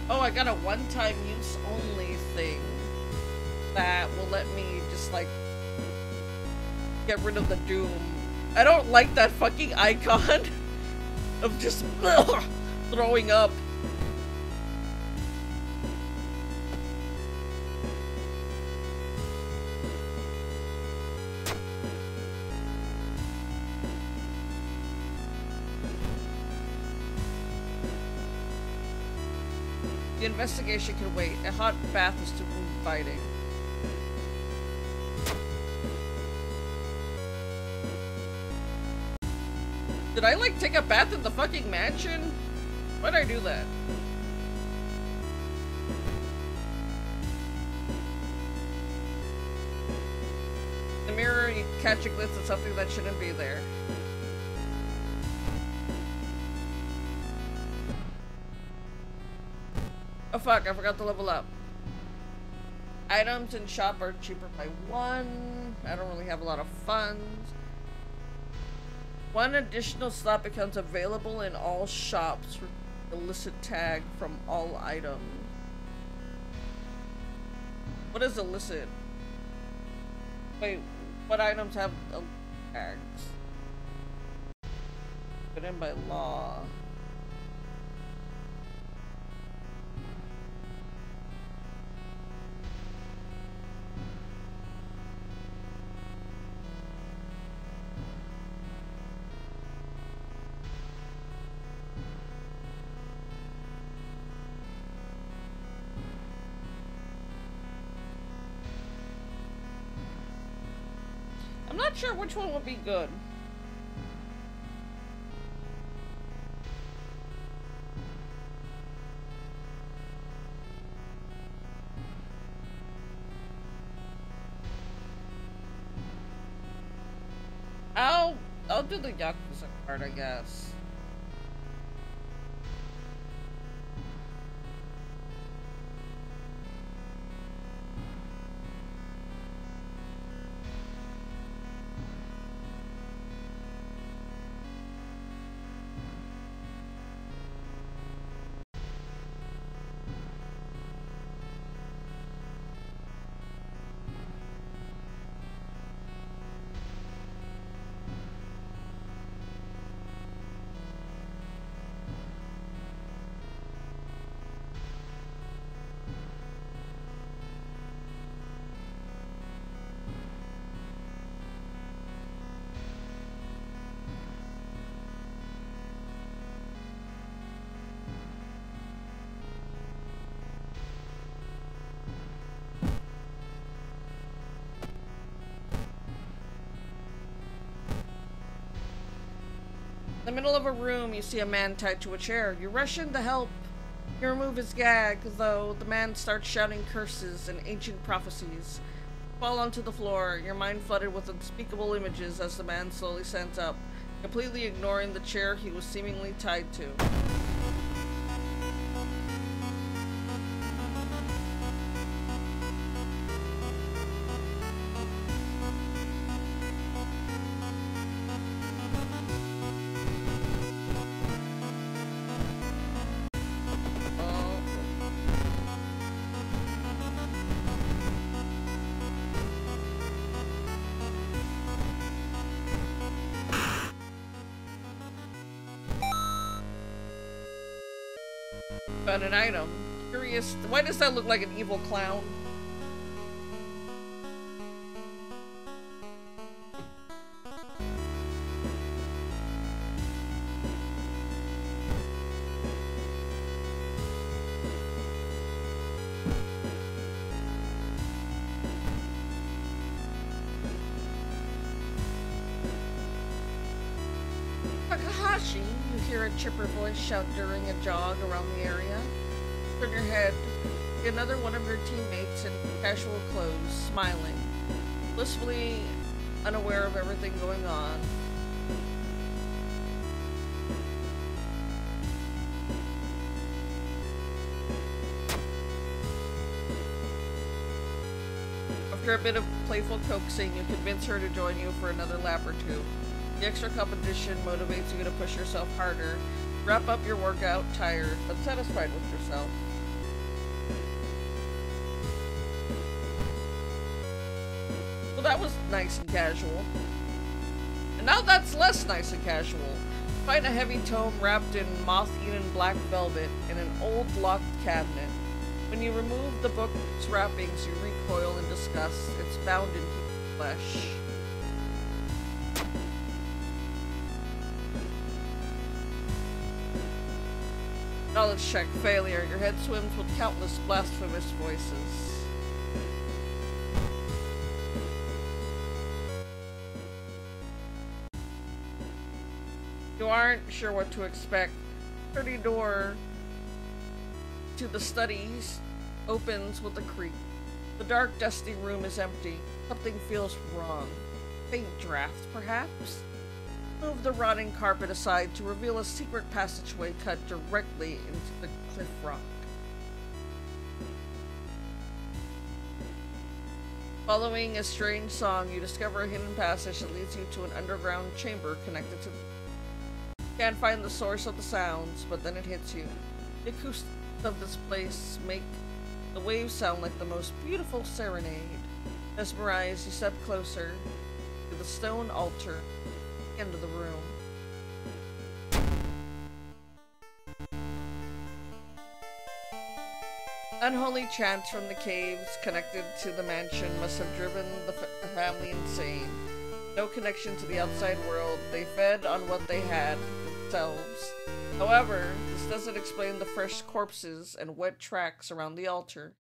Oh, I got a one-time use only thing that will let me just, like, get rid of the doom. I don't like that fucking icon of just throwing up. The investigation can wait. A hot bath is too inviting. Did I, like, take a bath in the fucking mansion? Why'd I do that? The mirror, you catch a glimpse of something that shouldn't be there. Oh fuck, I forgot to level up. Items in shop are cheaper by 1. I don't really have a lot of funds. 1 additional slot becomes available in all shops for illicit tag from all items. What is illicit? Wait, what items have tags? Put in by law. I'm not sure which one would be good. I'll do the Yakuza card, I guess. In the middle of a room, you see a man tied to a chair. You rush in to help. You remove his gag, though the man starts shouting curses and ancient prophecies. You fall onto the floor, your mind flooded with unspeakable images as the man slowly stands up, completely ignoring the chair he was seemingly tied to. Found an item. Curious. Why does that look like an evil clown? Takahashi, you hear a chipper voice shout during a jog around the area. Turn your head. Another one of your teammates in casual clothes, smiling, blissfully unaware of everything going on. After a bit of playful coaxing, you convince her to join you for another lap or two. The extra competition motivates you to push yourself harder. Wrap up your workout, tired, but satisfied with yourself. Well, that was nice and casual. And now that's less nice and casual. Find a heavy tome wrapped in moth-eaten black velvet in an old locked cabinet. When you remove the book's wrappings, you recoil in disgust. It's bound in human flesh. Knowledge check failure. Your head swims with countless blasphemous voices. You aren't sure what to expect. The dirty door to the studies opens with a creak. The dark, dusty room is empty. Something feels wrong. Faint draft, perhaps? Move the rotting carpet aside to reveal a secret passageway cut directly into the cliff rock. Following a strange song, you discover a hidden passage that leads you to an underground chamber connected to the... You can't find the source of the sounds, but then it hits you. The acoustics of this place make the waves sound like the most beautiful serenade. Mesmerized, you step closer to the stone altar at the end of the room. Unholy chants from the caves connected to the mansion must have driven the family insane. No connection to the outside world, they fed on what they had themselves. However, this doesn't explain the fresh corpses and wet tracks around the altar.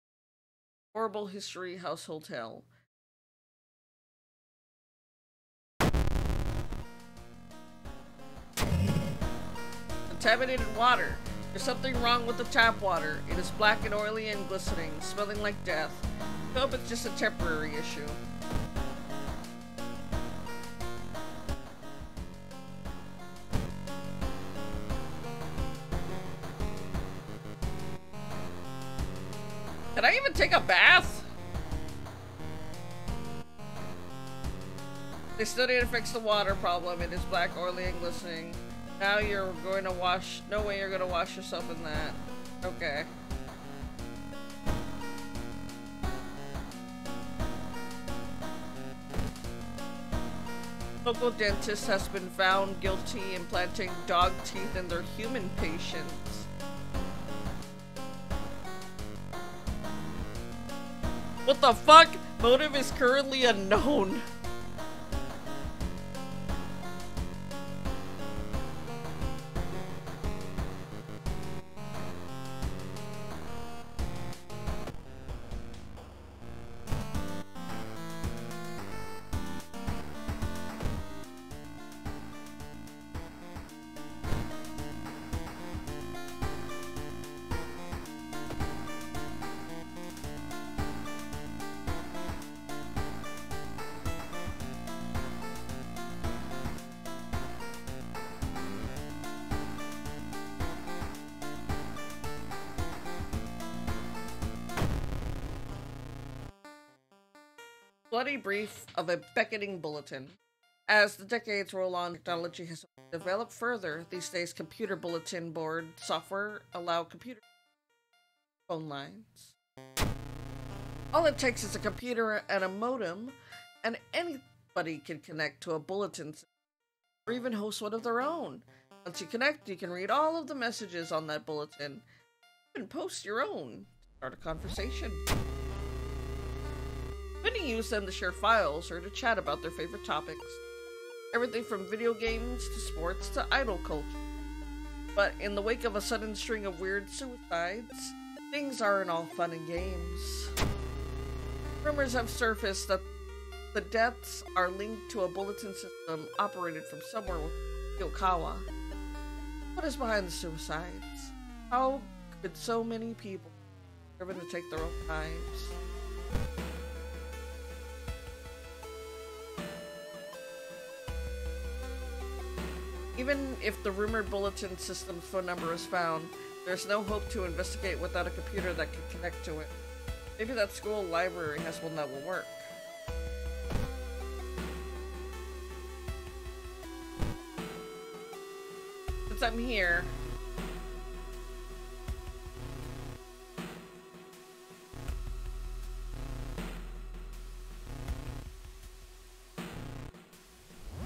Horrible history, household hell. Contaminated water. There's something wrong with the tap water. It is black and oily and glistening, smelling like death. I hope it's just a temporary issue. Can I even take a bath? They studied to fix the water problem. It is black, oily, and glistening. Now you're going to wash... No way you're going to wash yourself in that. Okay. Local dentist has been found guilty implanting dog teeth in their human patients. What the fuck? Motive is currently unknown. Bloody brief of a beckoning bulletin. As the decades roll on, technology has developed further. These days, computer bulletin board software allow computer phone lines. All it takes is a computer and a modem, and anybody can connect to a bulletin system, or even host one of their own. Once you connect, you can read all of the messages on that bulletin. You can post your own. Start a conversation. Many use them to share files or to chat about their favorite topics. Everything from video games to sports to idol culture. But in the wake of a sudden string of weird suicides, things aren't all fun and games. Rumors have surfaced that the deaths are linked to a bulletin system operated from somewhere in Yokawa. What is behind the suicides? How could so many people be driven to take their own lives? Even if the rumored bulletin system's phone number is found, there's no hope to investigate without a computer that can connect to it. Maybe that school library has one that will work. Since I'm here,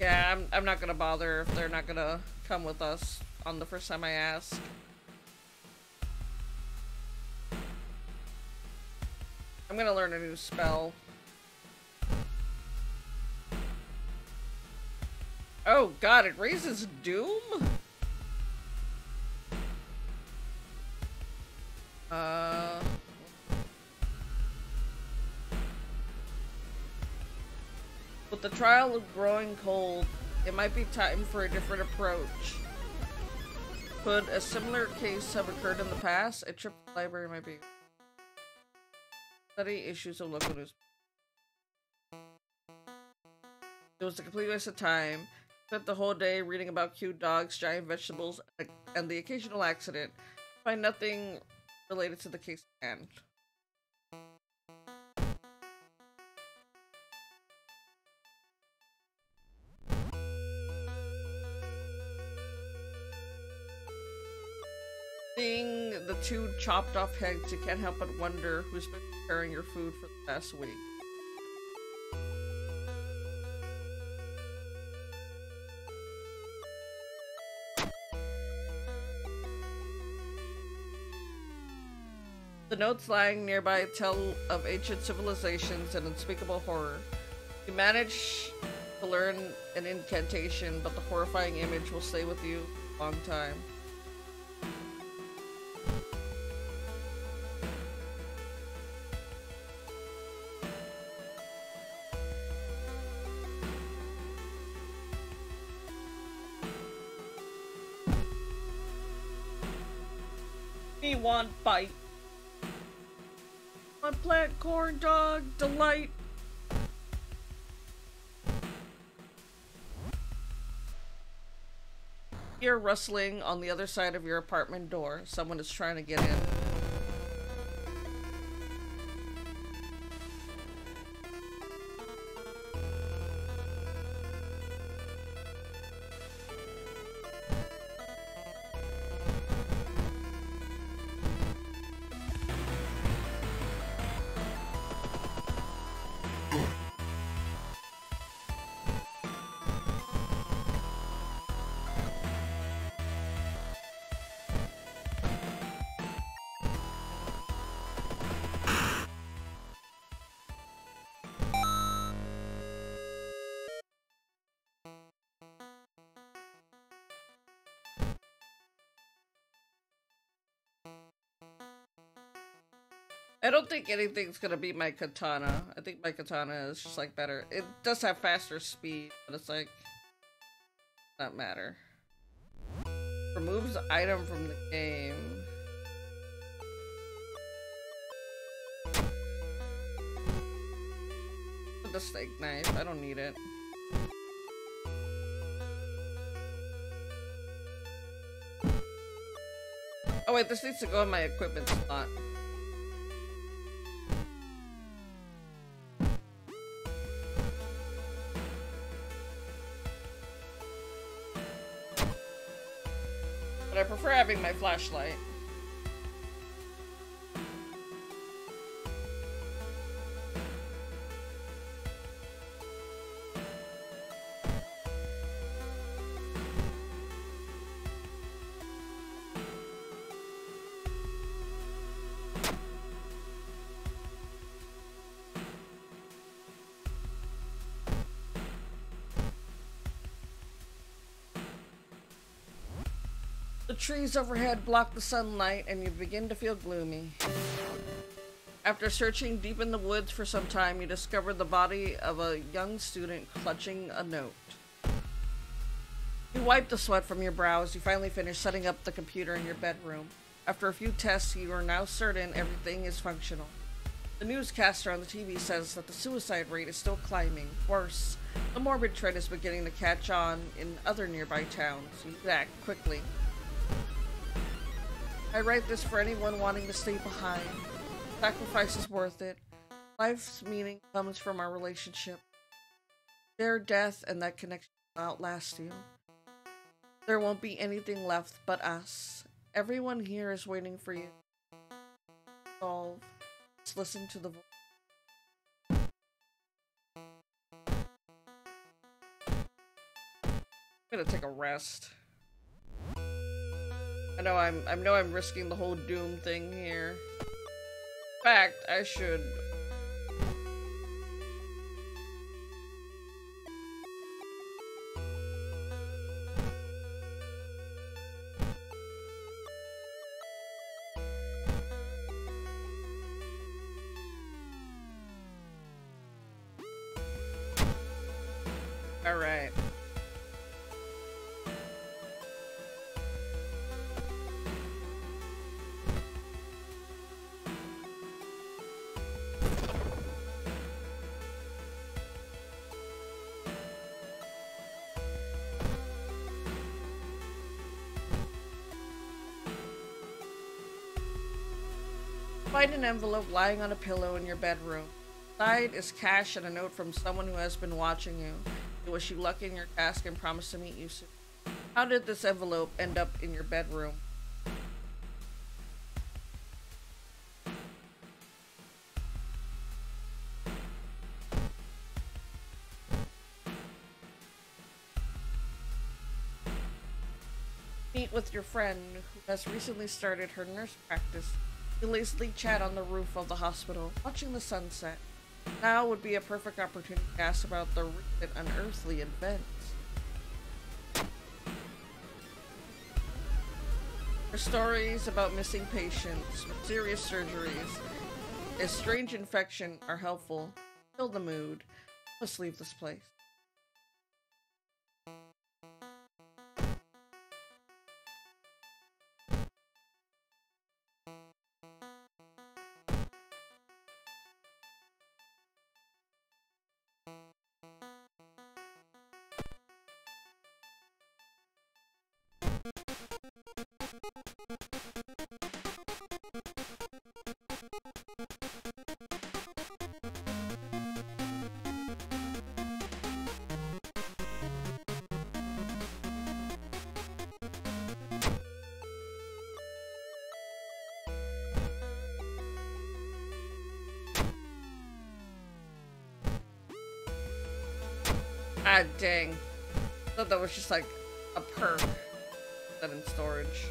yeah, I'm not gonna bother if they're not gonna come with us on the first time I ask. I'm gonna learn a new spell. Oh god, it raises doom? With the trial of growing cold, it might be time for a different approach. Could a similar case have occurred in the past? A trip to the library might be. Study issues of local news. It was a complete waste of time. Spent the whole day reading about cute dogs, giant vegetables, and the occasional accident. Find nothing related to the case at hand. Seeing the two chopped off heads, you can't help but wonder who's been preparing your food for the past week. The notes lying nearby tell of ancient civilizations and unspeakable horror. You manage to learn an incantation, but the horrifying image will stay with you a long time. Me want bite. Want plant corn dog delight. Hear rustling on the other side of your apartment door. Someone is trying to get in. I don't think anything's gonna beat my katana. I think my katana is just like better. It does have faster speed, but it's like not matter. Removes the item from the game. The steak knife. I don't need it. Oh wait, this needs to go in my equipment slot. But I prefer having my flashlight. The trees overhead block the sunlight and you begin to feel gloomy. After searching deep in the woods for some time, you discover the body of a young student clutching a note. You wipe the sweat from your brow as you finally finish setting up the computer in your bedroom. After a few tests, you are now certain everything is functional. The newscaster on the TV says that the suicide rate is still climbing. Worse, the morbid trend is beginning to catch on in other nearby towns. You act quickly. I write this for anyone wanting to stay behind. Sacrifice is worth it. Life's meaning comes from our relationship. Their death and that connection will outlast you. There won't be anything left but us. Everyone here is waiting for you. Solve. Just listen to the voice. I'm gonna take a rest. I know I'm risking the whole doom thing here. In fact, I should. All right. Find an envelope lying on a pillow in your bedroom. Inside is cash and a note from someone who has been watching you. They wish you luck in your task and promise to meet you soon. How did this envelope end up in your bedroom? Meet with your friend who has recently started her nurse practice. You lazily chat on the roof of the hospital, watching the sunset. Now would be a perfect opportunity to ask about the recent unearthly events. Her stories about missing patients, serious surgeries, a strange infection are helpful. Fill the mood. Let's leave this place. Ah, dang. I thought that was just like a perk set in storage.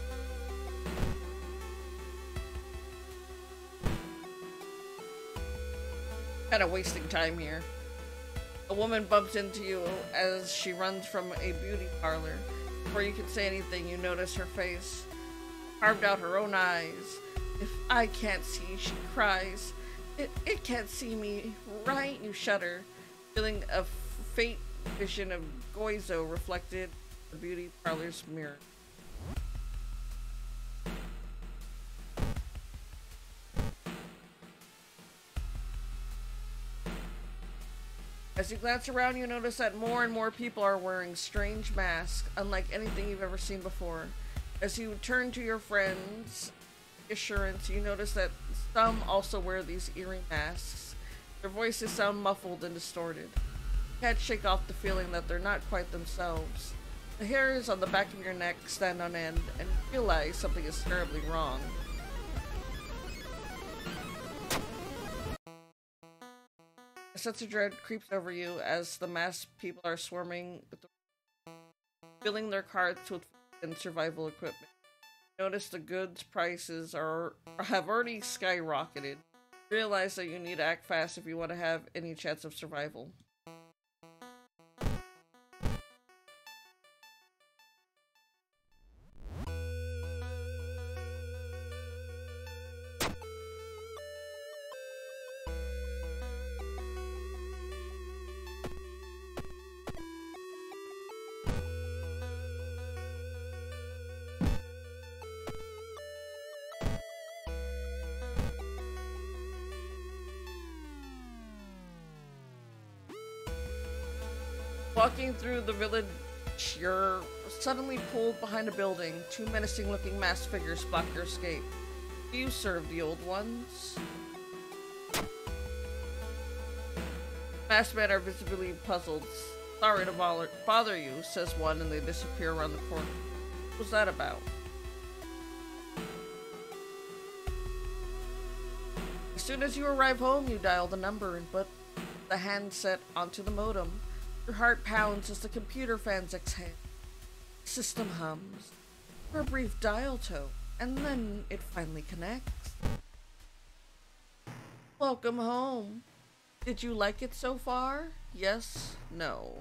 Kind of wasting time here. A woman bumps into you as she runs from a beauty parlor. Before you can say anything, you notice her face. Carved out her own eyes. If I can't see, she cries. It can't see me, right? You shudder, feeling a faint vision of Goizo reflected in the beauty parlor's mirror. As you glance around, you notice that more and more people are wearing strange masks, unlike anything you've ever seen before. As you turn to your friends' assurance, you notice that some also wear these eerie masks. Their voices sound muffled and distorted. You can't shake off the feeling that they're not quite themselves. The hairs on the back of your neck stand on end, and you realize something is terribly wrong. A sense of dread creeps over you as the masked people are swarming, filling their carts with food and survival equipment. You notice the goods prices have already skyrocketed. You realize that you need to act fast if you want to have any chance of survival. Walking through the village, you're suddenly pulled behind a building. Two menacing-looking masked figures block your escape. Do you serve the old ones? Masked men are visibly puzzled. Sorry to bother you, says one, and they disappear around the corner. What was that about? As soon as you arrive home, you dial the number and put the handset onto the modem. Your heart pounds as the computer fans exhale. The system hums for a brief dial tone, and then it finally connects. Welcome home. Did you like it so far? Yes? No?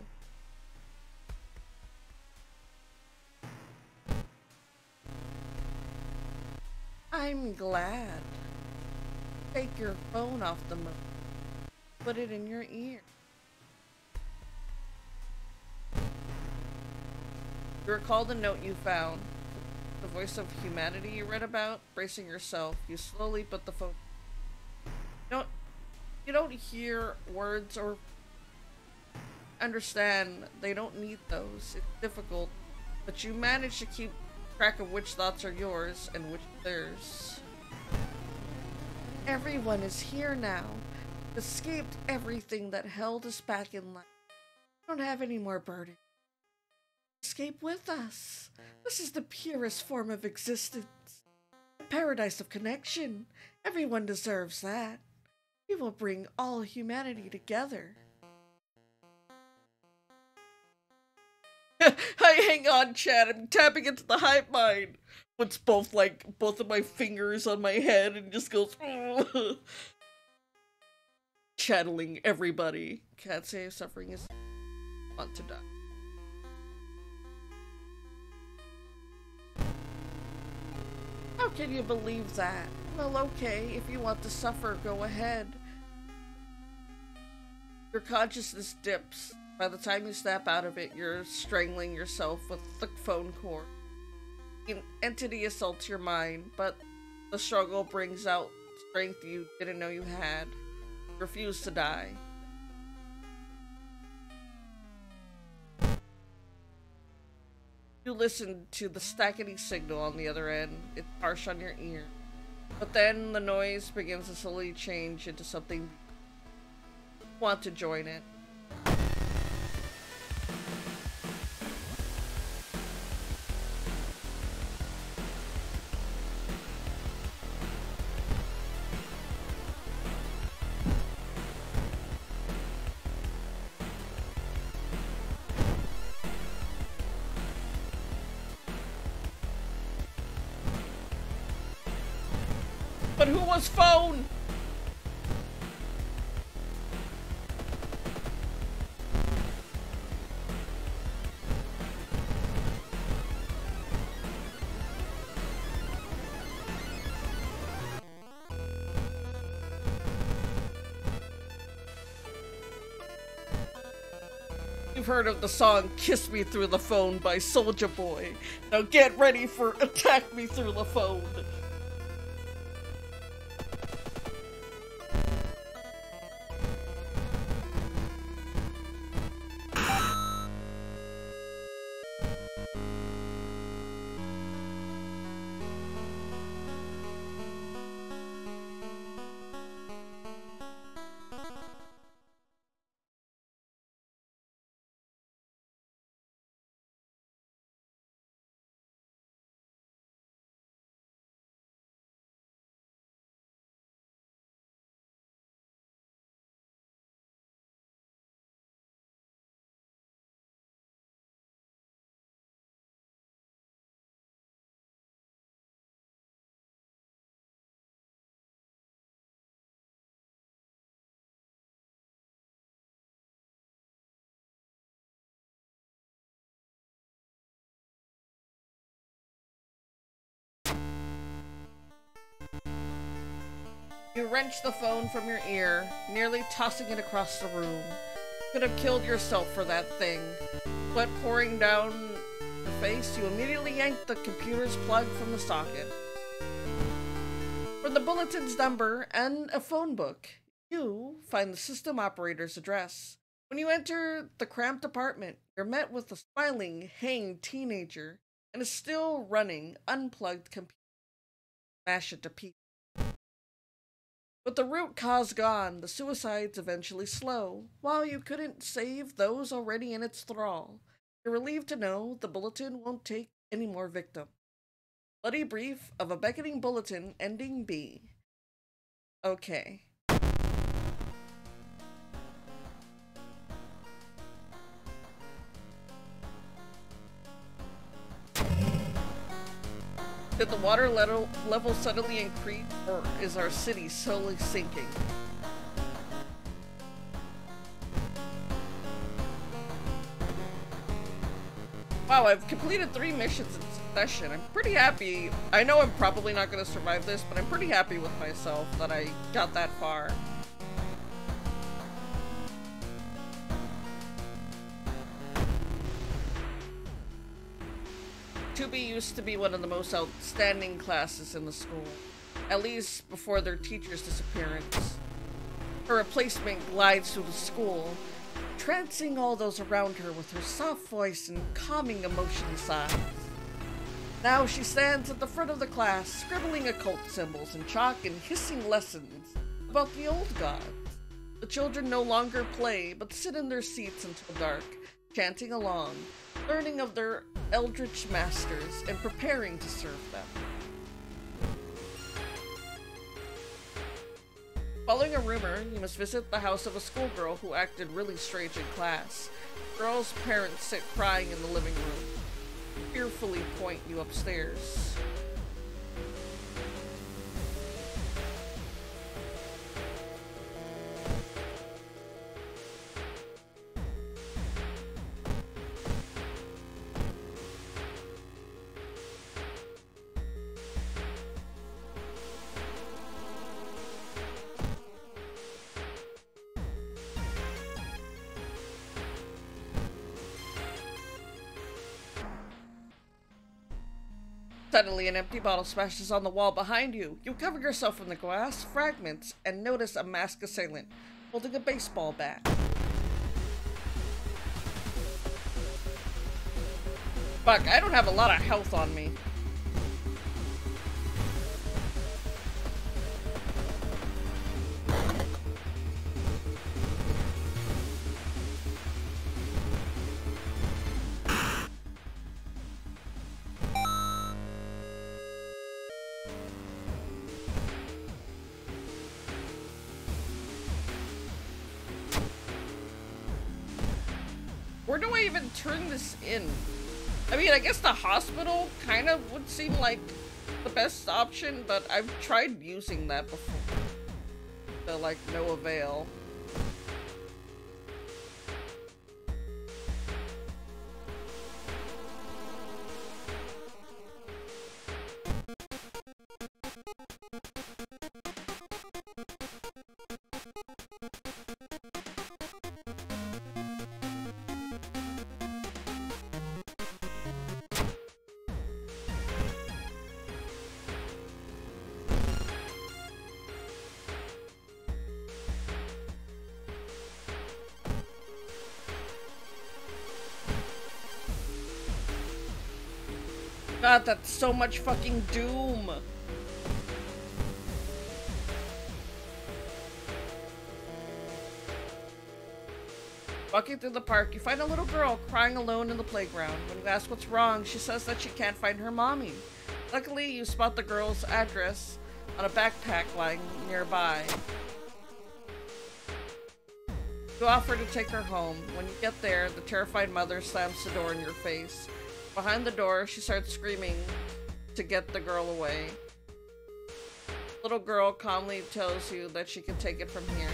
I'm glad. Take your phone off the modem. Put it in your ear. You recall the note you found. The voice of humanity you read about. Bracing yourself, you slowly put the phone. You don't hear words or understand. They don't need those. It's difficult. But you manage to keep track of which thoughts are yours and which theirs. Everyone is here now. Escaped everything that held us back in life. We don't have any more burden. Escape with us. This is the purest form of existence. A paradise of connection. Everyone deserves that. We will bring all humanity together. Hang on, chat. I'm tapping into the hive mind. Puts both of my fingers on my head and just goes channeling everybody. Can't say suffering is want to die. How can you believe that? Well, okay, if you want to suffer, go ahead. Your consciousness dips. By the time you snap out of it, you're strangling yourself with the phone cord. An entity assaults your mind, but the struggle brings out strength you didn't know you had. Refuse to die. You listen to the stackety signal on the other end. It's harsh on your ear. But then the noise begins to slowly change into something you want to join it. But who was phone? You've heard of the song Kiss Me Through the Phone by Soulja Boy. Now get ready for Attack Me Through the Phone. You wrench the phone from your ear, nearly tossing it across the room. You could have killed yourself for that thing. Sweat pouring down your face, you immediately yank the computer's plug from the socket. From the bulletin's number and a phone book, you find the system operator's address. When you enter the cramped apartment, you're met with a smiling, hanged teenager and a still running, unplugged computer. Smash it to pieces. With the root cause gone, the suicides eventually slow. While you couldn't save those already in its thrall, you're relieved to know the bulletin won't take any more victims. Bloody brief of a beckoning bulletin ending B. Okay. Did the water level suddenly increase, or is our city slowly sinking? Wow, I've completed 3 missions in succession. I'm pretty happy. I know I'm probably not going to survive this, but I'm pretty happy with myself that I got that far. Tubi used to be one of the most outstanding classes in the school, at least before their teacher's disappearance. Her replacement glides through the school, trancing all those around her with her soft voice and calming emotion sighs. Now she stands at the front of the class, scribbling occult symbols in chalk and hissing lessons about the old gods. The children no longer play, but sit in their seats until dark, chanting along, learning of their eldritch masters and preparing to serve them. Following a rumor, you must visit the house of a schoolgirl who acted really strange in class. The girl's parents sit crying in the living room, fearfully point you upstairs. Suddenly, an empty bottle smashes on the wall behind you. You cover yourself in the glass fragments and notice a masked assailant holding a baseball bat. Fuck, I don't have a lot of health on me. Where do I even turn this in? I mean, I guess the hospital kind of would seem like the best option, but I've tried using that before. To, like, no avail. God, that's so much fucking doom. Walking through the park, you find a little girl crying alone in the playground. When you ask what's wrong, she says that she can't find her mommy. Luckily, you spot the girl's address on a backpack lying nearby. You offer to take her home. When you get there, the terrified mother slams the door in your face. Behind the door, she starts screaming to get the girl away. The little girl calmly tells you that she can take it from here.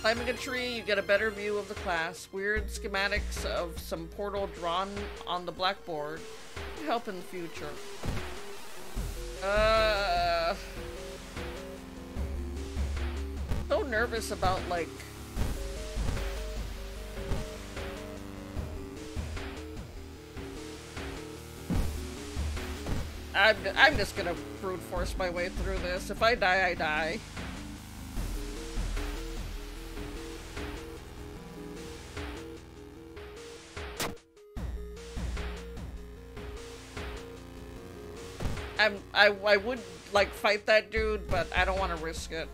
Climbing a tree, you get a better view of the class. Weird schematics of some portal drawn on the blackboard to help in the future. So nervous about, like, I'm just gonna brute force my way through this. If I die, I die. I would like fight that dude, but I don't want to risk it.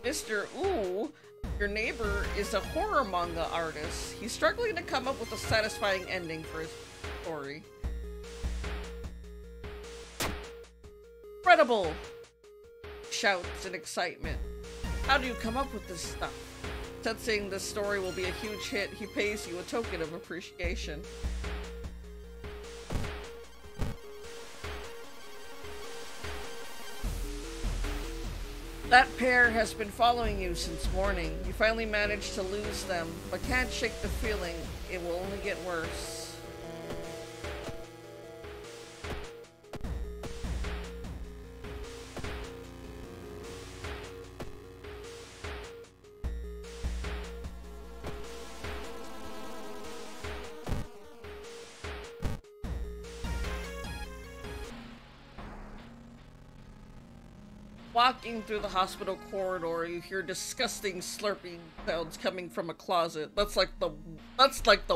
Mr. Ooh, your neighbor is a horror manga artist. He's struggling to come up with a satisfying ending for his story. Incredible! Shouts in excitement. How do you come up with this stuff? Sensing this story will be a huge hit, he pays you a token of appreciation. That pair has been following you since morning. You finally managed to lose them, but can't shake the feeling it will only get worse. Walking through the hospital corridor, you hear disgusting slurping sounds coming from a closet. That's like the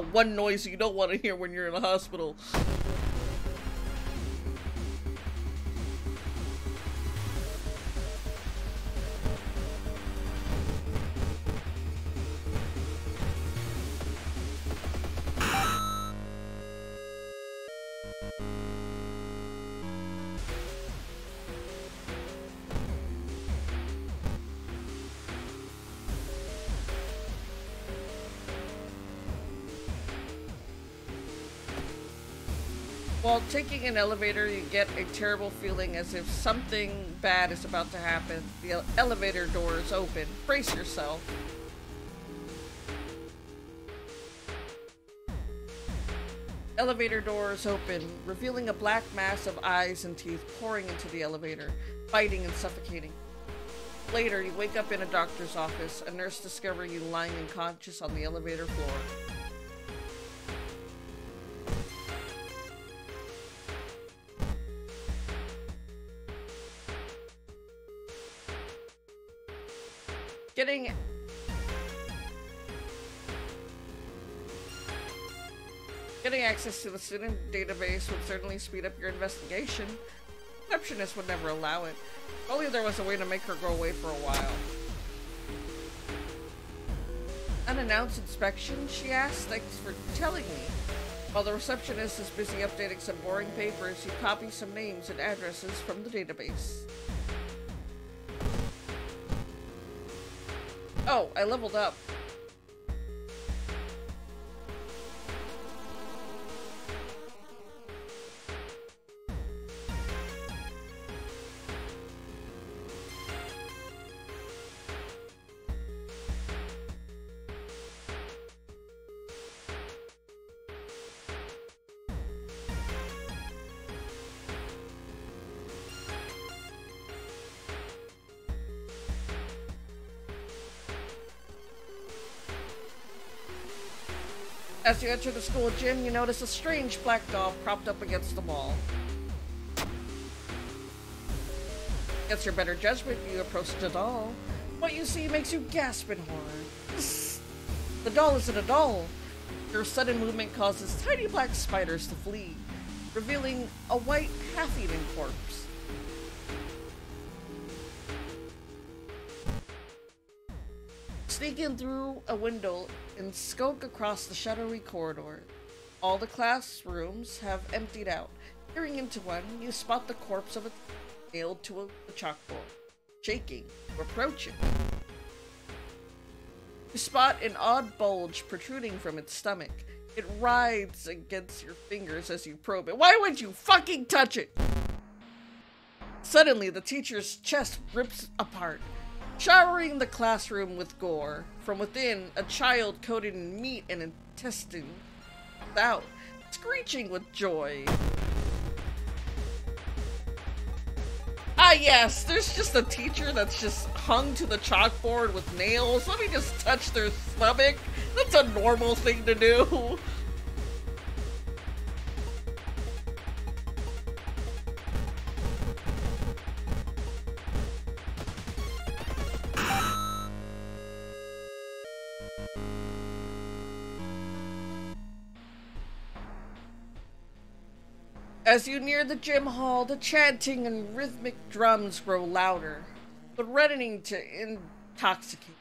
one noise you don't want to hear when you're in a hospital. While taking an elevator, you get a terrible feeling as if something bad is about to happen. The elevator doors open. Brace yourself. Elevator doors open, revealing a black mass of eyes and teeth pouring into the elevator, biting and suffocating. Later, you wake up in a doctor's office, a nurse discovering you lying unconscious on the elevator floor. Getting access to the student database would certainly speed up your investigation. Receptionist would never allow it. If only there was a way to make her go away for a while. Unannounced inspection, she asked. Thanks for telling me. While the receptionist is busy updating some boring papers, you copy some names and addresses from the database. Oh, I leveled up. As you enter the school gym, you notice a strange black doll propped up against the wall. Against your better judgment, you approach the doll. What you see makes you gasp in horror. The doll isn't a doll. Your sudden movement causes tiny black spiders to flee, revealing a white, half-eaten corpse. Sneak in through a window and skulk across the shadowy corridor. All the classrooms have emptied out. Peering into one, you spot the corpse of a nailed to a chalkboard. Shaking, you approach it. You spot an odd bulge protruding from its stomach. It writhes against your fingers as you probe it. Why would you fucking touch it? Suddenly, the teacher's chest rips apart, showering the classroom with gore. From within, a child coated in meat and intestine out, screeching with joy. Ah yes, there's just a teacher that's just hung to the chalkboard with nails. Let me just touch their stomach. That's a normal thing to do. As you near the gym hall, the chanting and rhythmic drums grow louder, threatening to intoxicate.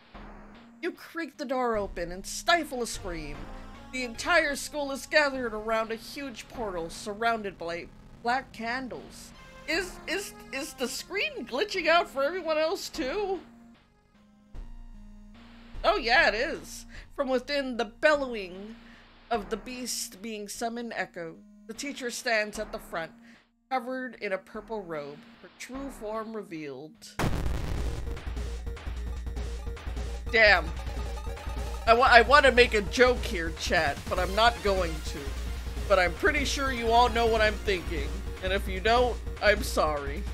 You creak the door open and stifle a scream. The entire school is gathered around a huge portal surrounded by black candles. Is the screen glitching out for everyone else too? Oh yeah, it is. From within, the bellowing of the beast being summoned echo. The teacher stands at the front, covered in a purple robe, her true form revealed. Damn. I want to make a joke here, chat, but I'm not going to. But I'm pretty sure you all know what I'm thinking. And if you don't, I'm sorry.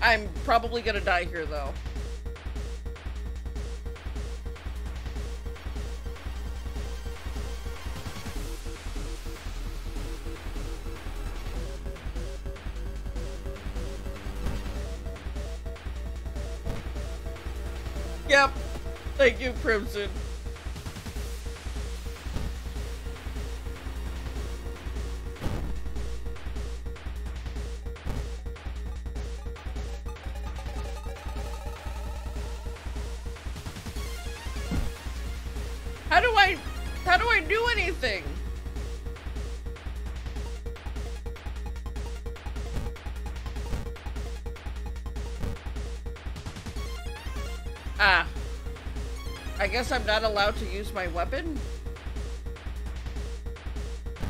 I'm probably gonna die here, though. Yep. Thank you, Crimson. How do I do anything? Ah. I guess I'm not allowed to use my weapon?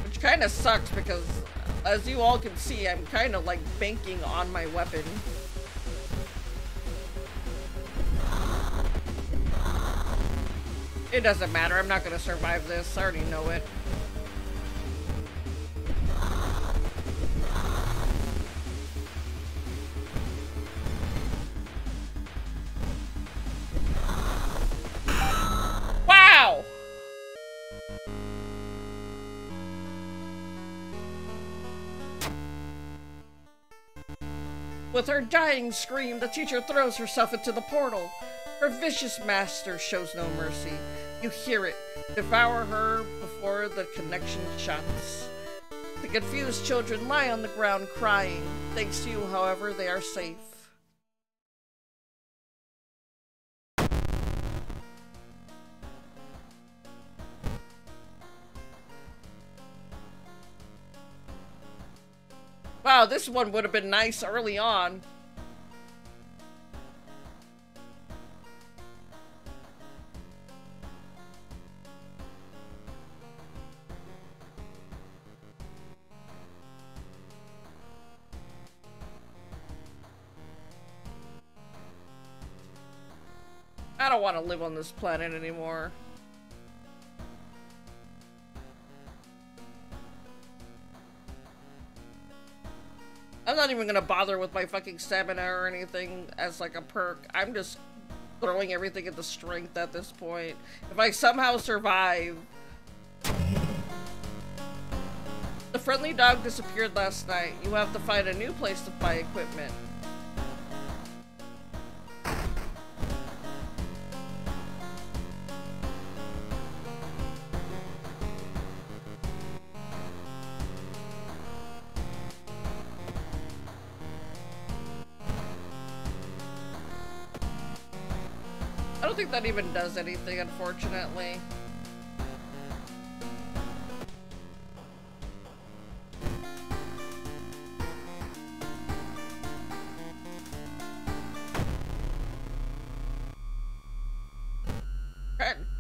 Which kind of sucks because, as you all can see, I'm kind of like banking on my weapon. It doesn't matter, I'm not gonna survive this, I already know it. Wow! With her dying scream, the teacher throws herself into the portal. Her vicious master shows no mercy. You hear it, devour her before the connection shuts. The confused children lie on the ground crying. Thanks to you, however, they are safe. Wow, this one would have been nice early on. I don't want to live on this planet anymore. I'm not even gonna bother with my fucking stamina or anything as like a perk. I'm just throwing everything into strength at this point. If I somehow survive... The friendly dog disappeared last night. You have to find a new place to buy equipment. I don't think that even does anything, unfortunately.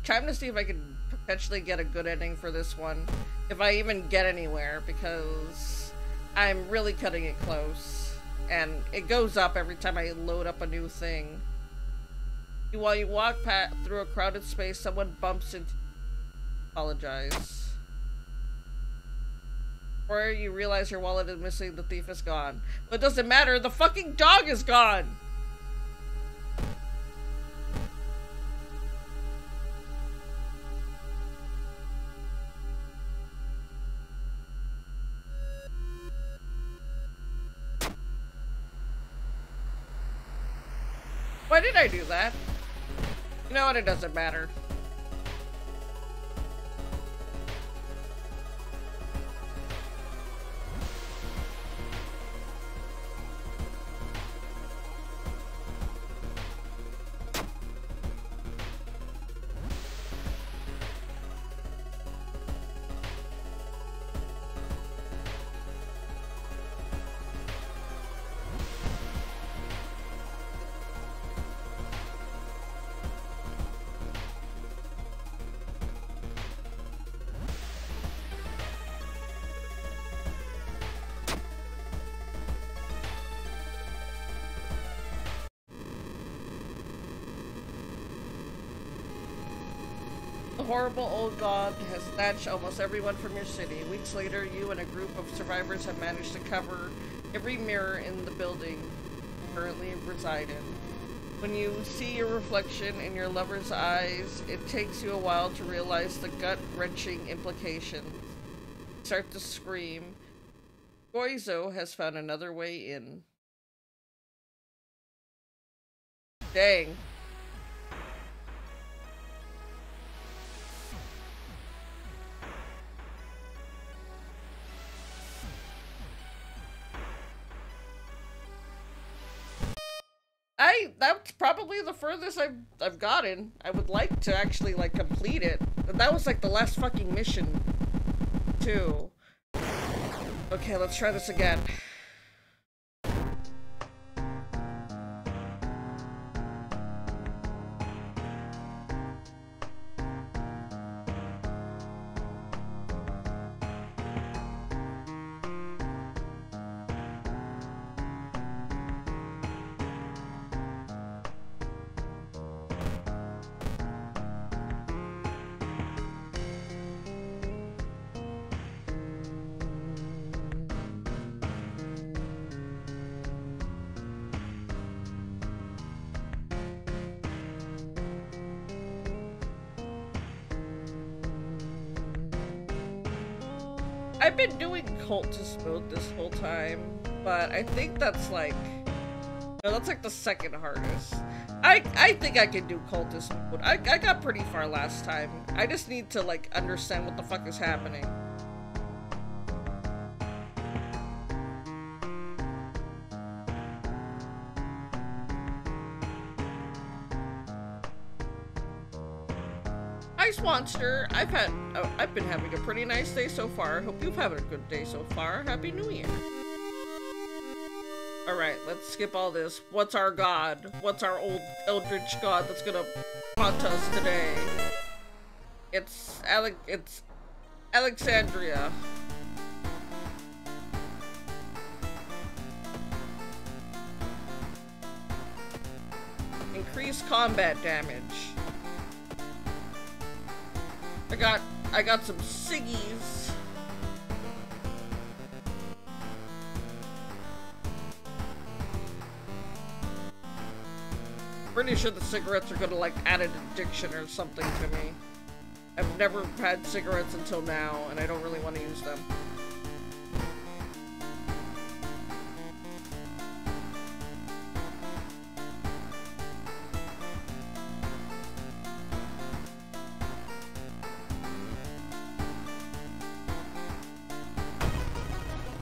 Time to see if I can potentially get a good ending for this one. If I even get anywhere, because I'm really cutting it close. And it goes up every time I load up a new thing. While you walk through a crowded space, someone bumps into... Apologize. Or you realize your wallet is missing, the thief is gone. But it doesn't matter, the fucking dog is gone! Why did I do that? You know what? It doesn't matter. The horrible old god has snatched almost everyone from your city. Weeks later, you and a group of survivors have managed to cover every mirror in the building you currently reside in. When you see your reflection in your lover's eyes, it takes you a while to realize the gut-wrenching implications. You start to scream. Goizo has found another way in. Dang. That's probably the furthest I've gotten. I would like to actually like complete it. That was like the last fucking mission too. Okay, let's try this again. I've been doing cultist mode this whole time, but I think that's like, no, that's like the second hardest. I think I can do cultist mode. I got pretty far last time. I just need to like understand what the fuck is happening. Ice Monster, I've been having a pretty nice day so far. Hope you've having a good day so far. Happy New Year. Alright, let's skip all this. What's our god? What's our old eldritch god that's gonna haunt us today? It's Alexandria. Increased combat damage. I got some ciggies. Pretty sure the cigarettes are gonna like add an addiction or something to me. I've never had cigarettes until now, and I don't really want to use them.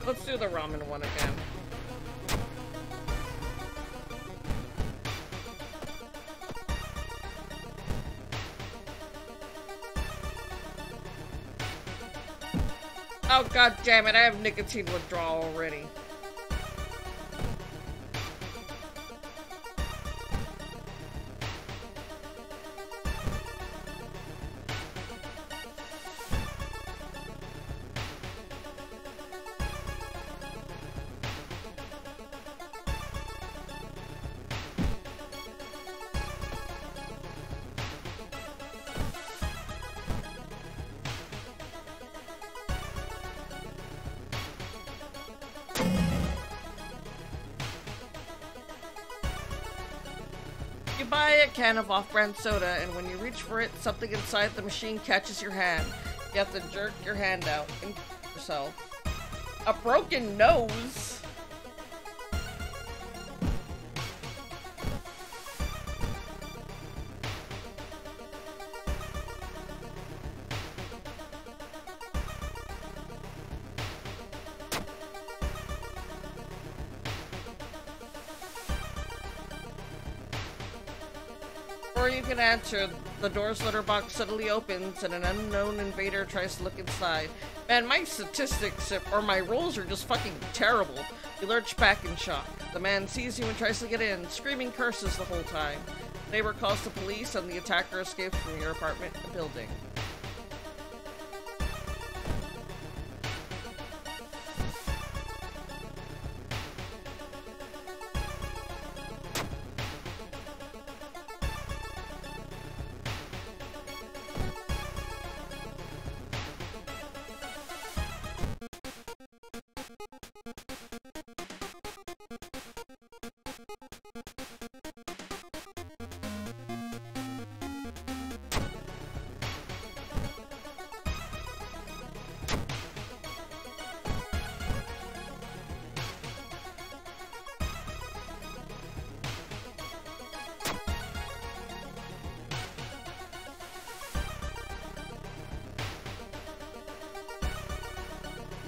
Let's do the ramen one again. Oh god damn it, I have nicotine withdrawal already. Buy a can of off-brand soda, and when you reach for it, something inside the machine catches your hand. You have to jerk your hand out and yourself. A broken nose? Or you can answer, the door's letterbox suddenly opens and an unknown invader tries to look inside. Man, my statistics or my rolls are just fucking terrible. You lurch back in shock. The man sees you and tries to get in, screaming curses the whole time. The neighbor calls the police and the attacker escapes from your apartment building.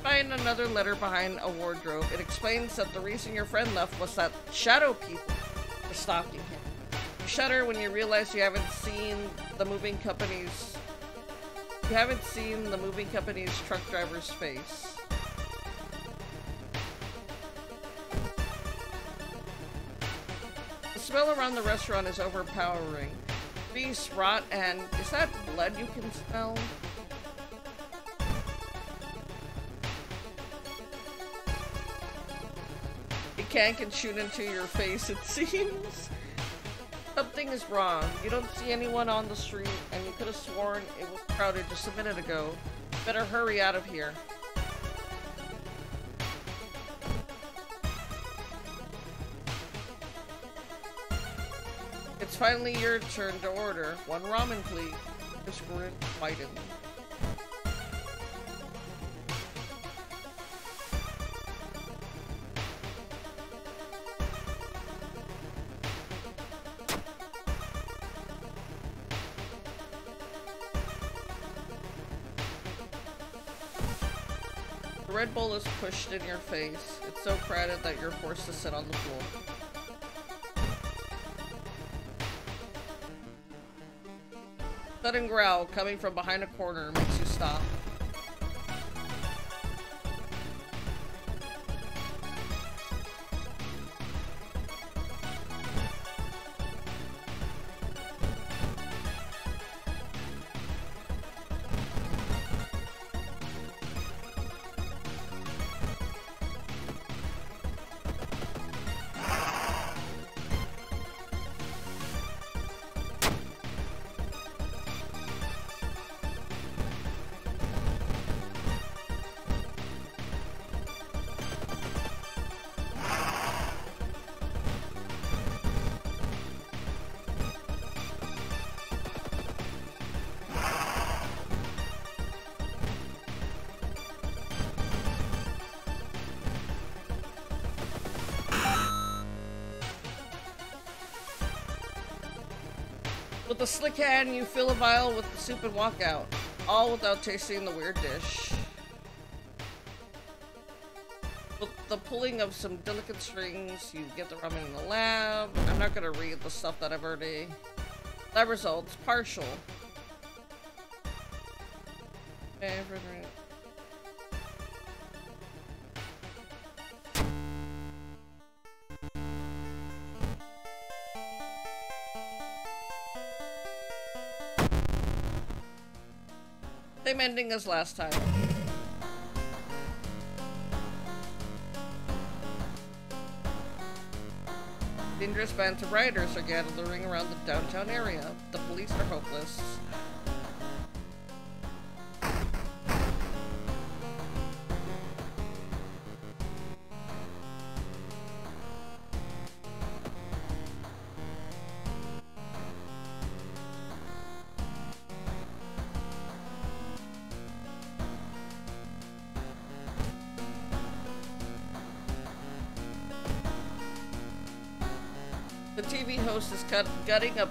Find another letter behind a wardrobe. It explains that the reason your friend left was that shadow people were stalking him. You shudder when you realize you haven't seen the moving company's truck driver's face. The smell around the restaurant is overpowering. Grease, rot, and is that blood you can smell? Can shoot into your face, it seems. Something is wrong. You don't see anyone on the street, and you could have sworn it was crowded just a minute ago. Better hurry out of here. It's finally your turn to order. One ramen, please. Just grin widens. The Red Bull is pushed in your face. It's so crowded that you're forced to sit on the floor. Sudden growl coming from behind a corner makes you stop. With a slick hand, you fill a vial with the soup and walk out, all without tasting the weird dish. With the pulling of some delicate strings, you get the ramen in the lab. I'm not gonna read the stuff that I've already... Lab results, partial. Same ending as last time. Dangerous bands of rioters are gathering around the downtown area. The police are hopeless. The TV host is gutting a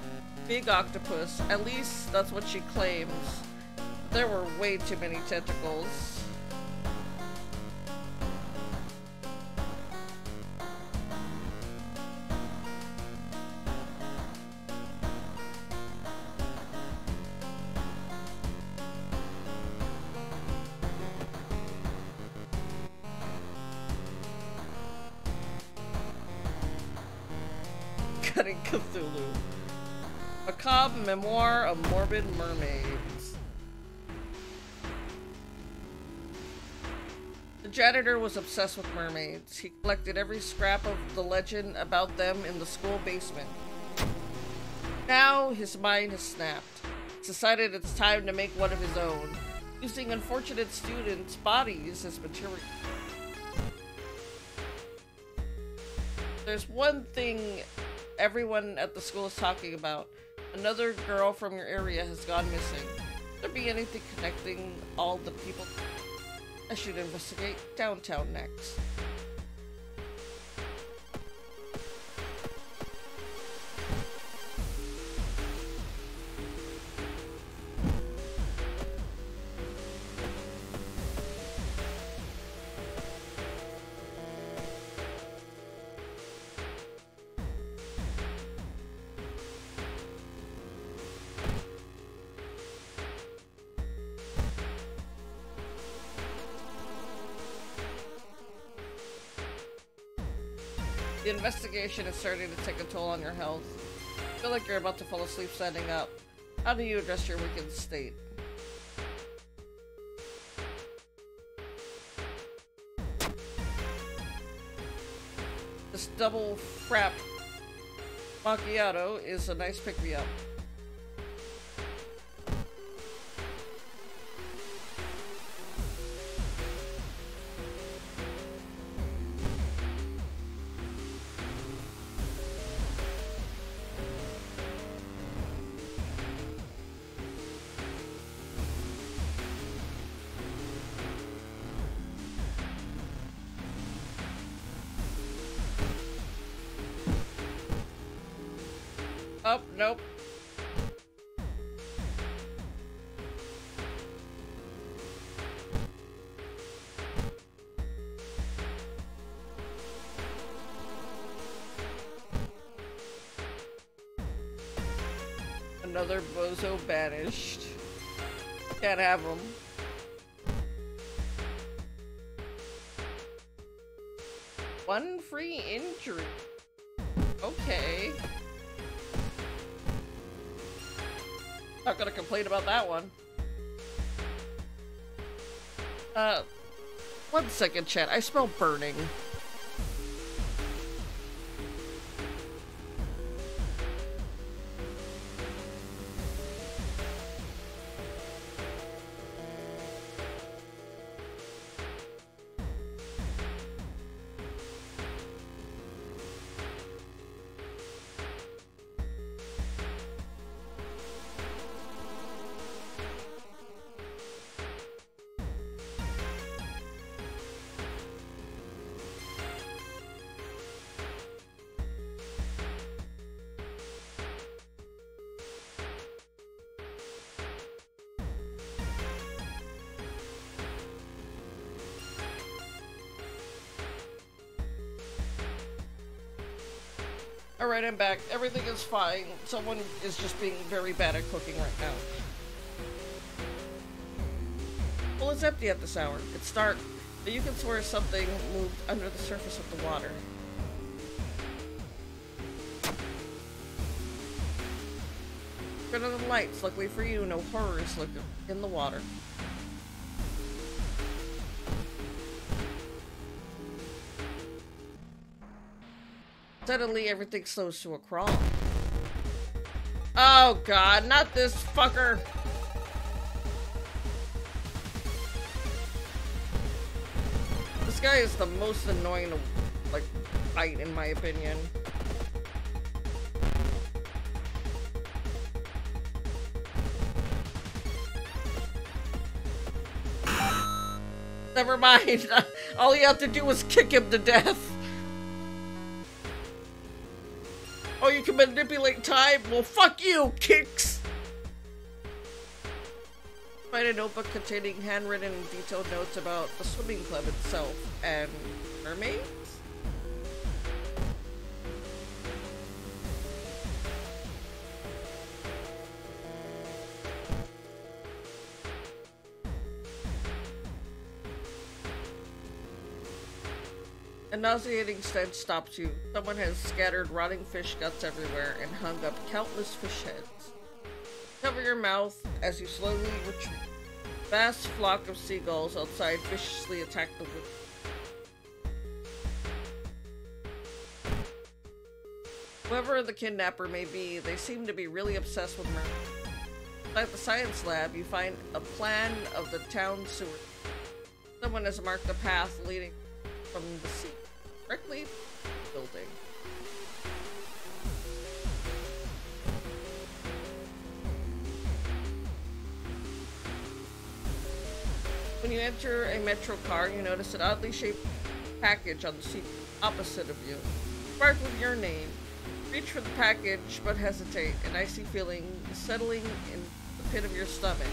big octopus. At least that's what she claims. There were way too many tentacles. Cutting Cthulhu. Macabre Memoir of Morbid Mermaids. The janitor was obsessed with mermaids. He collected every scrap of the legend about them in the school basement. Now his mind has snapped. He's decided it's time to make one of his own, using unfortunate students' bodies as material. There's one thing everyone at the school is talking about. Another girl from your area has gone missing. Could there be anything connecting all the people? I should investigate downtown next. The investigation is starting to take a toll on your health. I feel like you're about to fall asleep standing up. How do you address your weakened state? This double frap macchiato is a nice pick-me-up. Oh, nope. Another bozo banished. Can't have him. One free injury. Okay. Not gonna complain about that one. 1 second, chat. I smell burning. Alright, I'm back. Everything is fine. Someone is just being very bad at cooking right now. Well, it's empty at this hour. It's dark, but you can swear something moved under the surface of the water. Turn on the lights. Luckily for you, no horrors look in the water. Suddenly, everything slows to a crawl. Oh god, not this fucker! This guy is the most annoying to, like, fight, in my opinion. Never mind. All you have to do is kick him to death. Oh, you can manipulate time? Well, fuck you, kicks! Find a notebook containing handwritten and detailed notes about the swimming club itself and mermaids? A nauseating stench stops you. Someone has scattered rotting fish guts everywhere and hung up countless fish heads. Cover your mouth as you slowly retreat. Vast flock of seagulls outside viciously attack the wood. Whoever the kidnapper may be, they seem to be really obsessed with murder. Inside the science lab, you find a plan of the town sewer. Someone has marked a path leading from the sea directly to the building. When you enter a metro car, you notice an oddly shaped package on the seat opposite of you. Marked with your name. Reach for the package, but hesitate. An icy feeling settling in the pit of your stomach.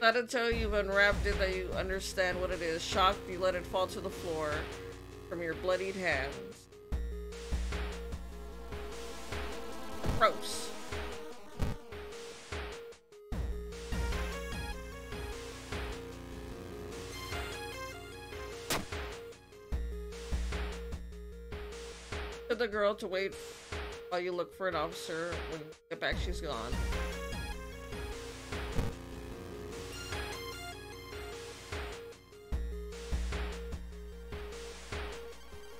Not until you've unwrapped it that you understand what it is. Shocked, you let it fall to the floor from your bloodied hands. Gross. To the girl to wait while you look for an officer. When you get back, she's gone.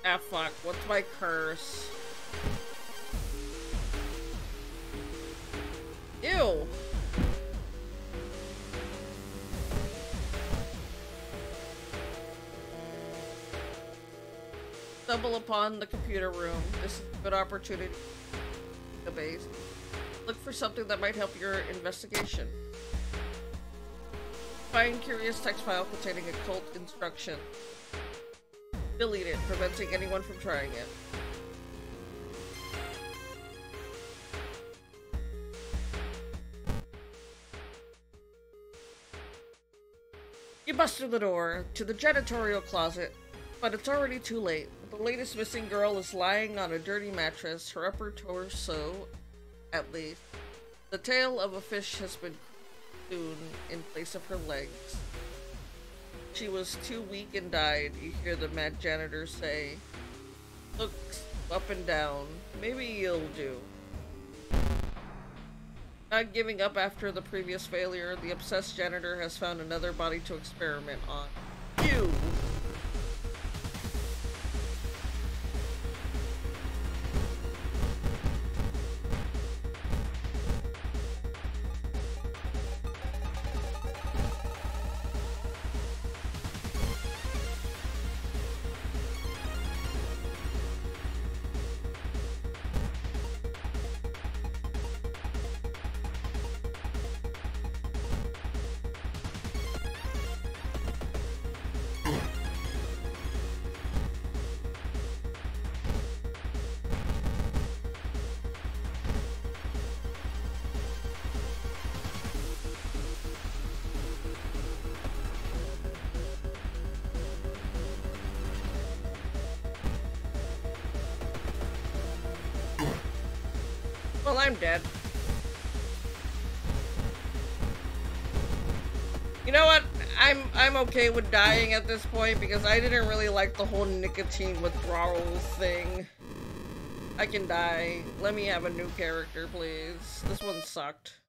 Ah, fuck. What's my curse? Ew. Stumble upon the computer room. This is a good opportunity to database. Look for something that might help your investigation. Find curious text file containing occult instruction. Delete it, preventing anyone from trying it. You bust through the door to the janitorial closet, but it's already too late. The latest missing girl is lying on a dirty mattress, her upper torso, at least. The tail of a fish has been sewn in place of her legs. She was too weak and died, you hear the mad janitor say. Looks up and down. Maybe you'll do. Not giving up after the previous failure, the obsessed janitor has found another body to experiment on. Ew! Well, I'm dead. You know what? I'm okay with dying at this point because I didn't really like the whole nicotine withdrawal thing. I can die. Let me have a new character, please. This one sucked.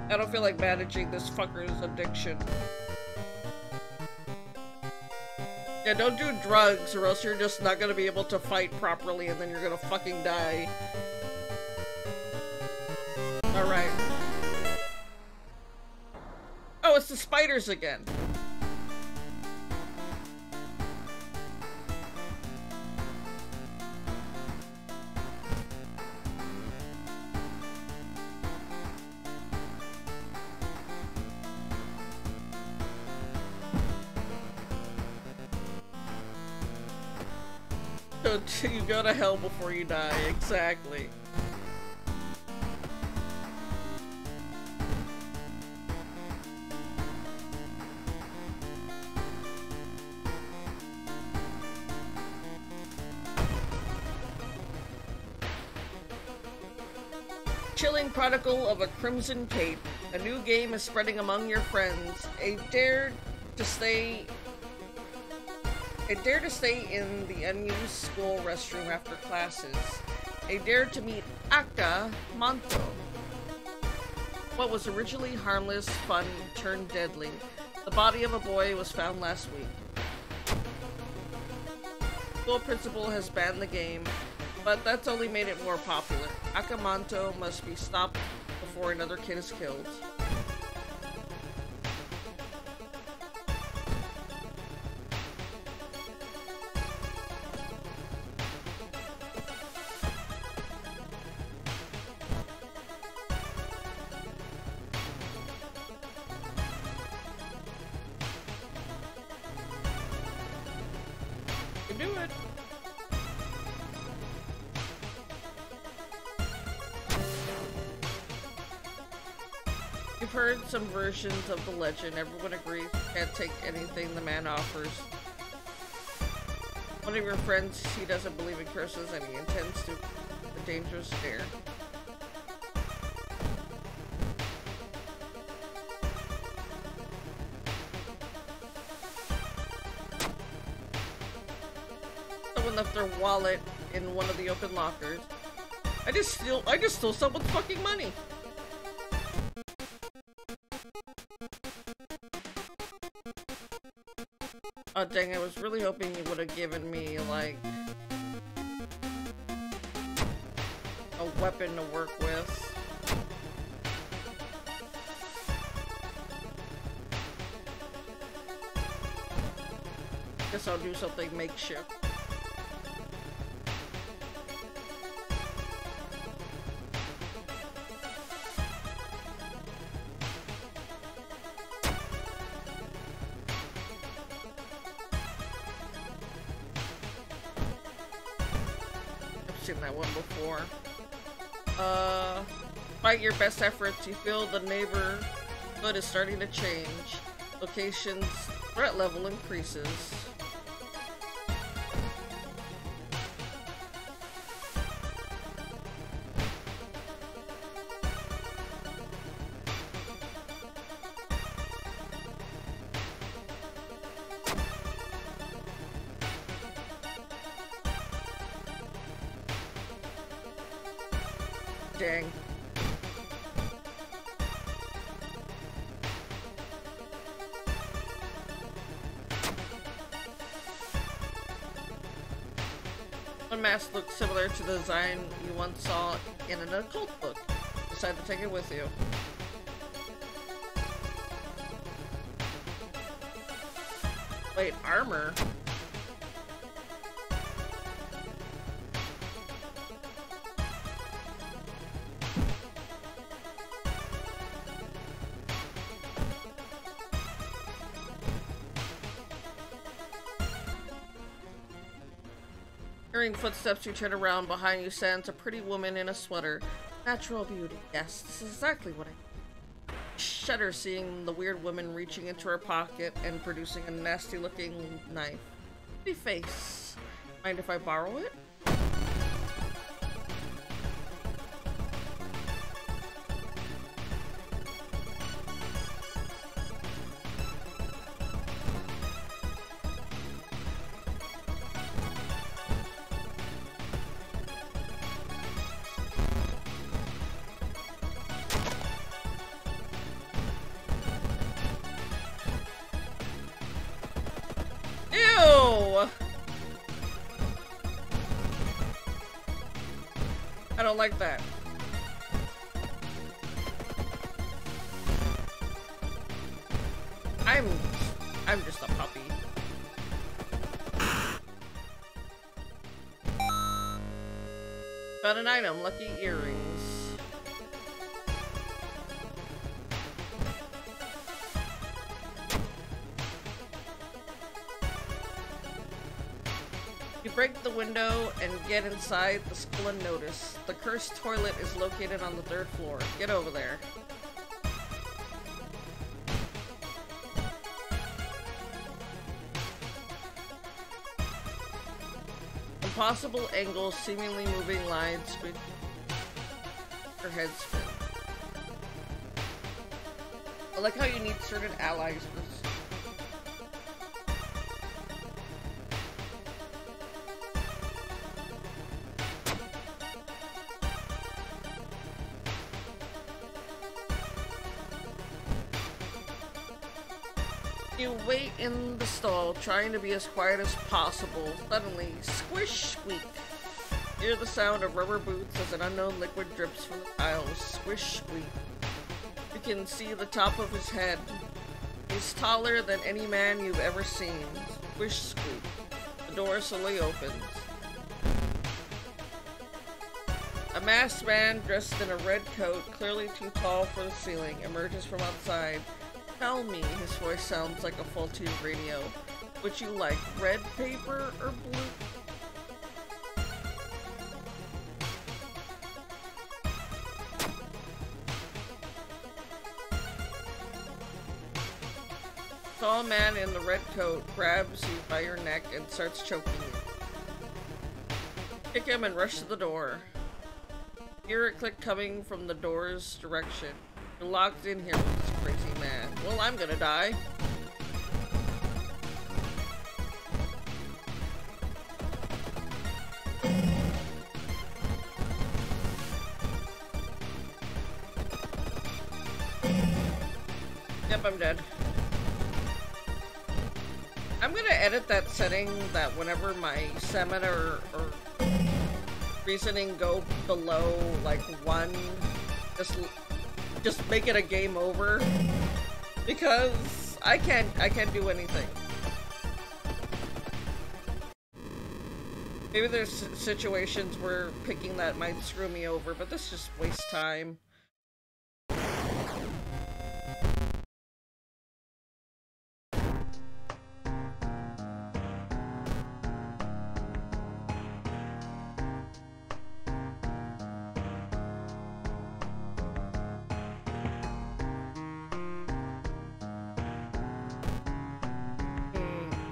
I don't feel like managing this fucker's addiction. Yeah, don't do drugs or else you're just not gonna be able to fight properly and then you're gonna fucking die. Alright. Oh, it's the spiders again. So you go to hell before you die, exactly. Chilling chronicle of a crimson cape. A new game is spreading among your friends. A dare to stay in the unused school restroom after classes. A dare to meet Akamanto. What was originally harmless fun turned deadly. The body of a boy was found last week. School principal has banned the game, but that's only made it more popular. Akamanto must be stopped before another kid is killed. You can do it. You've heard some versions of the legend. Everyone agrees you can't take anything the man offers. One of your friends, he doesn't believe in curses and he intends to a dangerous dare. Someone left their wallet in one of the open lockers. I just stole someone's fucking money. Oh dang, I was really hoping you would have given me, like, a weapon to work with. Guess I'll do something makeshift. Seen that one before. Despite your best efforts, you feel the neighborhood is starting to change. Location's threat level increases. Dang. One mask looks similar to the design you once saw in an occult book. Decide to take it with you. Wait, armor? Hearing footsteps, you turn around. Behind you stands a pretty woman in a sweater. Natural beauty. Yes, this is exactly what I shudder seeing the weird woman reaching into her pocket and producing a nasty looking knife. Pretty face. Mind if I borrow it? I don't like that. I'm just a puppy. Found an item, lucky earrings. You break the window and get inside the school and notice. The cursed toilet is located on the 3rd floor. Get over there. Impossible angles, seemingly moving lines. Her head spin. I like how you need certain allies for this. You wait in the stall, trying to be as quiet as possible. Suddenly, squish, squeak. Hear the sound of rubber boots as an unknown liquid drips from the tiles. Squish, squeak. You can see the top of his head. He's taller than any man you've ever seen. Squish, squeak. The door slowly opens. A masked man dressed in a red coat, clearly too tall for the ceiling, emerges from outside. Tell me, his voice sounds like a faulty radio. Would you like red paper or blue? Tall man in the red coat grabs you by your neck and starts choking you. Kick him and rush to the door. Hear a click coming from the door's direction. You're locked in here with this crazy man. Well, I'm gonna die. Yep, I'm dead. I'm gonna edit that setting that whenever my stamina or reasoning go below like 1, just make it a game over, because I can't do anything. Maybe there's situations where picking that might screw me over, but this just wastes time.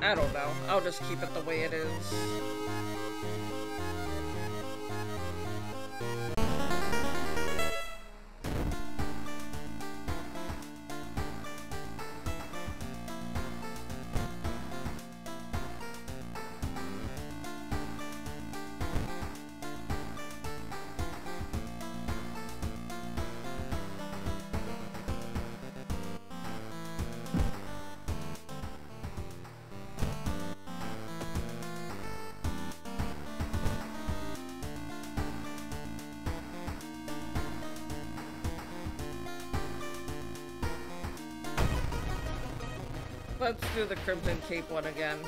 I don't know. I'll just keep it the way it is. Let's do the Crimson Cape one again.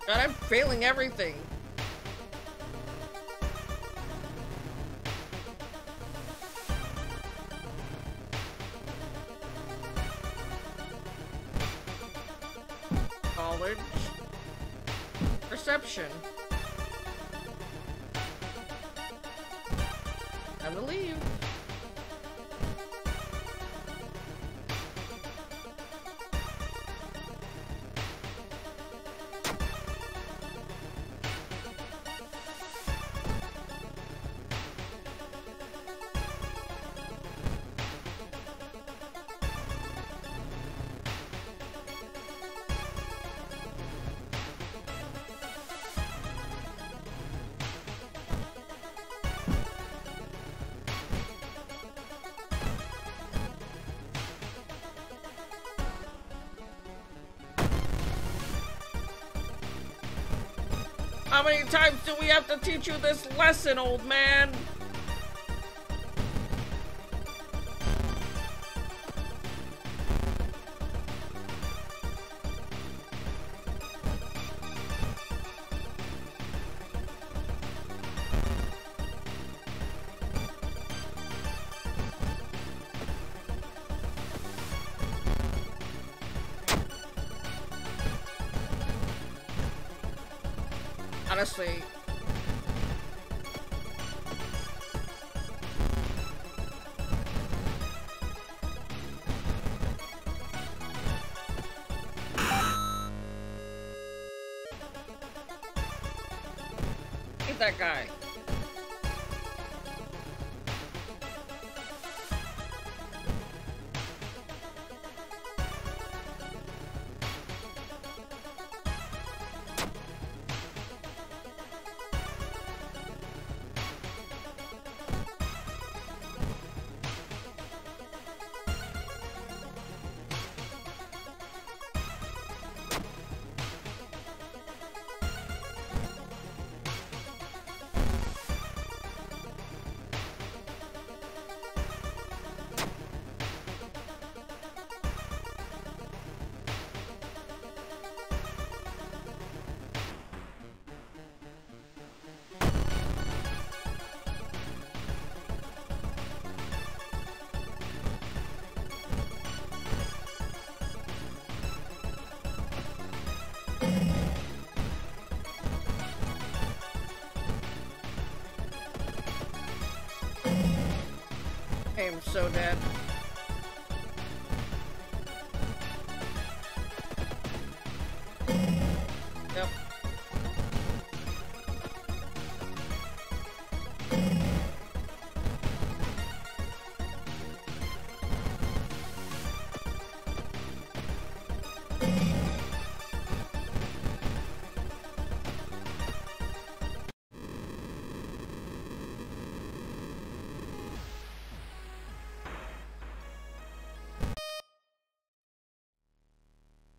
God, I'm failing everything. Knowledge. Perception. Time to leave. How many times do we have to teach you this lesson, old man? Honestly. Get that guy. I am so dead. Yep.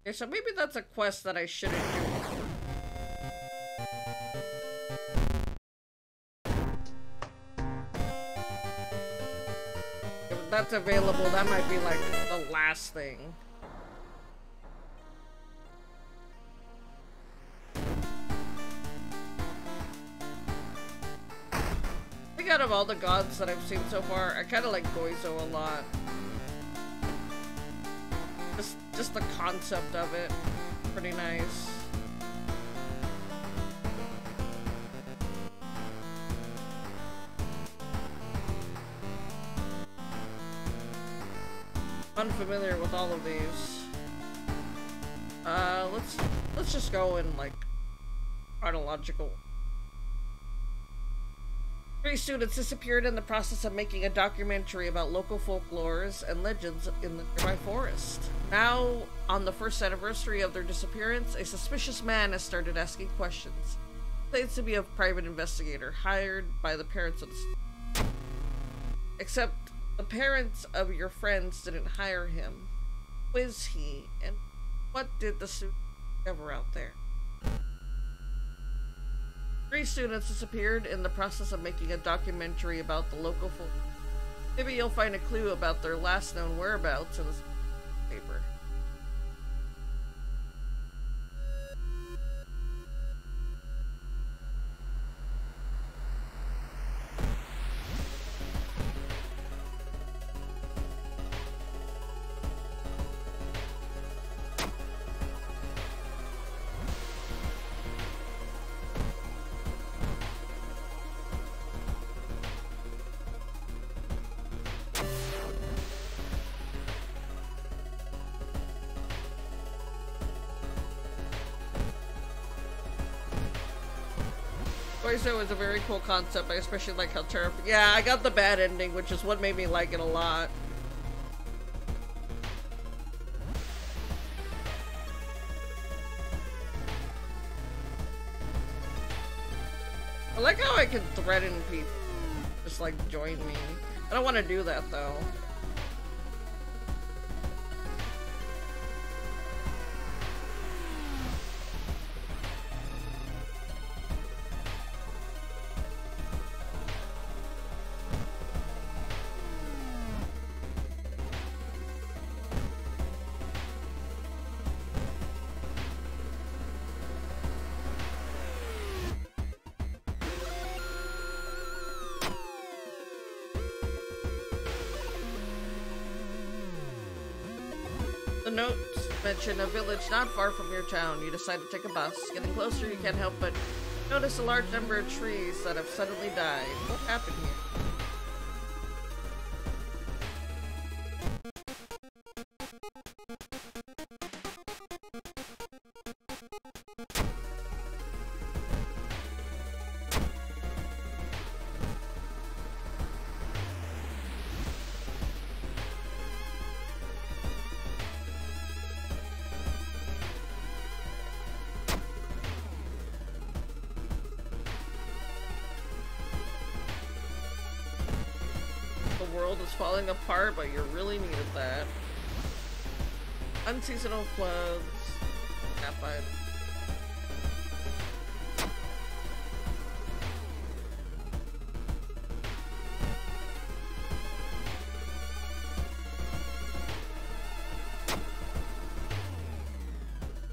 Okay, so maybe that's a quest that I shouldn't do. If that's available, that might be like the last thing. I think out of all the gods that I've seen so far, I kind of like Goizo a lot. Just the concept of it, pretty nice. Unfamiliar with all of these. Let's just go in like chronological. 3 students disappeared in the process of making a documentary about local folklores and legends in the nearby forest. Now, on the 1st anniversary of their disappearance, a suspicious man has started asking questions. He claims to be a private investigator hired by the parents of the... Except the parents of your friends didn't hire him. Who is he, and what did the student discover out there? 3 students disappeared in the process of making a documentary about the local folk. Maybe you'll find a clue about their last known whereabouts in this paper. Goizo is a very cool concept. I especially like how terrifying. Yeah, I got the bad ending, which is what made me like it a lot. I like how I can threaten people. Just like join me. I don't want to do that though. notes mention a village not far from your town. You decide to take a bus. Getting closer, you can't help but notice a large number of trees that have suddenly died. What happened here? The world is falling apart, but you really needed that. Unseasonal floods. Sapphire.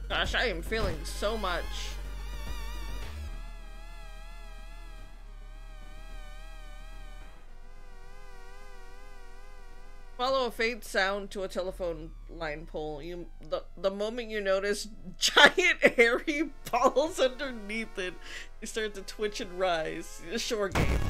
Gosh, I am feeling so much. Follow a faint sound to a telephone line pole. The moment you notice giant hairy balls underneath it, you start to twitch and rise. A shore game.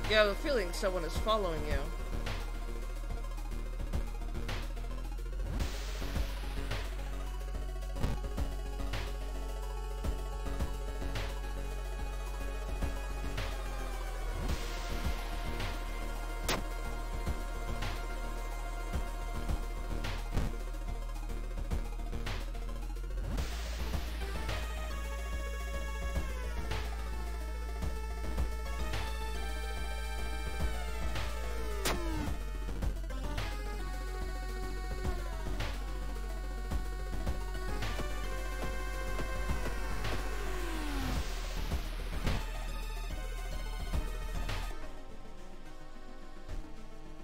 You have a feeling someone is following you.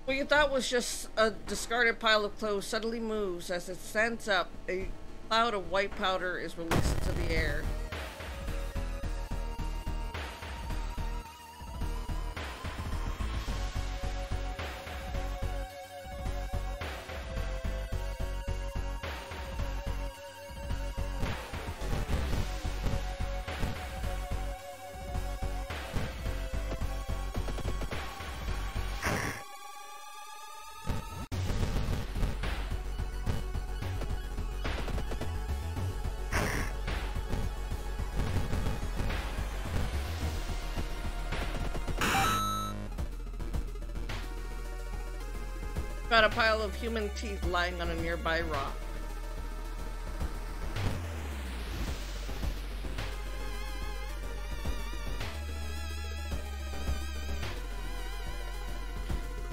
What you thought was just a discarded pile of clothes suddenly moves. As it stands up, a cloud of white powder is released into the air. Found a pile of human teeth lying on a nearby rock.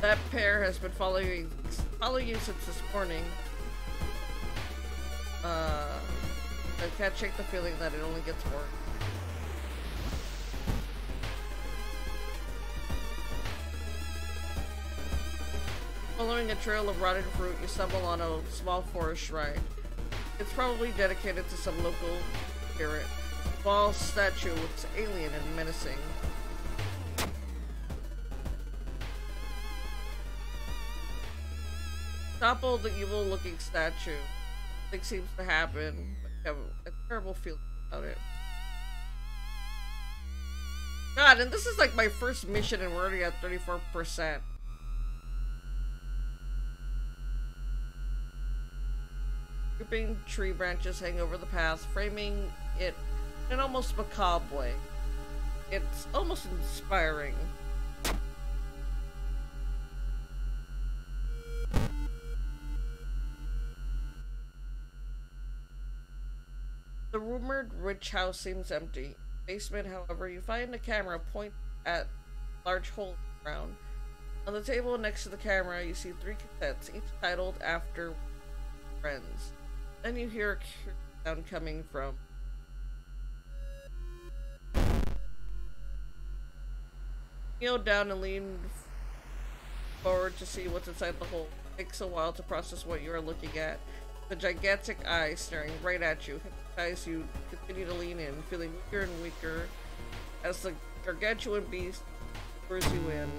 That pair has been following you since this morning. I can't shake the feeling that it only gets worse. Following a trail of rotted fruit, you stumble on a small forest shrine. It's probably dedicated to some local spirit. The small statue looks alien and menacing. Topple the evil-looking statue. Nothing seems to happen, but you have a terrible feeling about it. God, and this is like my first mission and we're already at 34%. dripping tree branches hang over the path, framing it in an almost macabre way. It's almost inspiring. The rumored rich house seems empty. Basement, however, you find a camera point at a large hole in the ground. On the table next to the camera, you see 3 cassettes, each titled after friends. Then you hear a sound coming from. Kneel down and lean forward to see what's inside the hole. It takes a while to process what you are looking at. The gigantic eye staring right at you. Hypnotized, you continue to lean in, feeling weaker and weaker as the gargantuan beast lures you in.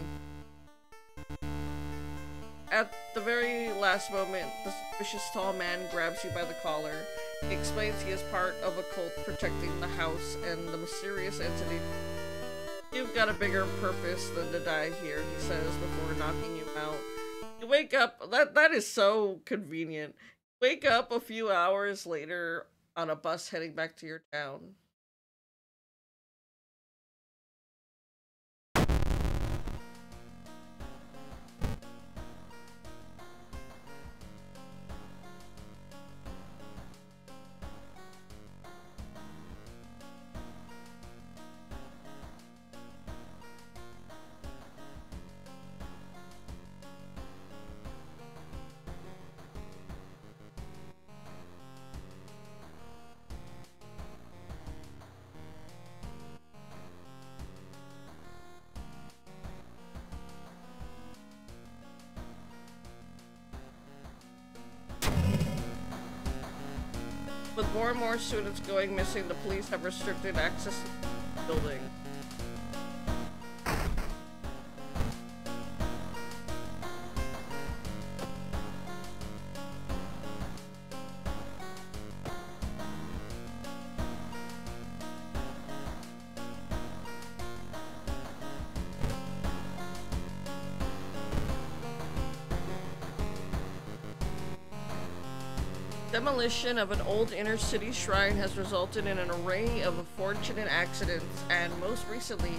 At the very last moment, the suspicious tall man grabs you by the collar. He explains he is part of a cult protecting the house and the mysterious entity. You've got a bigger purpose than to die here, he says before knocking you out. You wake up, that is so convenient. Wake up a few hours later on a bus heading back to your town. With more and more students going missing, the police have restricted access to the building. Demolition of an old inner-city shrine has resulted in an array of unfortunate accidents, and most recently,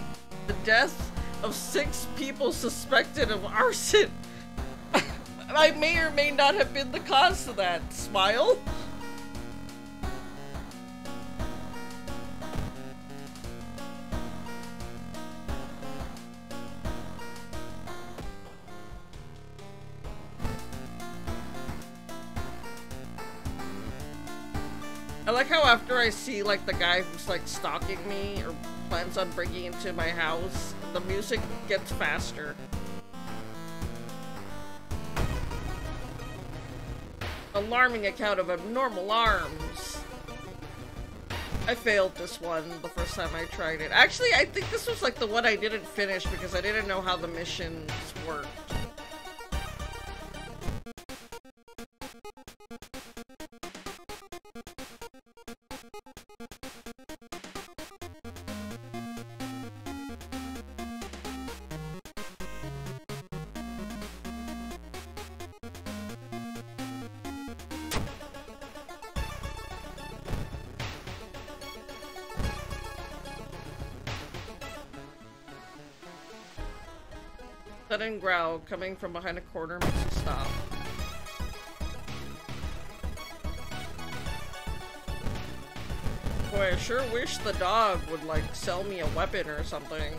the death of 6 people suspected of arson. I may or may not have been the cause of that. Smile? I like how after I see like the guy who's like stalking me or plans on breaking into my house, the music gets faster. Alarming account of abnormal arms. I failed this one the first time I tried it. Actually, I think this was like the one I didn't finish because I didn't know how the missions worked. Sudden growl coming from behind a corner makes you stop. Boy, I sure wish the dog would like sell me a weapon or something.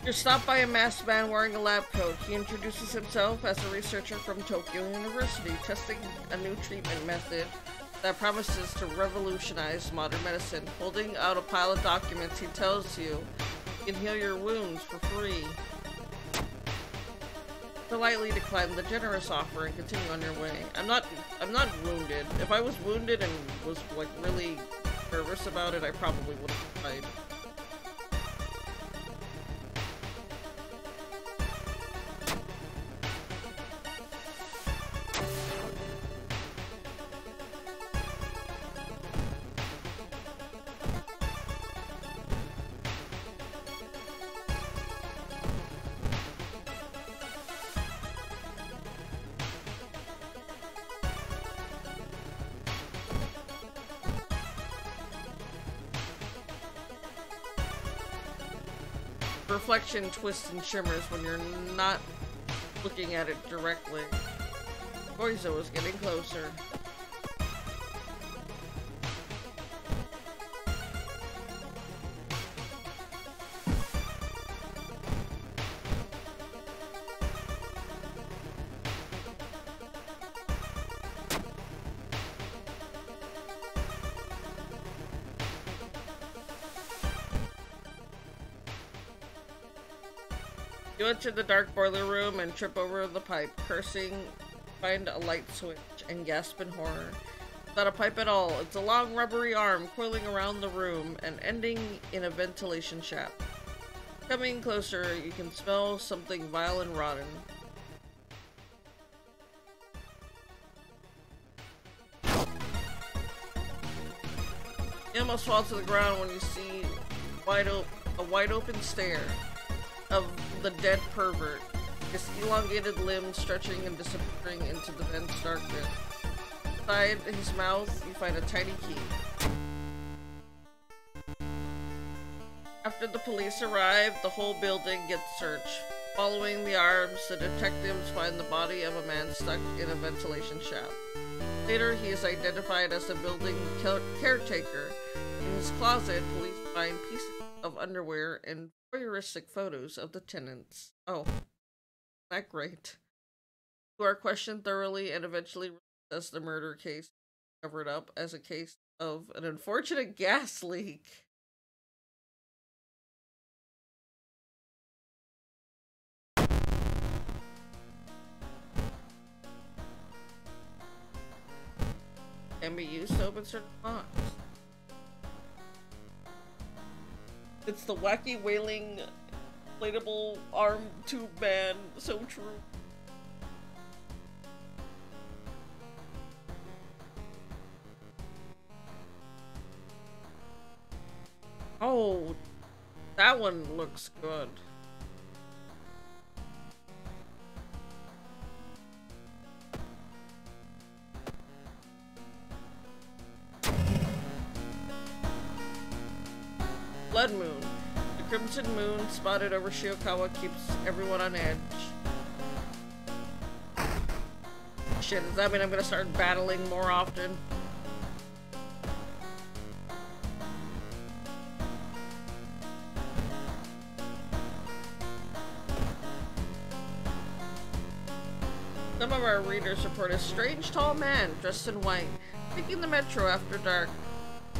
You're stopped by a masked man wearing a lab coat. He introduces himself as a researcher from Tokyo University, testing a new treatment method that promises to revolutionize modern medicine. Holding out a pile of documents, he tells you can heal your wounds for free. Politely decline the generous offer and continue on your way. I'm not wounded. If I was wounded and was like really nervous about it, I probably would have died. Reflection twists and shimmers when you're not looking at it directly. Koizo is getting closer. You enter the dark boiler room and trip over the pipe, cursing, find a light switch, and gasp in horror. It's not a pipe at all. It's a long rubbery arm coiling around the room and ending in a ventilation shaft. Coming closer, you can smell something vile and rotten. You almost fall to the ground when you see a wide open stare of the dead pervert, his elongated limbs stretching and disappearing into the vent's darkness. Inside his mouth, you find a tiny key. After the police arrive, the whole building gets searched. Following the arms, the detectives find the body of a man stuck in a ventilation shaft. Later, he is identified as the building caretaker. In his closet, police find pieces of underwear and voyeuristic photos of the tenants. Oh, not great. You are questioned thoroughly and eventually as the murder case covered up as a case of an unfortunate gas leak. Can be used to open certain locks. It's the wacky wailing inflatable arm tube man. So true. Oh, that one looks good. Blood Moon. The Crimson Moon spotted over Shiokawa keeps everyone on edge. Shit, does that mean I'm gonna start battling more often? Some of our readers report a strange tall man dressed in white taking the metro after dark.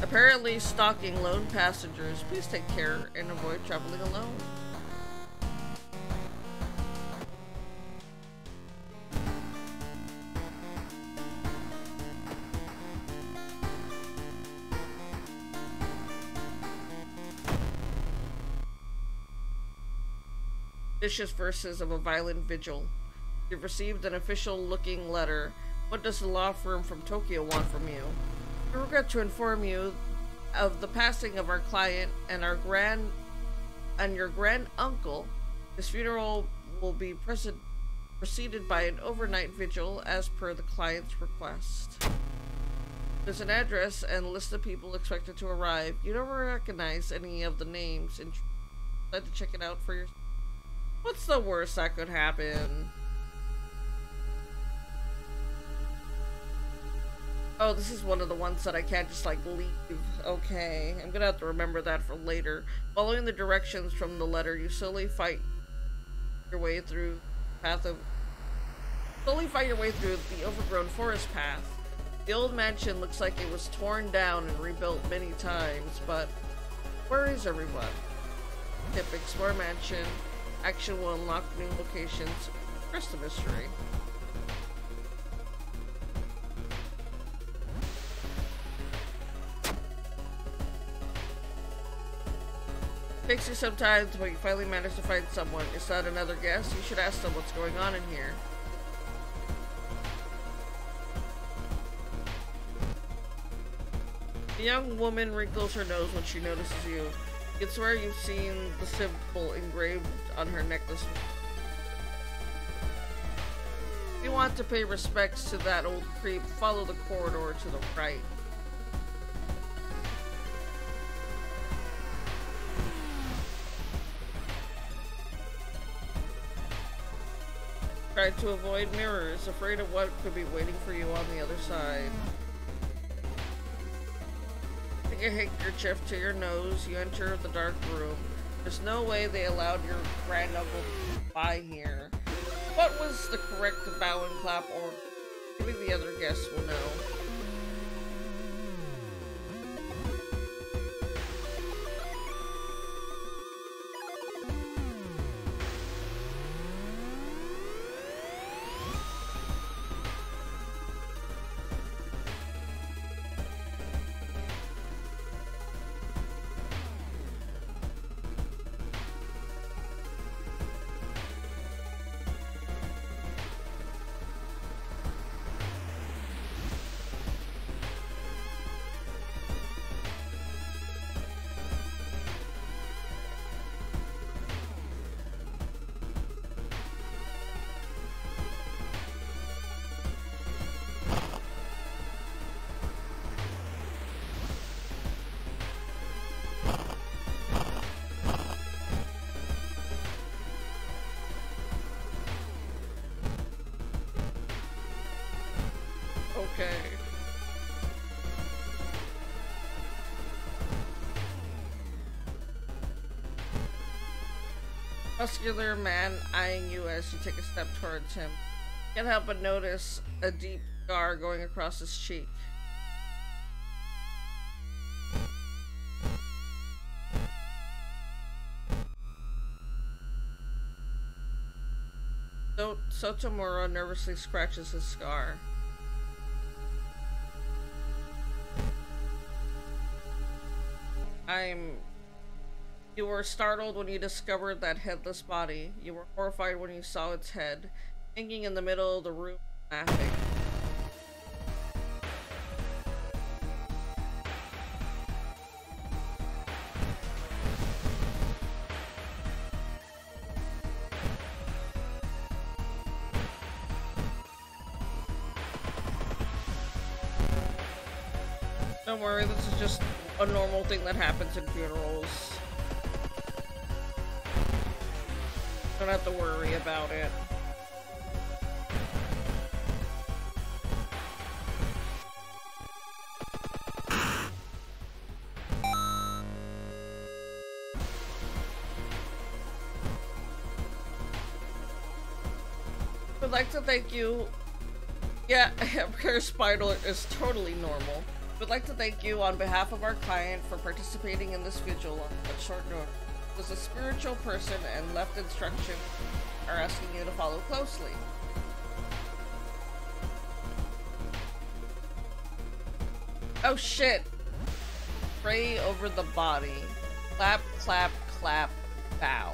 Apparently stalking lone passengers. Please take care and avoid traveling alone. Vicious verses of a violent vigil. You've received an official-looking letter. What does the law firm from Tokyo want from you? We regret to inform you of the passing of our client and your grand uncle. His funeral will be preceded by an overnight vigil as per the client's request. There's an address and list of people expected to arrive. You don't recognize any of the names and decide to check it out for yourself. What's the worst that could happen? Oh, this is one of the ones that I can't just, like, leave. Okay, I'm gonna have to remember that for later. Following the directions from the letter, you slowly fight your way through the overgrown forest path. The old mansion looks like it was torn down and rebuilt many times, but where is everyone? Tip, explore mansion. Action will unlock new locations. Press the mystery. Takes you some time, but you finally manage to find someone. Is that another guest? You should ask them what's going on in here. The young woman wrinkles her nose when she notices you. You can swear you've seen the symbol engraved on her necklace. If you want to pay respects to that old creep, follow the corridor to the right. Try to avoid mirrors, afraid of what could be waiting for you on the other side. Take a handkerchief to your nose, you enter the dark room. There's no way they allowed your granduncle to by here. What was the correct bow and clap, or maybe the other guests will know. Okay. Muscular man eyeing you as you take a step towards him. Can't help but notice a deep scar going across his cheek. Sotomura nervously scratches his scar. You were startled when you discovered that headless body. You were horrified when you saw its head, hanging in the middle of the room, laughing. Don't worry, this is just a normal thing that happens in funerals. Don't have to worry about it. I'd like to thank you. Yeah, paraspinal is totally normal. We'd like to thank you on behalf of our client for participating in this vigil on such short notice. Was a spiritual person and left instructions are asking you to follow closely. Oh shit! Pray over the body. Clap, clap, clap, bow.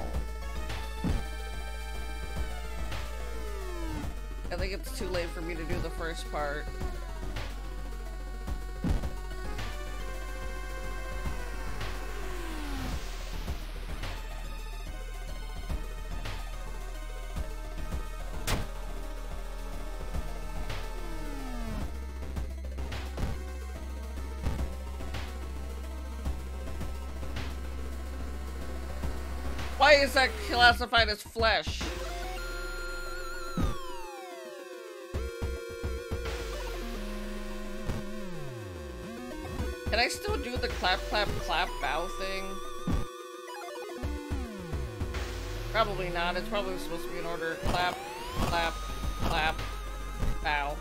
I think it's too late for me to do the first part. Why is that classified as flesh? Can I still do the clap, clap, clap, bow thing? Probably not. It's probably supposed to be in order. Clap, clap, clap, bow.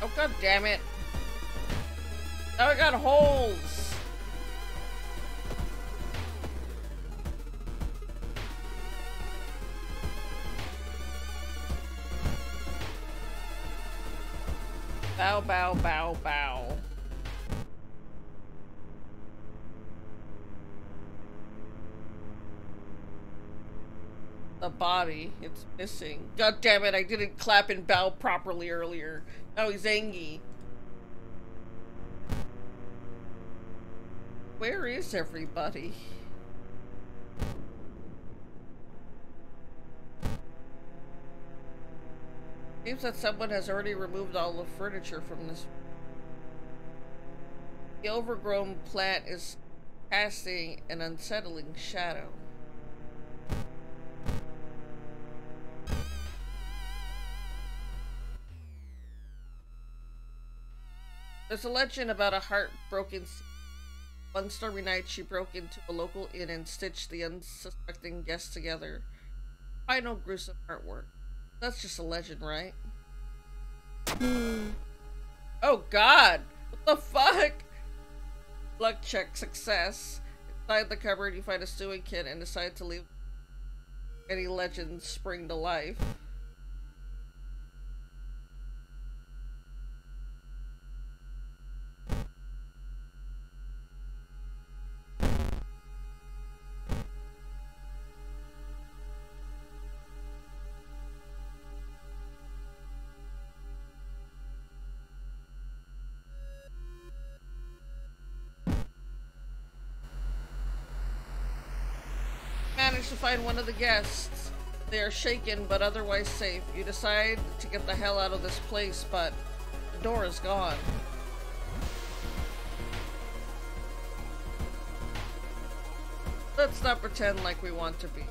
Oh, god damn it. Now I got holes. Bow, bow, bow, bow. The body, it's missing. God damn it, I didn't clap and bow properly earlier. Now he's angry. Where is everybody? Seems that someone has already removed all the furniture from this. The overgrown plant is casting an unsettling shadow. There's a legend about a heartbroken. One stormy night, she broke into a local inn and stitched the unsuspecting guests together. Final gruesome artwork. That's just a legend, right? Oh god! What the fuck? Luck check success. Inside the cupboard, you find a stewing kit and decide to leave any legends spring to life. Managed to find one of the guests. They are shaken but otherwise safe. You decide to get the hell out of this place, but the door is gone. Let's not pretend like we want to be.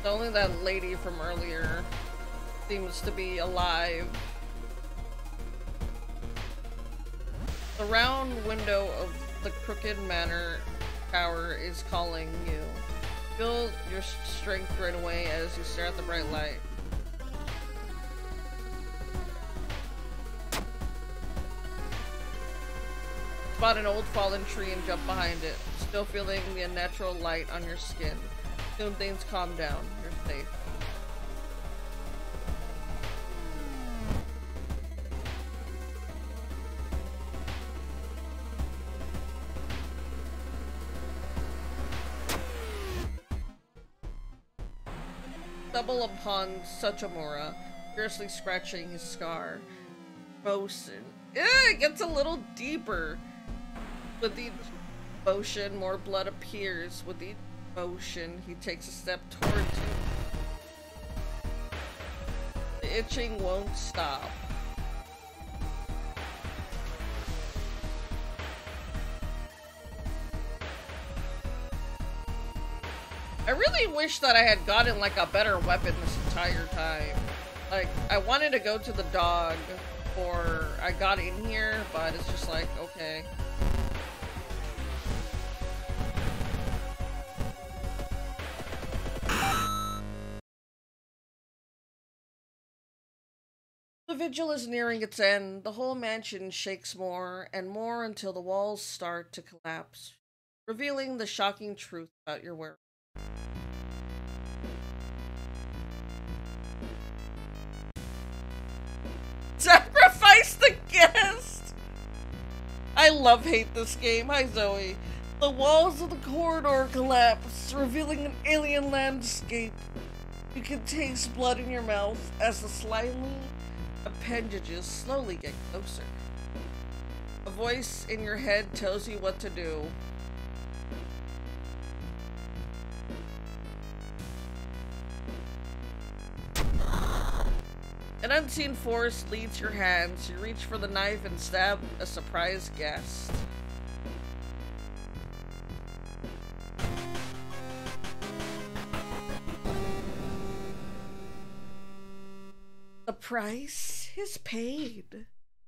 Only that lady from earlier seems to be alive. The round window of the Crooked Manor Tower is calling you. Feel your strength right away as you stare at the bright light. Spot an old fallen tree and jump behind it, still feeling the unnatural light on your skin. Soon things calm down. You're safe. Stumble upon Sachimura, fiercely scratching his scar. Motion. It gets a little deeper. With each motion, more blood appears. With each motion, he takes a step towards you. The itching won't stop. I really wish that I had gotten like a better weapon this entire time. Like, I wanted to go to the dog before I got in here, but it's just like, okay. The vigil is nearing its end. The whole mansion shakes more and more until the walls start to collapse, revealing the shocking truth about your werewolf. Sacrifice the guest! I love-hate this game. Hi, Zoe. The walls of the corridor collapse, revealing an alien landscape. You can taste blood in your mouth as the slimy appendages slowly get closer. A voice in your head tells you what to do. An unseen force leads your hands. You reach for the knife and stab a surprised guest. The price is paid.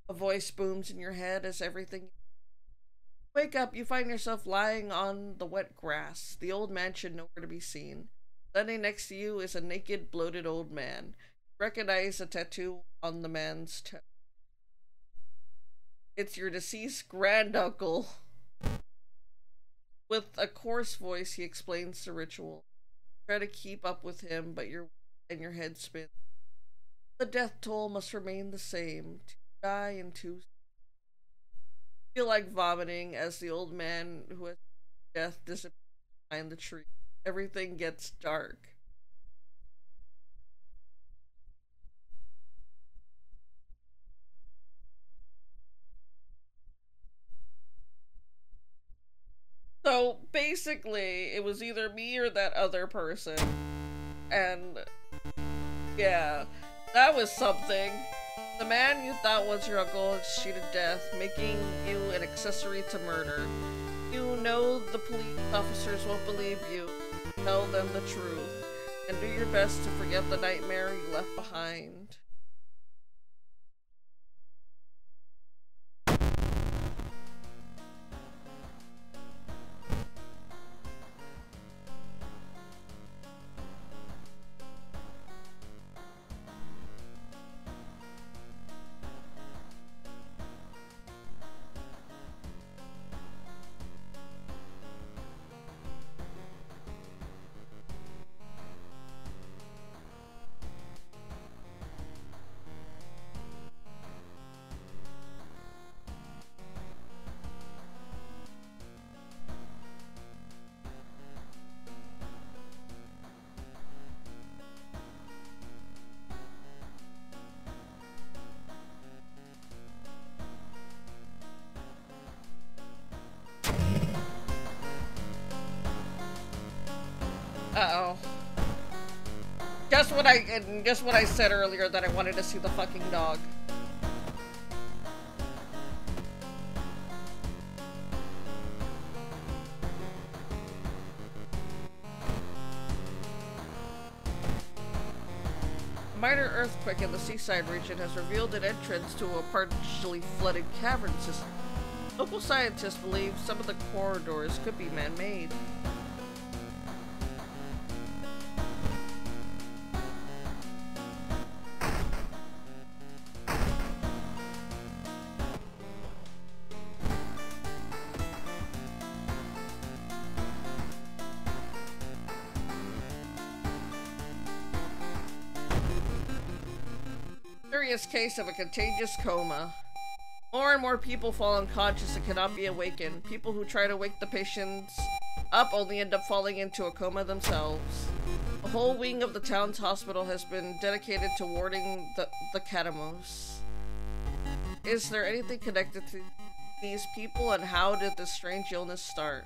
A voice booms in your head as everything... Wake up, you find yourself lying on the wet grass. The old mansion nowhere to be seen. Standing next to you is a naked, bloated old man. Recognize a tattoo on the man's toe. It's your deceased granduncle. With a coarse voice, he explains the ritual. Try to keep up with him, but your head spins. The death toll must remain the same. 2 die and 2 feel like vomiting as the old man who has death disappears behind the tree. Everything gets dark. So basically, it was either me or that other person. And yeah, that was something. The man you thought was your uncle is cheated death, making you an accessory to murder. You know the police officers won't believe you. Tell them the truth, and do your best to forget the nightmare you left behind. Uh-oh. Just what I said earlier, that I wanted to see the fucking dog. A minor earthquake in the seaside region has revealed an entrance to a partially flooded cavern system. Local scientists believe some of the corridors could be man-made. Case of a contagious coma. More and more people fall unconscious and cannot be awakened. People who try to wake the patients up only end up falling into a coma themselves. A whole wing of the town's hospital has been dedicated to warding the Catamos. Is there anything connected to these people, and how did this strange illness start?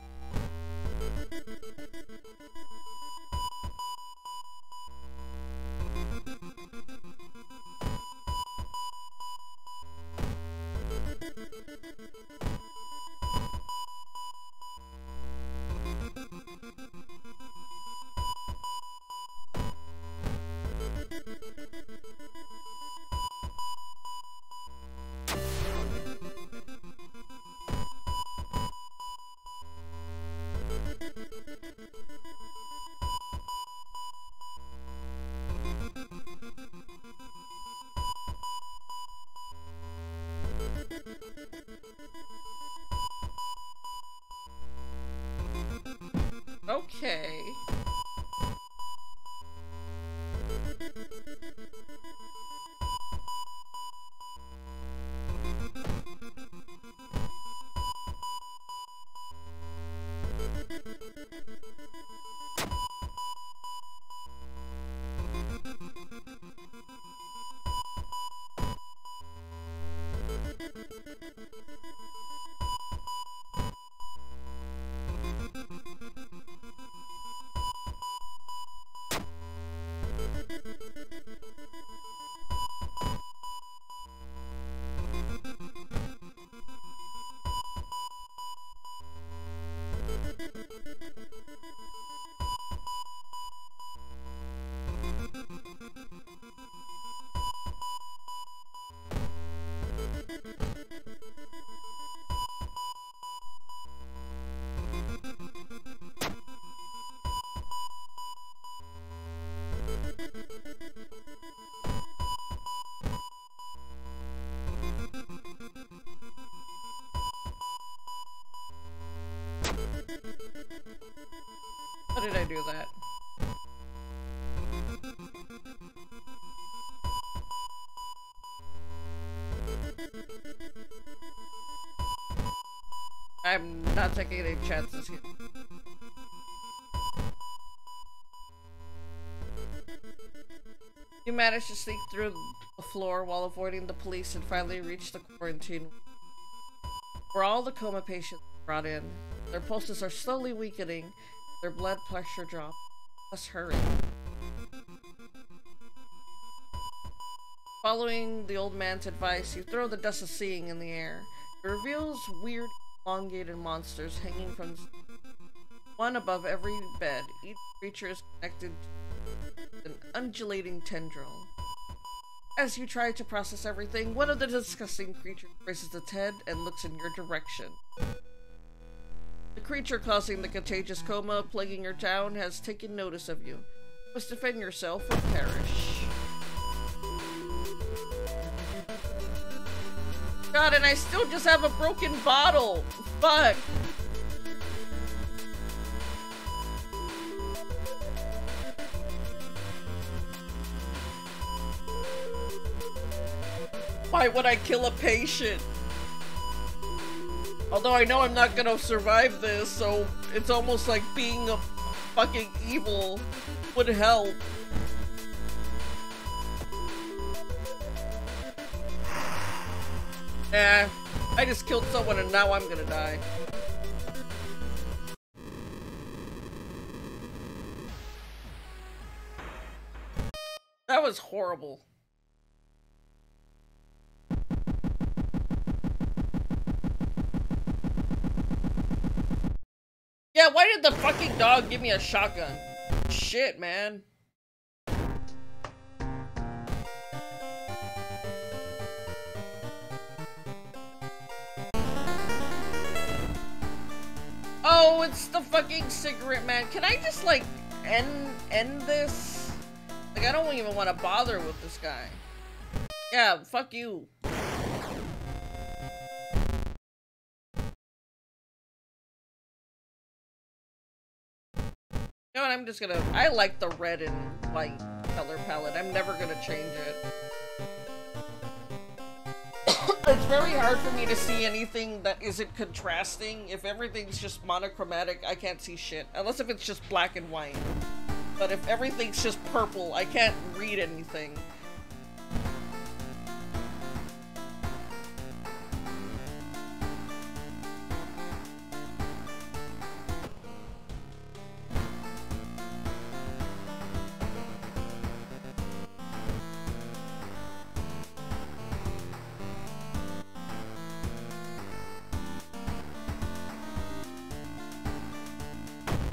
Okay. did I do that? I'm not taking any chances here. You managed to sneak through the floor while avoiding the police and finally reached the quarantine, where all the coma patients are brought in. Their pulses are slowly weakening, their blood pressure drops. Let's hurry. Following the old man's advice, you throw the dust of seeing in the air. It reveals weird, elongated monsters hanging from one above every bed. Each creature is connected to an undulating tendril. As you try to process everything, one of the disgusting creatures raises its head and looks in your direction. The creature causing the contagious coma plaguing your town has taken notice of you. You must defend yourself or perish. God, and I still just have a broken bottle! Fuck! Why would I kill a patient? Although I know I'm not gonna survive this, so it's almost like being a fucking evil would help. I just killed someone and now I'm gonna die. That was horrible. Yeah, why did the fucking dog give me a shotgun? Shit, man. Oh, it's the fucking cigarette man. Can I just, like, end this? Like, I don't even want to bother with this guy. Yeah, fuck you. You know what, I'm just gonna... I like the red and white color palette. I'm never gonna change it. It's very hard for me to see anything that isn't contrasting. If everything's just monochromatic, I can't see shit. Unless if it's just black and white. But if everything's just purple, I can't read anything.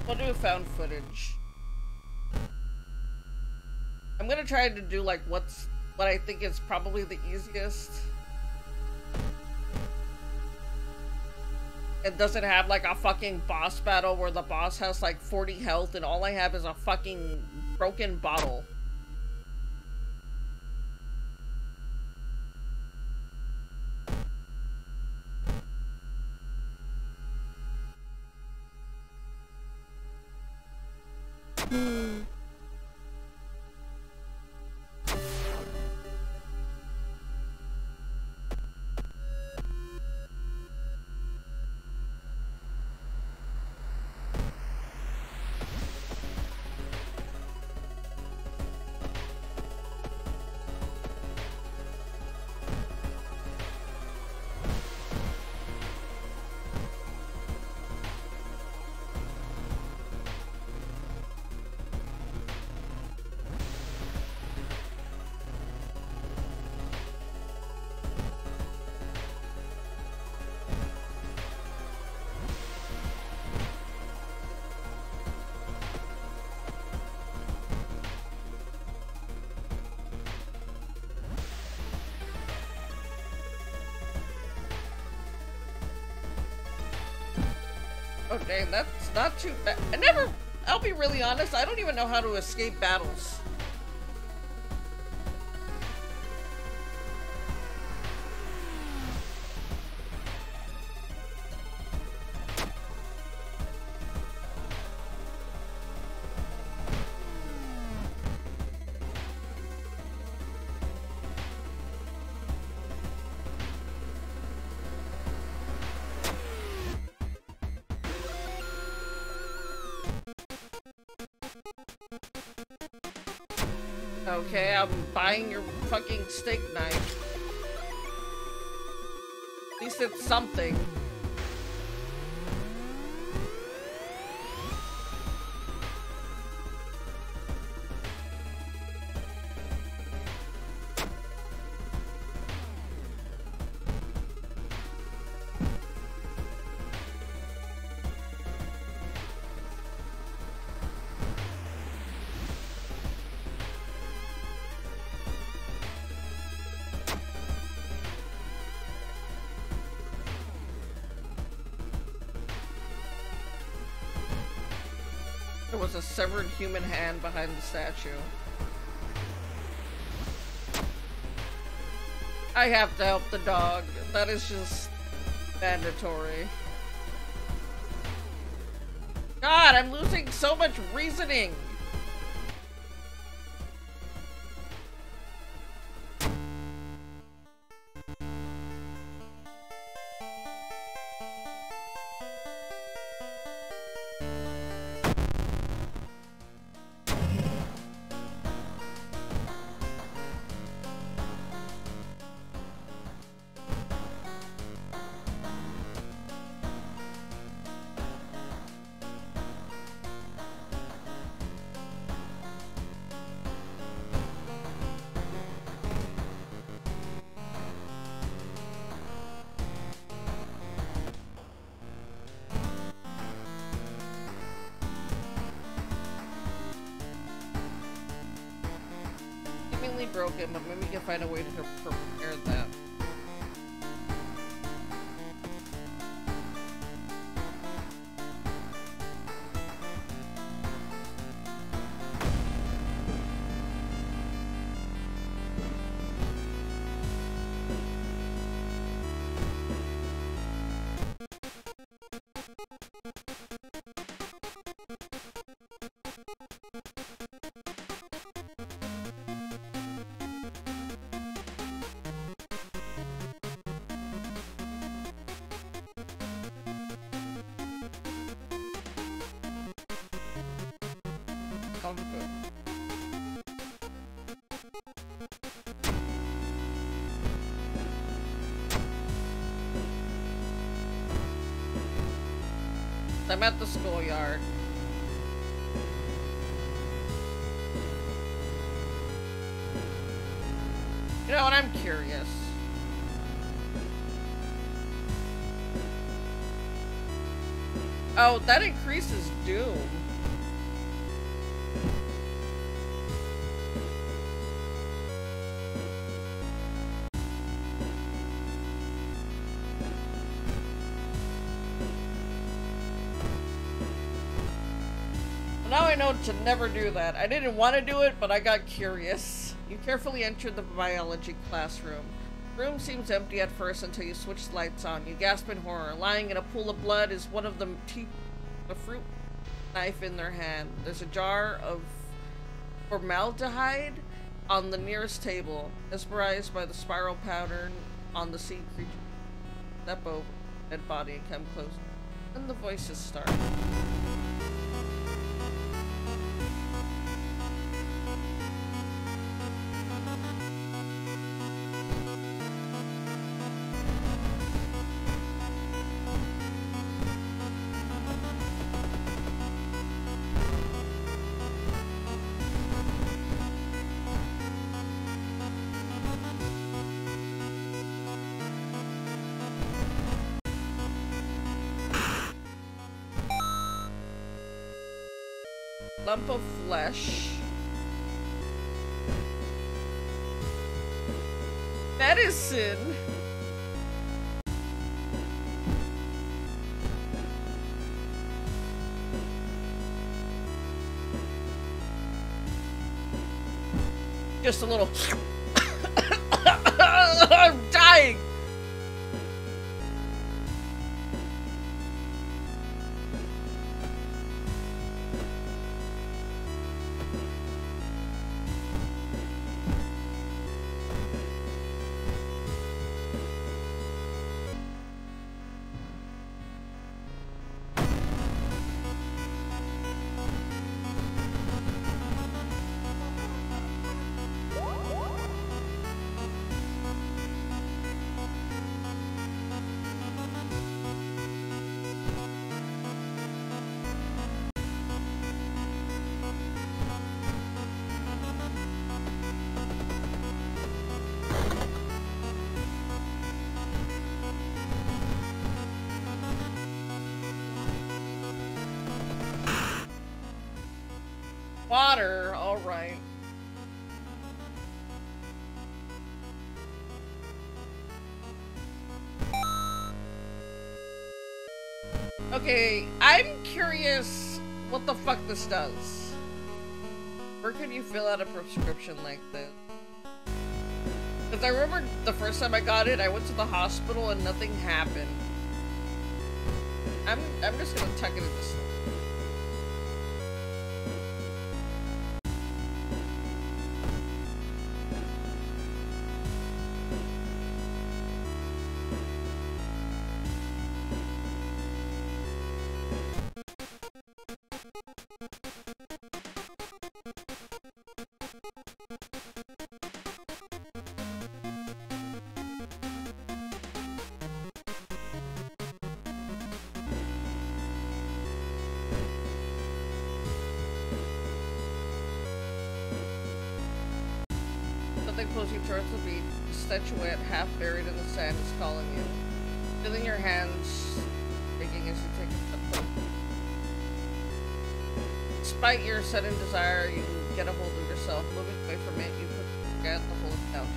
We'll do found footage. I'm gonna try to do like what I think is probably the easiest. It doesn't have like a fucking boss battle where the boss has like 40 health and all I have is a fucking broken bottle. Oh dang, that's not too bad. I'll be really honest, I don't even know how to escape battles. Okay, I'm buying your fucking steak knife. At least it's something. There was a severed human hand behind the statue. I have to help the dog. That is just mandatory. God, I'm losing so much reasoning. Broken, but maybe we can find a way to repair that. I'm at the schoolyard. You know what? I'm curious. Oh, that increases doom. Now I know to never do that. I didn't want to do it, but I got curious. You carefully entered the biology classroom. The room seems empty at first until you switch the lights on. You gasp in horror. Lying in a pool of blood is one of them, a fruit knife in their hand. There's a jar of formaldehyde on the nearest table. Mesmerized by the spiral pattern on the sea creature. Step over dead body and come close. Then the voices start. Lump of flesh. Medicine. Just a little. I'm dying. Water, alright. Okay, I'm curious what the fuck this does. Where can you fill out a prescription like this? Because I remember the first time I got it, I went to the hospital and nothing happened. I'm just gonna tuck it in this. Closing towards the beach, a statuette half buried in the sand is calling you. Feeling your hands shaking as you take a step. Despite your sudden desire, you get a hold of yourself. Moving away from it, you forget the whole encounter.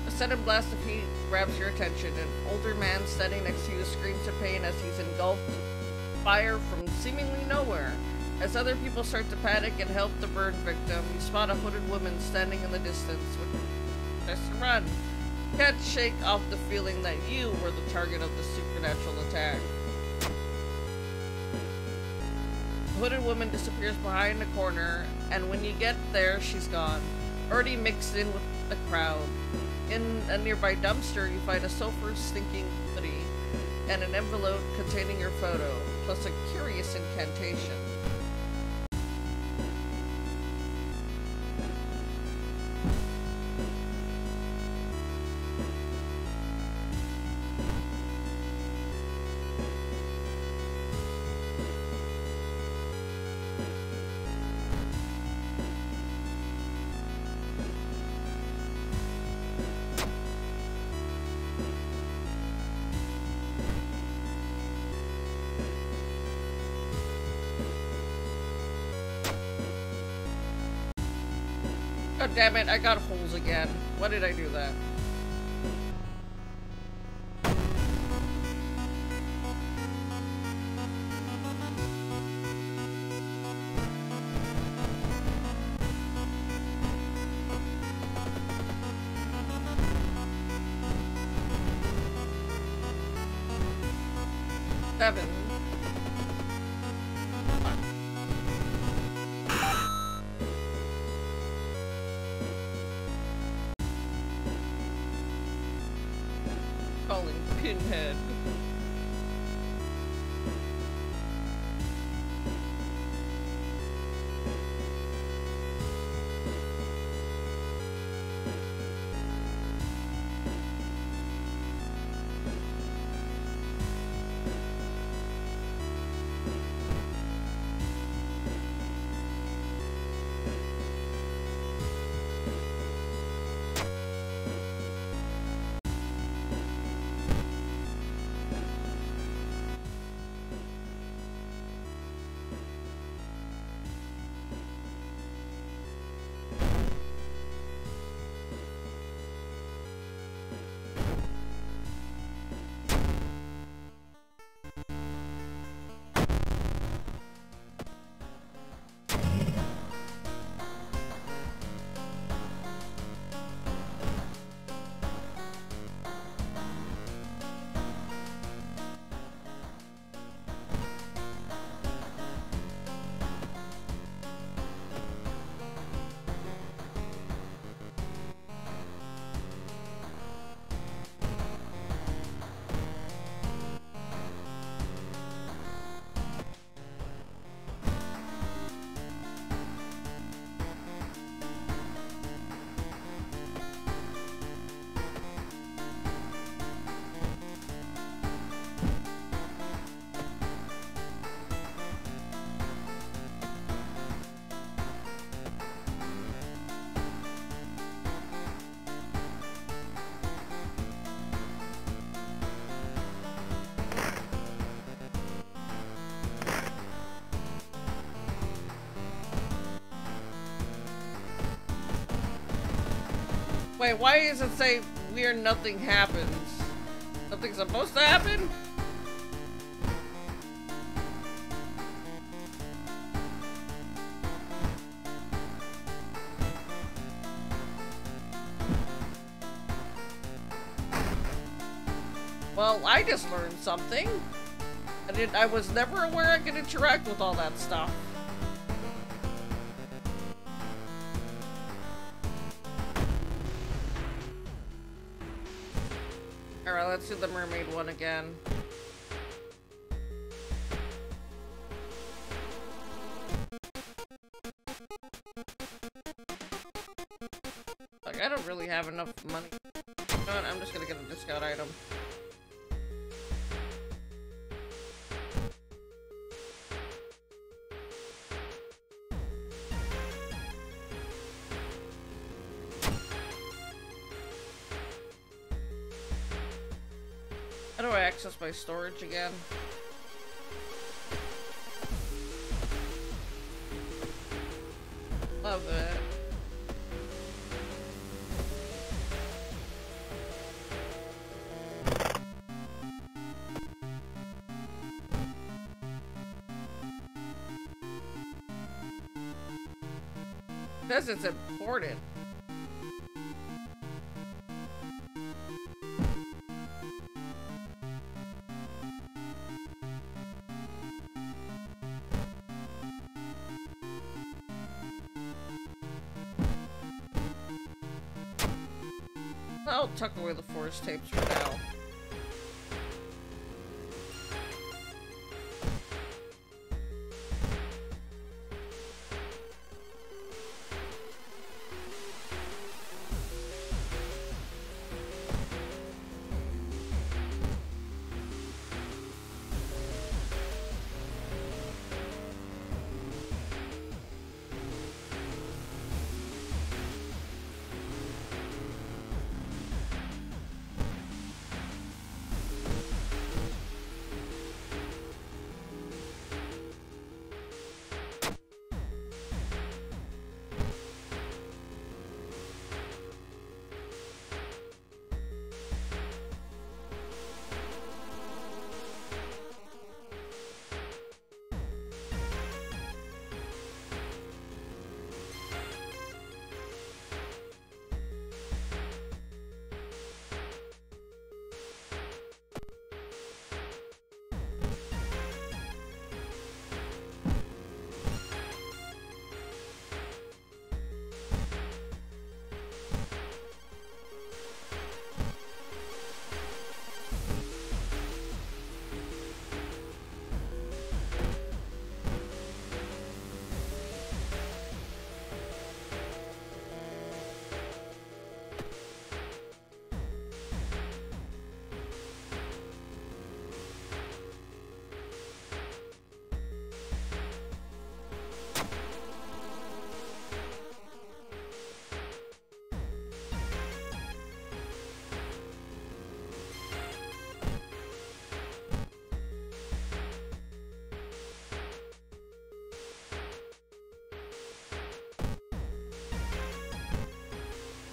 A sudden blast of heat grabs your attention. An older man standing next to you screams in pain as he's engulfed in fire from seemingly nowhere. As other people start to panic and help the burn victim, you spot a hooded woman standing in the distance, which tries to run. You can't shake off the feeling that you were the target of the supernatural attack. The hooded woman disappears behind a corner, and when you get there, she's gone, already mixed in with the crowd. In a nearby dumpster, you find a sulfur-stinking hoodie and an envelope containing your photo, plus a curious incantation. God damn it, I got holes again. Why did I do that? Seven. Calling Pinhead. Wait, why does it say weird nothing happens? Nothing's supposed to happen? Well, I just learned something. I was never aware I could interact with all that stuff. Alright, let's do the mermaid one again. Like, I don't really have enough money. You know what? I'm just gonna get a discount item. How do I access my storage again? Love it. It says it's important. I'll tuck away the forest tapes for now.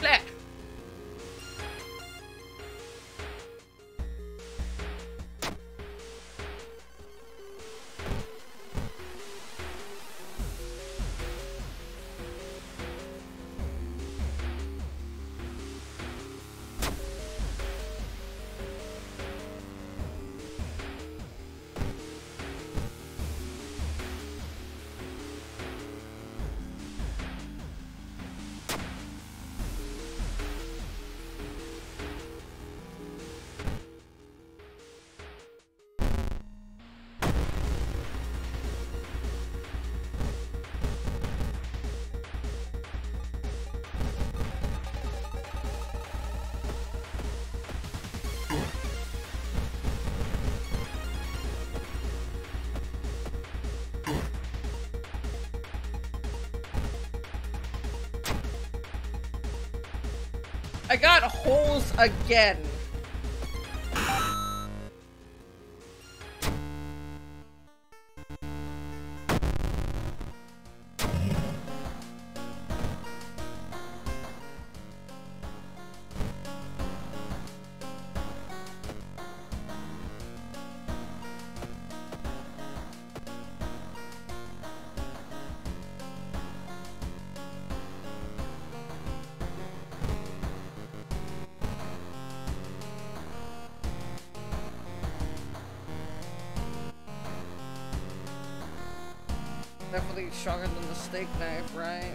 Blech. I got holes again. Definitely stronger than the steak knife, right?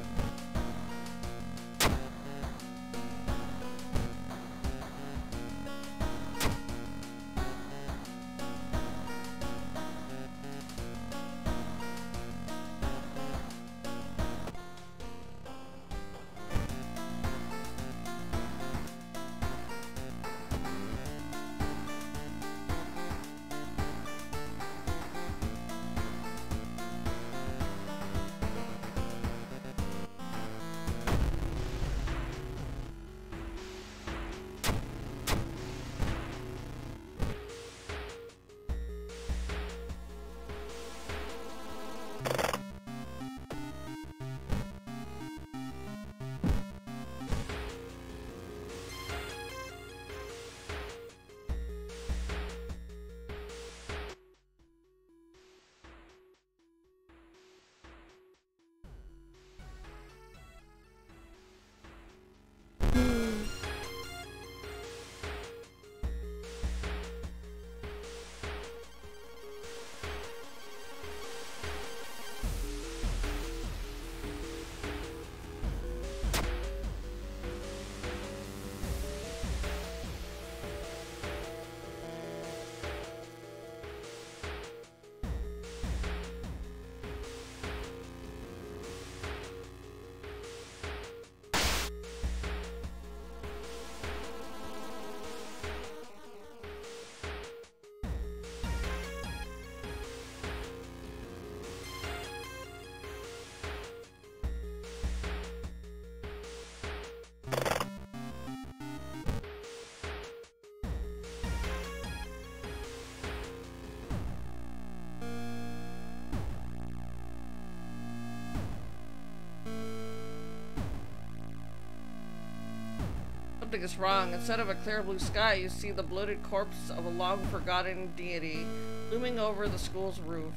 Something is wrong. Instead of a clear blue sky, you see the bloated corpse of a long-forgotten deity looming over the school's roof.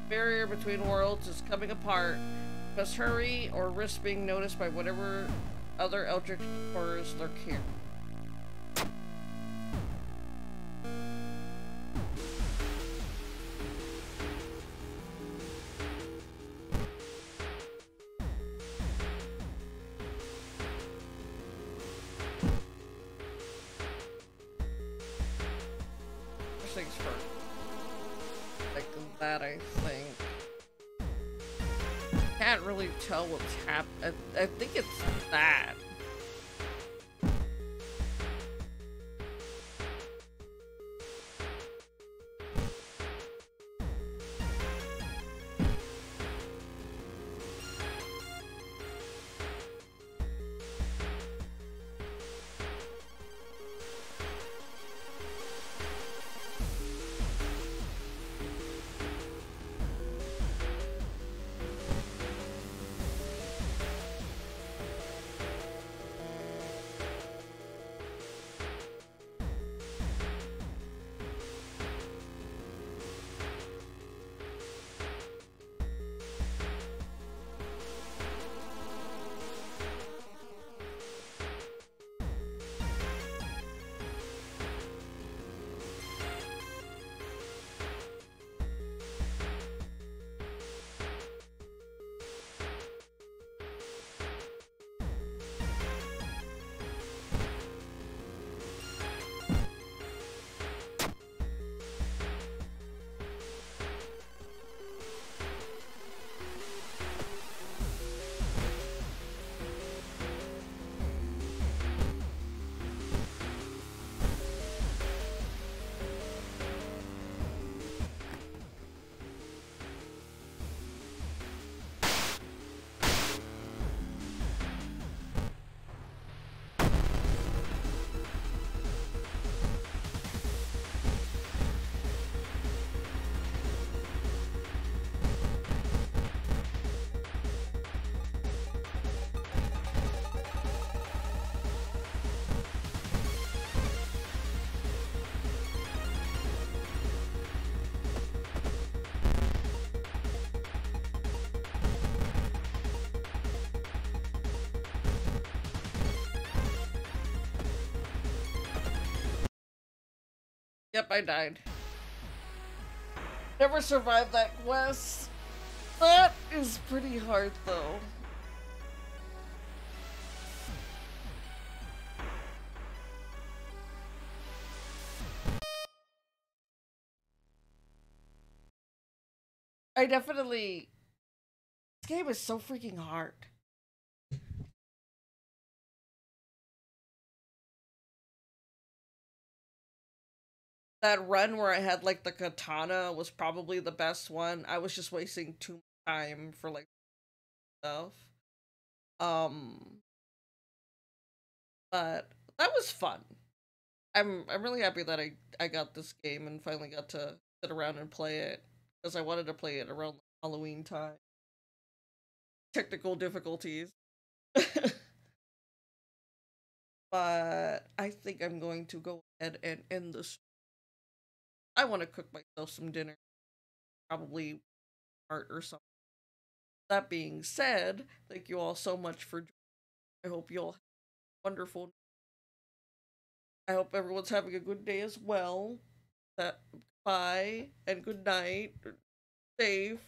The barrier between worlds is coming apart. You must hurry or risk being noticed by whatever other eldritch horrors lurk here. Things first. Like that, I think. Can't really tell what's happening. I think it's that. Yep, I died. Never survived that quest. That is pretty hard, though. I definitely... This game is so freaking hard. That run where I had, like, the katana was probably the best one. I was just wasting too much time for, like, stuff. Um... But that was fun. I'm really happy that I got this game and finally got to sit around and play it because I wanted to play it around Halloween time. Technical difficulties. But I think I'm going to go ahead and end this. I want to cook myself some dinner, probably art or something. That being said, thank you all so much for joining. I hope you all have a wonderful. I hope everyone's having a good day as well. That bye and good night. Safe.